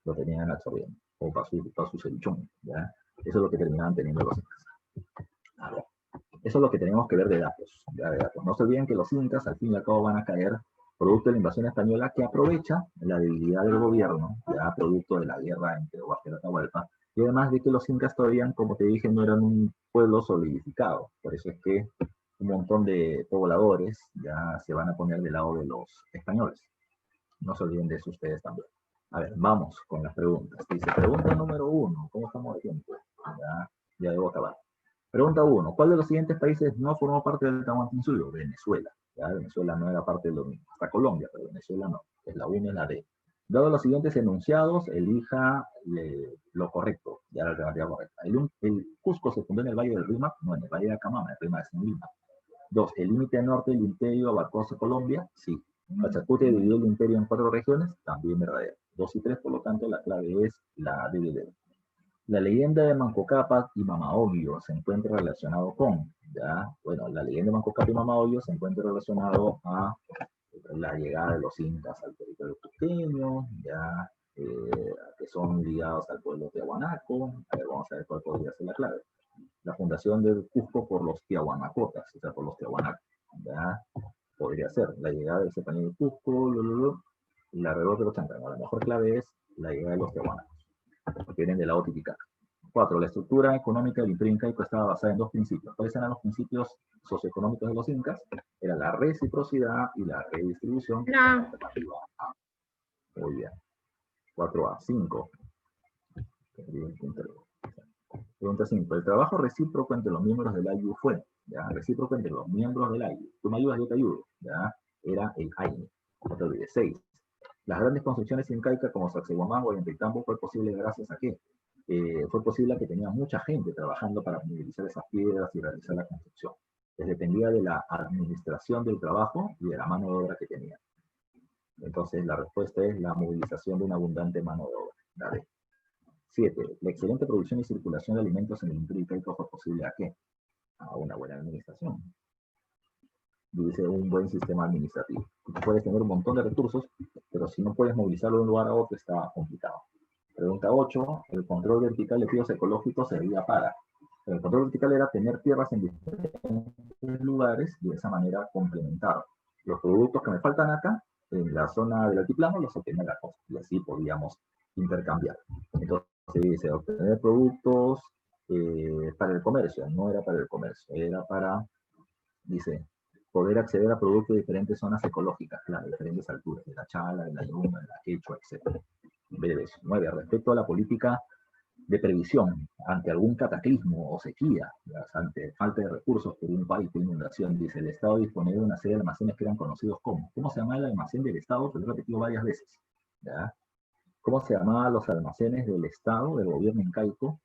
Speaker 1: lo terminan absorbiendo, o para su cevichón, ¿ya? Eso es lo que terminaban teniendo los incas. A ver, eso es lo que tenemos que ver de datos, ¿ya? De datos. No se olviden que los incas al fin y al cabo van a caer producto de la invasión española, que aprovecha la debilidad del gobierno, ya producto de la guerra entre Huáscar y Atahualpa, y además de que los incas todavía, como te dije, no eran un pueblo solidificado. Por eso es que un montón de pobladores ya se van a poner del lado de los españoles. No se olviden de eso ustedes también. A ver, vamos con las preguntas. Dice, pregunta número 1, ¿cómo estamos de tiempo? Ya debo acabar. Pregunta 1, ¿cuál de los siguientes países no formó parte del Tahuantinsuyo? Venezuela. ¿Ya? Venezuela no era parte de lo mismo. Hasta Colombia, pero Venezuela no. Es la 1 y la D. Dado los siguientes enunciados, elija lo correcto, ya la alternativa correcta. El Cusco se fundó en el Valle del Rímac, no, en el Valle de Acamama, el Rímac es en Lima. 2, el límite norte del imperio abarcó a Colombia, sí. Pachacuti dividió el imperio en 4 regiones, también verdadero. 2 y 3, por lo tanto, la clave es la D. La leyenda de Manco Cápac y Mama Oglio se encuentra relacionado con, ¿ya? Bueno, la leyenda de Manco Cápac y Mama Oglio se encuentra relacionado a la llegada de los incas al territorio cusqueño, ya, que son ligados al pueblo tiahuanaco. A ver, vamos a ver cuál podría ser la clave. La fundación del Cusco por los tiahuanacotas, o sea, por los tiahuanacos, ya, podría ser la llegada del Cepaní del Cusco, la rebelión de los chancanos. La mejor clave es la llegada de los tiahuanacos, que vienen del lado Titicaca. 4. La estructura económica del imperio incaico estaba basada en 2 principios. ¿Cuáles eran los principios socioeconómicos de los incas? Era la reciprocidad y la redistribución.
Speaker 3: No.
Speaker 1: Muy bien. 4A. 5. Pregunta 5. El trabajo recíproco entre los miembros del AIU fue, ¿ya? Recíproco entre los miembros del AIU. Tú me ayudas, yo te ayudo, ¿ya? Era el AINI. No te olvides. 6. Las grandes construcciones incaicas como Sacsayhuamán y Ollantaytambo fue posible gracias a qué? Fue posible que tenía mucha gente trabajando para movilizar esas piedras y realizar la construcción. Les dependía de la administración del trabajo y de la mano de obra que tenían. Entonces la respuesta es la movilización de una abundante mano de obra. Dale. 7. La excelente producción y circulación de alimentos en el imperio incaico fue posible a qué? A una buena administración. Dice un buen sistema administrativo. Tú puedes tener un montón de recursos, pero si no puedes movilizarlo de un lugar a otro está complicado. Pregunta 8. El control vertical de ríos ecológicos servía para. El control vertical era tener tierras en diferentes lugares y de esa manera complementar los productos que me faltan acá, en la zona del altiplano, los obtenía la costa. Y así podíamos intercambiar. Entonces dice, obtener productos para el comercio. No era para el comercio, era para, dice, poder acceder a productos de diferentes zonas ecológicas, claro, de diferentes alturas, de la Chala, de la Yuma, de la Quechua, etc. 9. Respecto a la política de previsión ante algún cataclismo o sequía, ante falta de recursos por un país o inundación, dice, el Estado disponía de una serie de almacenes que eran conocidos como. ¿Cómo se llama el almacén del Estado? Te lo he repetido varias veces. ¿Ya? ¿Cómo se llamaban los almacenes del Estado, del gobierno incaico?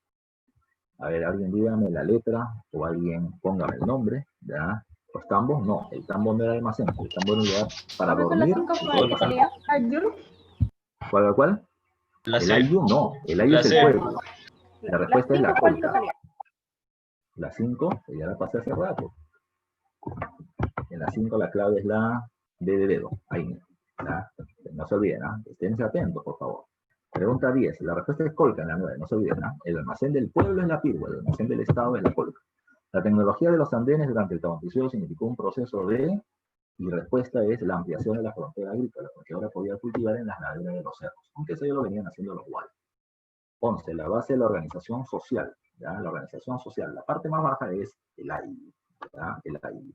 Speaker 1: A ver, alguien dígame la letra o alguien póngame el nombre. ¿Ya? Los tambos, no, el tambo no era almacén, el tambo era un lugar para
Speaker 3: Profe,
Speaker 1: dormir.
Speaker 3: la 5 cuál sería? Ayur.
Speaker 1: ¿Cuál?
Speaker 2: La
Speaker 1: El
Speaker 2: C.
Speaker 1: ayu no, el ayu
Speaker 2: La
Speaker 1: es el
Speaker 2: C.
Speaker 1: pueblo. La respuesta es la
Speaker 3: 5 cuál
Speaker 1: colca.
Speaker 3: sería?
Speaker 1: La 5, ya la pasé hace rato. En la 5 la clave es la D de dedo. Ahí. ¿Ya? No se olviden, ¿eh? Estén atentos, por favor. Pregunta 10. La respuesta es colca en la 9, no se olviden. ¿Eh? El almacén del pueblo es la pirgua, el almacén del Estado es la colca. La tecnología de los andenes durante el Tahuantinsuyo significó un proceso de, y respuesta es la ampliación de la frontera agrícola, porque ahora podía cultivar en las laderas de los cerros, aunque eso ya lo venían haciendo los guayos. 11. La base de la organización social. ¿Ya? La organización social. La parte más baja es el AII. ¿Ya? El AII.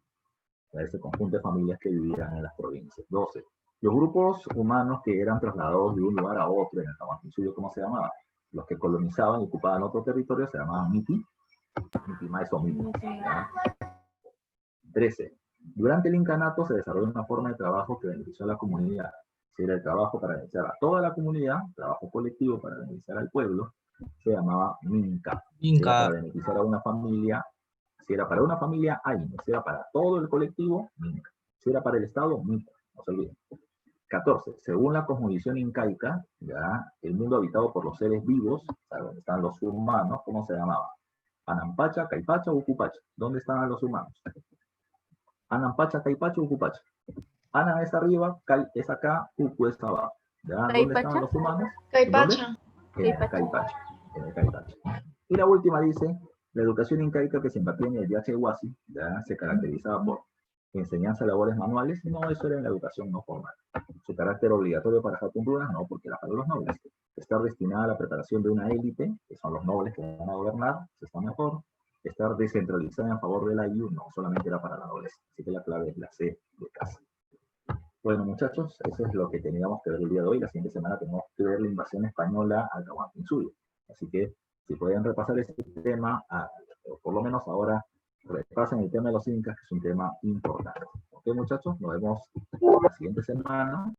Speaker 1: Ese conjunto de familias que vivían en las provincias. 12. Los grupos humanos que eran trasladados de un lugar a otro en el Tahuantinsuyo, ¿cómo se llamaba? Los que colonizaban y ocupaban otro territorio se llamaban miti. Miti más o miti. ¿Ya? 13. Durante el incanato se desarrolló una forma de trabajo que benefició a la comunidad. Si era el trabajo para beneficiar a toda la comunidad, trabajo colectivo para beneficiar al pueblo, se llamaba minca. Si era para beneficiar a una familia, si era para una familia, aine. Si era para todo el colectivo, minca. Si era para el Estado, mica. No se olviden. 14. Según la cosmovisión incaica, ¿ya? El mundo habitado por los seres vivos, o sea, donde están los humanos, ¿cómo se llamaba? Anampacha, Caipacha, Ucupacha. ¿Dónde estaban los humanos? Anampacha, Caipacha, Ucupacha. Ana es arriba, Cai es acá, Ucu es abajo. ¿Ya? ¿Dónde estaban los humanos?
Speaker 3: Caipacha.
Speaker 1: En el Caipacha. En el Caipacha. Y la última dice, la educación incaica que se impartía en el Yachaywasi, ¿ya? Se caracterizaba por enseñanza de labores manuales. No, eso era en la educación no formal. Su carácter obligatorio para Jatunrunas, no, porque era para los nobles. Estar destinada a la preparación de una élite, que son los nobles que van a gobernar, eso está mejor. Estar descentralizada en favor de la IU, no, solamente era para la nobleza. Así que la clave es la C de casa. Bueno, muchachos, eso es lo que teníamos que ver el día de hoy. La siguiente semana tenemos que ver la invasión española al Tahuantinsuyo. Así que, si pueden repasar ese tema, o por lo menos ahora repasen el tema de los incas, que es un tema importante. Ok, muchachos, nos vemos la siguiente semana.